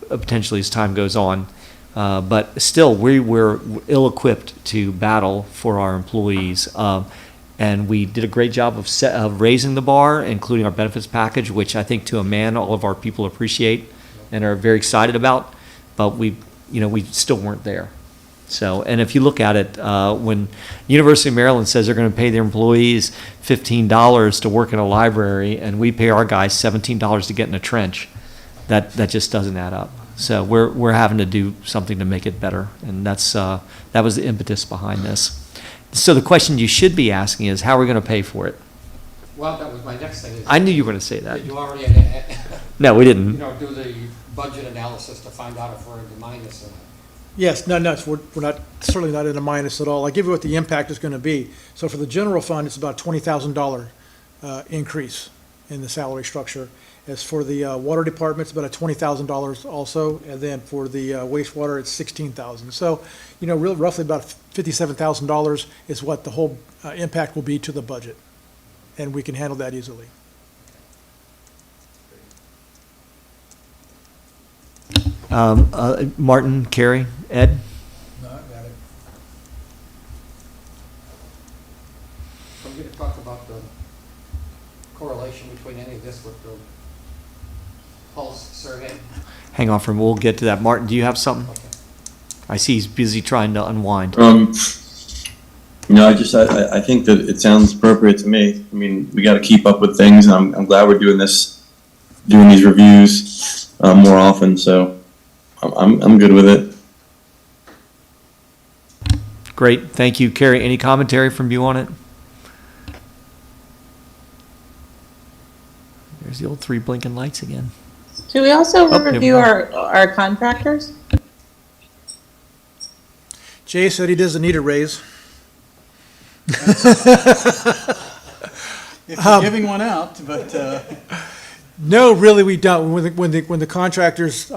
Speaker 1: potentially as time goes on. But still, we were ill-equipped to battle for our employees. And we did a great job of raising the bar, including our benefits package, which I think to a man all of our people appreciate and are very excited about. But we still weren't there. So, and if you look at it, when University of Maryland says they're going to pay their employees $15 to work in a library, and we pay our guys $17 to get in a trench, that just doesn't add up. So we're having to do something to make it better, and that was the impetus behind this. So the question you should be asking is, how are we going to pay for it?
Speaker 2: Well, that was my next thing.
Speaker 1: I knew you were going to say that.
Speaker 2: You already
Speaker 1: No, we didn't.
Speaker 2: do the budget analysis to find out if we're in the minus or not.
Speaker 10: Yes, no, we're certainly not in a minus at all. I'll give you what the impact is going to be. So for the general fund, it's about $20,000 increase in the salary structure. As for the water department, it's about a $20,000 also, and then for the wastewater, it's $16,000. So, roughly about $57,000 is what the whole impact will be to the budget, and we can handle that easily.
Speaker 1: Martin, Carrie, Ed?
Speaker 3: No, I got it.
Speaker 2: pulse survey.
Speaker 1: Hang on for a minute, we'll get to that. Martin, do you have something? I see he's busy trying to unwind.
Speaker 12: No, I think that it sounds appropriate to me. I mean, we gotta keep up with things, and I'm glad we're doing these reviews, more often, so I'm good with it.
Speaker 1: Great, thank you. Carrie, any commentary from you on it? There's the old 3 blinking lights again.
Speaker 18: Do we also
Speaker 1: Oh,
Speaker 18: review
Speaker 1: never
Speaker 18: our contractors?
Speaker 10: Jay said he doesn't need a raise.
Speaker 6: If you're giving one out, but,
Speaker 10: No, really, we don't. When the contractors,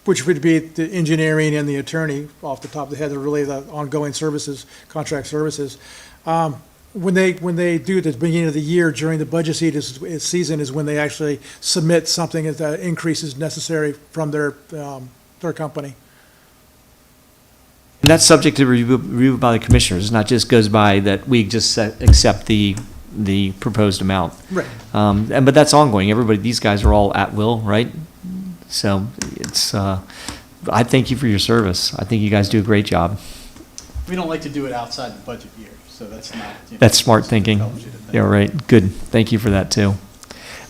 Speaker 10: which would be the engineering and the attorney, off the top of the head, are really the ongoing services, contract services. When they do it at the beginning of the year during the budget season is when they actually submit something as increases necessary from their company.
Speaker 1: And that's subject to review by the commissioners, not just goes by that we just accept the proposed amount.
Speaker 10: Right.
Speaker 1: But that's ongoing. Everybody, these guys are all at will, right? So it's, I thank you for your service. I think you guys do a great job.
Speaker 6: we don't like to do it outside the budget year, so that's not.
Speaker 1: That's smart thinking. Yeah, right. Good. Thank you for that too.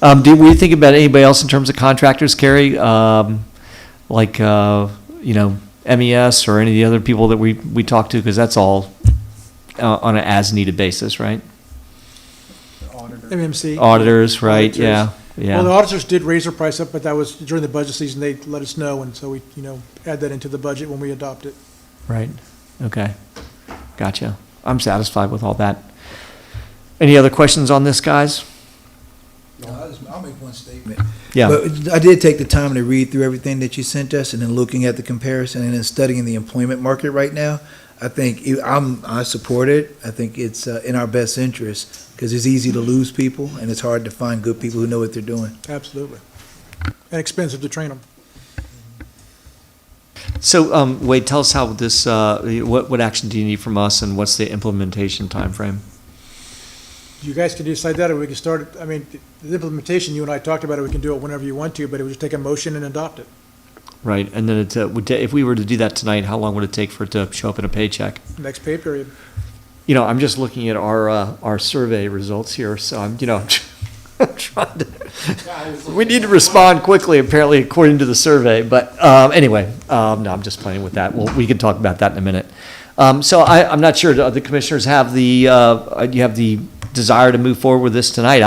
Speaker 1: Do we think about anybody else in terms of contractors, Carrie? MES or any of the other people that we talk to, because that's all on an as-needed basis, right?
Speaker 10: MMC.
Speaker 1: Auditors, right?
Speaker 10: Auditors.
Speaker 1: Yeah, yeah.
Speaker 10: Well, the auditors did raise their price up, but that was during the budget season. They let us know, and so we, add that into the budget when we adopt it.
Speaker 1: Right. Okay. Gotcha. I'm satisfied with all that. Any other questions on this, guys?
Speaker 3: I'll make one statement.
Speaker 1: Yeah.
Speaker 3: But I did take the time to read through everything that you sent us, and then looking at the comparison and then studying the employment market right now. I think I support it. I think it's in our best interest because it's easy to lose people and it's hard to find good people who know what they're doing.
Speaker 10: Absolutely. And expensive to train them.
Speaker 1: So, Wade, tell us how this, what action do you need from us and what's the implementation timeframe?
Speaker 10: You guys can decide that, or we can start, the implementation, you and I talked about it, we can do it whenever you want to, but it would just take a motion and adopt it.
Speaker 1: Right, and then if we were to do that tonight, how long would it take for it to show up in a paycheck?
Speaker 10: Next pay period.
Speaker 1: I'm just looking at our survey results here, so I'm trying to, we need to respond quickly, apparently, according to the survey, but anyway, no, I'm just playing with that. Well, we can talk about that in a minute. So I'm not sure, do the commissioners have you have the desire to move forward with this tonight?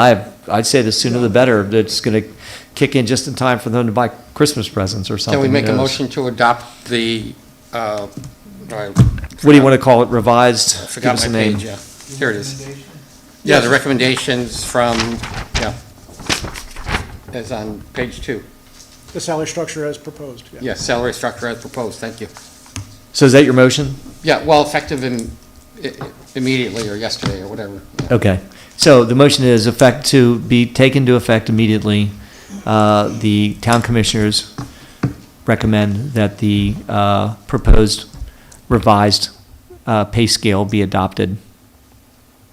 Speaker 1: I'd say the sooner the better. It's going to kick in just in time for them to buy Christmas presents or something.
Speaker 2: Can we make
Speaker 1: who
Speaker 2: a
Speaker 1: knows?
Speaker 2: motion to adopt the,
Speaker 1: What do you want to call it, revised?
Speaker 2: I
Speaker 1: Give
Speaker 2: forgot
Speaker 1: us
Speaker 2: my
Speaker 1: a name.
Speaker 2: page, yeah. Here it is. Yeah, the recommendations from, is on page 2.
Speaker 10: The salary structure as proposed. Yeah.
Speaker 2: Yes, salary structure as proposed, thank you.
Speaker 1: So is that your motion?
Speaker 2: Yeah, well, effective immediately or yesterday or whatever.
Speaker 1: Okay, so the motion is to be taken to effect immediately. The town commissioners recommend that the proposed revised pay scale be adopted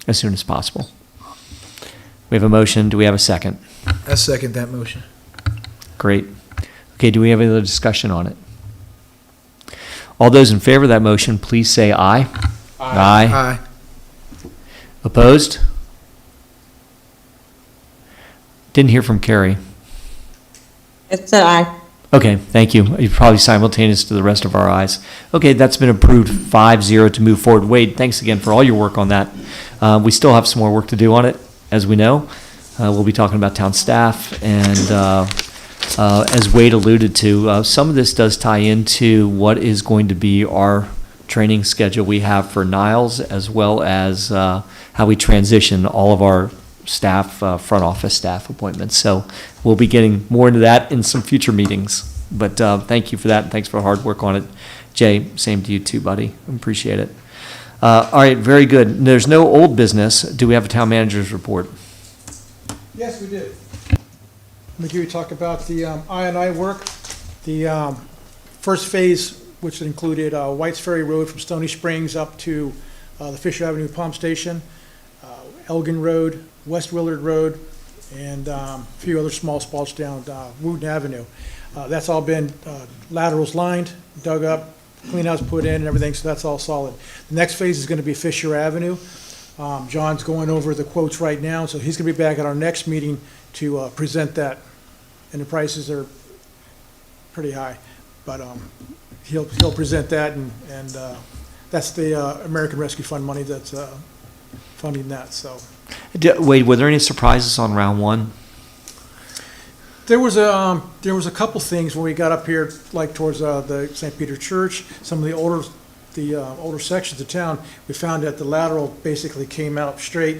Speaker 1: as soon as possible. We have a motion. Do we have a second?
Speaker 3: I second that motion.
Speaker 1: Great. Okay, do we have any other discussion on it? All those in favor of that motion, please say aye. Aye.
Speaker 3: Aye.
Speaker 1: Opposed? Didn't hear from Carrie.
Speaker 18: It said aye.
Speaker 1: Okay, thank you. You're probably simultaneous to the rest of our ayes. Okay, that's been approved 5-0 to move forward. Wade, thanks again for all your work on that. We still have some more work to do on it, as we know. We'll be talking about town staff, and as Wade alluded to, some of this does tie into what is going to be our training schedule we have for Niles, as well as how we transition all of our staff, front office staff appointments. So we'll be getting more into that in some future meetings. But thank you for that, and thanks for the hard work on it. Jay, same to you too, buddy. Appreciate it. All right, very good. There's no old business. Do we have a town manager's report?
Speaker 10: Yes, we did. McGee, talk about the I&I work. The first phase, which included White's Ferry Road from Stony Springs up to the Fisher Avenue Pump Station, Elgin Road, West Willard Road, and a few other small spots down Wooten Avenue. That's all been laterals lined, dug up, cleanouts put in and everything, so that's all solid. The next phase is gonna be Fisher Avenue. John's going over the quotes right now, so he's gonna be back at our next meeting to present that. And the prices are pretty high, but he'll present that, and that's the American Rescue Fund money that's funding that, so.
Speaker 1: Wade, were there any surprises on round one?
Speaker 10: There was a couple things when we got up here, like towards the St. Peter Church, some of the older sections of town, we found that the lateral basically came out straight,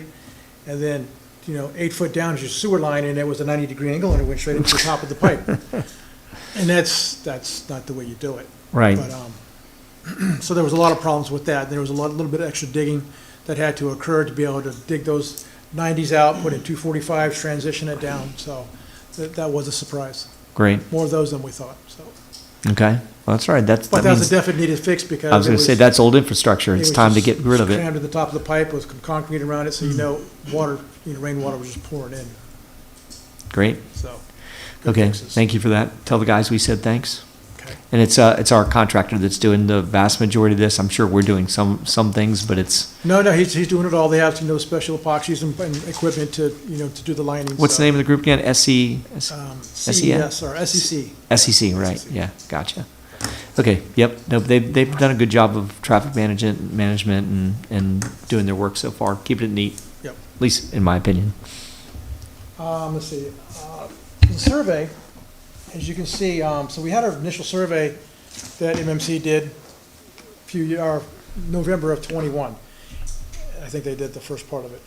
Speaker 10: and then, 8 foot down is your sewer line, and it was a 90-degree angle, and it went straight into the top of the pipe. And that's not the way you do it.
Speaker 1: Right.
Speaker 10: But, so there was a lot of problems with that. There was a little bit of extra digging that had to occur to be able to dig those 90s out, put in 245s, transition it down, so that was a surprise.
Speaker 1: Great.
Speaker 10: More of those than we thought, so.
Speaker 1: Okay, well, that's right.
Speaker 10: But that was a definite needed fix because.
Speaker 1: I was going to say, that's old infrastructure. It's time to get rid of it.
Speaker 10: Crammed to the top of the pipe with concrete around it, so water, rainwater was just pouring in,
Speaker 1: Great.
Speaker 10: so. good
Speaker 1: Okay,
Speaker 10: fixes.
Speaker 1: thank you for that. Tell the guys we said thanks.
Speaker 10: Okay.
Speaker 1: And it's our contractor that's doing the vast majority of this. I'm sure we're doing some things, but it's,
Speaker 10: No, he's doing it all. They have, special epoxies and equipment to do the lining.
Speaker 1: what's the name of the group again? SEN?
Speaker 10: CES or SEC.
Speaker 1: SEC, right, yeah, gotcha. Okay, yep, nope, they've done a good job of traffic management and doing their work so far, keeping it neat.
Speaker 10: Yep.
Speaker 1: At least in my opinion.
Speaker 10: Let's see, the survey, as you can see, so we had our initial survey that MMC did November of '21. I think they did the first part of it.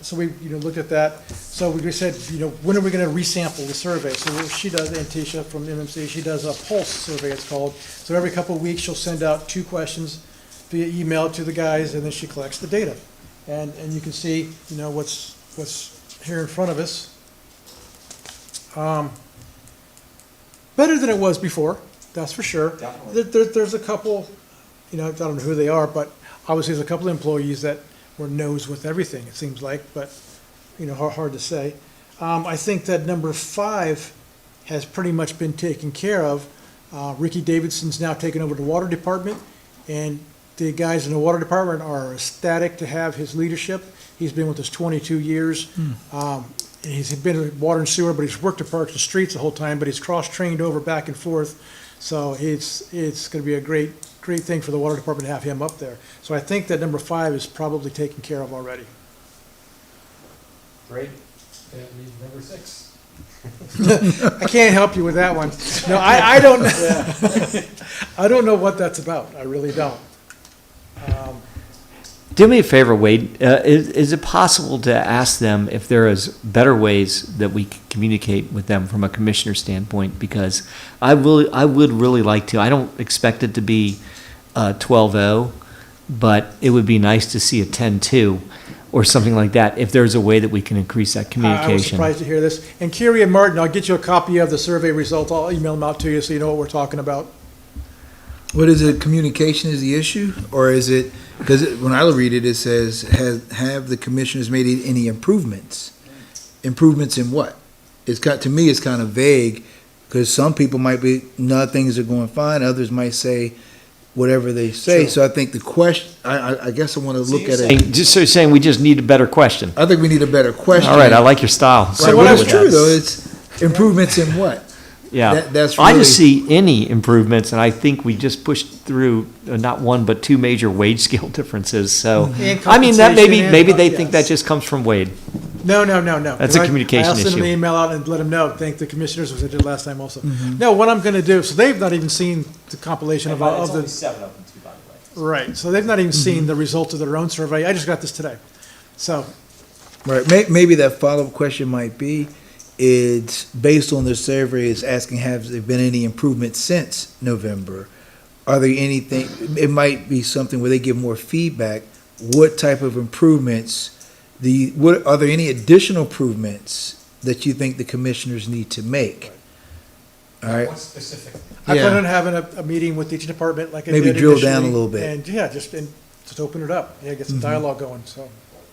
Speaker 10: So we, looked at that. So we said, when are we gonna resample the survey? So what she does, Antisha from MMC, she does a pulse survey, it's called. So every couple of weeks, she'll send out 2 questions via email to the guys, and then she collects the data. And you can see, what's here in front of us. Better than it was before, that's for sure. There's a couple, I don't know who they are, but obviously there's a couple of employees that were no's with everything, it seems like, but, hard to say. I think that number 5 has pretty much been taken care of. Ricky Davidson's now taken over the water department, and the guys in the water department are ecstatic to have his leadership. He's been with us 22 years. He's been in water and sewer, but he's worked at Parks and Streets the whole time, but he's cross-trained over back and forth. So it's going to be a great thing for the water department to have him up there. So I think that number 5 is probably taken care of already.
Speaker 1: Great.
Speaker 10: That means number 6. I can't help you with that one. No, I don't know. I don't know what that's about. I really don't.
Speaker 1: Do me a favor, Wade. Is it possible to ask them if there is better ways that we can communicate with them from a commissioner standpoint? Because I would really like to. I don't expect it to be 12-0, but it would be nice to see a 10-2 or something like that, if there's a way that we can increase that communication.
Speaker 10: I was surprised to hear this. And Kerry and Martin, I'll get you a copy of the survey results. I'll email them out to you so you know what we're talking about.
Speaker 3: What is it, communication is the issue, or is it, because when I read it, it says, have the commissioners made any improvements? Improvements in what? To me, it's kind of vague, because some people might be, no, things are going fine, others might say whatever they say.
Speaker 10: Sure.
Speaker 3: So I think the question, I guess I want to look at it.
Speaker 1: Just so you're saying we just need a better question.
Speaker 3: I think we need a better question.
Speaker 1: All right, I like your style.
Speaker 3: So what is true, though, it's improvements in what?
Speaker 1: Yeah,
Speaker 3: That's
Speaker 1: I
Speaker 3: really,
Speaker 1: just see any improvements, and I think we just pushed through not one but 2 major wage scale differences. So,
Speaker 10: And
Speaker 1: I mean, that maybe
Speaker 10: compensation
Speaker 1: they
Speaker 10: and-
Speaker 1: think that just comes from Wade.
Speaker 10: No.
Speaker 1: That's a communication
Speaker 10: I'll send them
Speaker 1: issue.
Speaker 10: an email out and let them know, thank the commissioners, as I did last time also. No, what I'm gonna do, so they've not even seen the compilation of the.
Speaker 1: 7 up and 2, by the way.
Speaker 10: Right, so they've not even seen the results of their own survey. I just got this today. So,
Speaker 3: right, maybe that follow-up question might be, it's based on the survey, it's asking, have there been any improvements since November? Are there anything, it might be something where they give more feedback, what type of improvements, are there any additional improvements that you think the commissioners need to make? All right,
Speaker 10: what's specific? I plan on having a meeting with each department like I did
Speaker 3: Maybe
Speaker 10: initially.
Speaker 3: drill down a little bit.
Speaker 10: And, just open it up, get some dialogue going, so.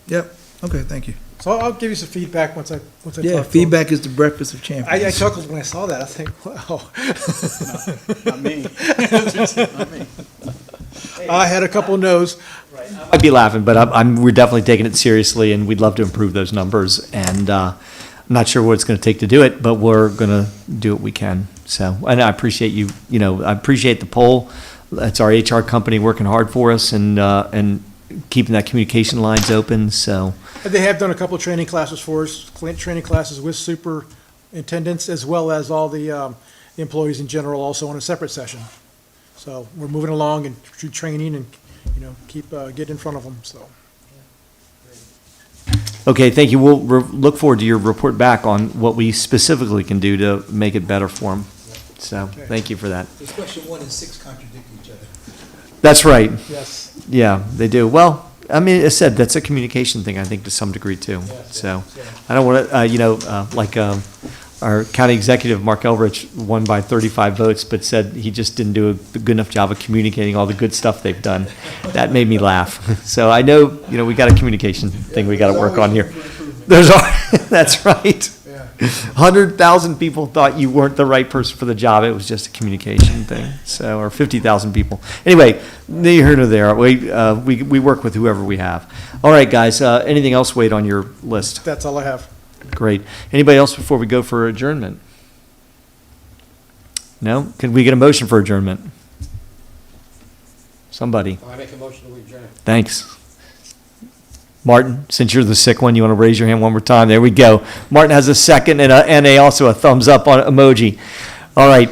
Speaker 3: yep, okay, thank you.
Speaker 10: So I'll give you some feedback once I talk to
Speaker 3: Yeah,
Speaker 10: them.
Speaker 3: feedback is the breakfast of champions.
Speaker 10: I chuckled when I saw that. I think, wow.
Speaker 6: Not me. Not me.
Speaker 10: I had a couple no's.
Speaker 1: I'd be laughing, but we're definitely taking it seriously, and we'd love to improve those numbers. And I'm not sure what it's going to take to do it, but we're going to do what we can. So, and I appreciate you. I appreciate the poll. It's our HR company working hard for us and keeping that communication lines open. So,
Speaker 10: They have done a couple of training classes for us, training classes with superintendents, as well as all the employees in general, also on a separate session. So we're moving along and through training and, keep, get in front of them, so.
Speaker 1: okay, thank you. We'll look forward to your report back on what we specifically can do to make it better for them. So, thank you for that.
Speaker 3: Does question 1 and 6 contradict each other?
Speaker 1: That's right.
Speaker 10: Yes.
Speaker 1: Yeah, they do. Well, I mean, as I said, that's a communication thing, I think, to some degree, too. So, I don't want to, our county executive, Mark Elrich, won by 35 votes, but said he just didn't do a good enough job of communicating all the good stuff they've done. That made me laugh. So I know, we got a communication thing we got to work on here. That's right. 100,000 people thought you weren't the right person for the job. It was just a communication thing. So, or 50,000 people. Anyway, neither here nor there. We work with whoever we have. All right, guys. Anything else, Wade, on your list?
Speaker 10: That's all I have.
Speaker 1: Great. Anybody else before we go for adjournment? No? Can we get a motion for adjournment? Somebody.
Speaker 2: I make a motion to adjourn.
Speaker 1: Thanks. Martin, since you're the sick one, you want to raise your hand one more time? There we go. Martin has a second and also a thumbs up on emoji. All right.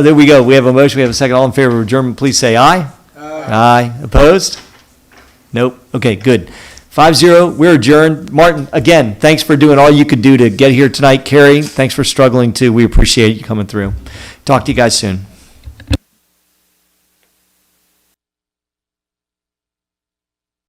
Speaker 1: There we go. We have a motion. We have a second. All in favor of adjournment, please say aye. Aye. Opposed? Nope. Okay, good. 5-0, we're adjourned. Martin, again, thanks for doing all you could do to get here tonight. Carrie, thanks for struggling too. We appreciate you coming through. Talk to you guys soon.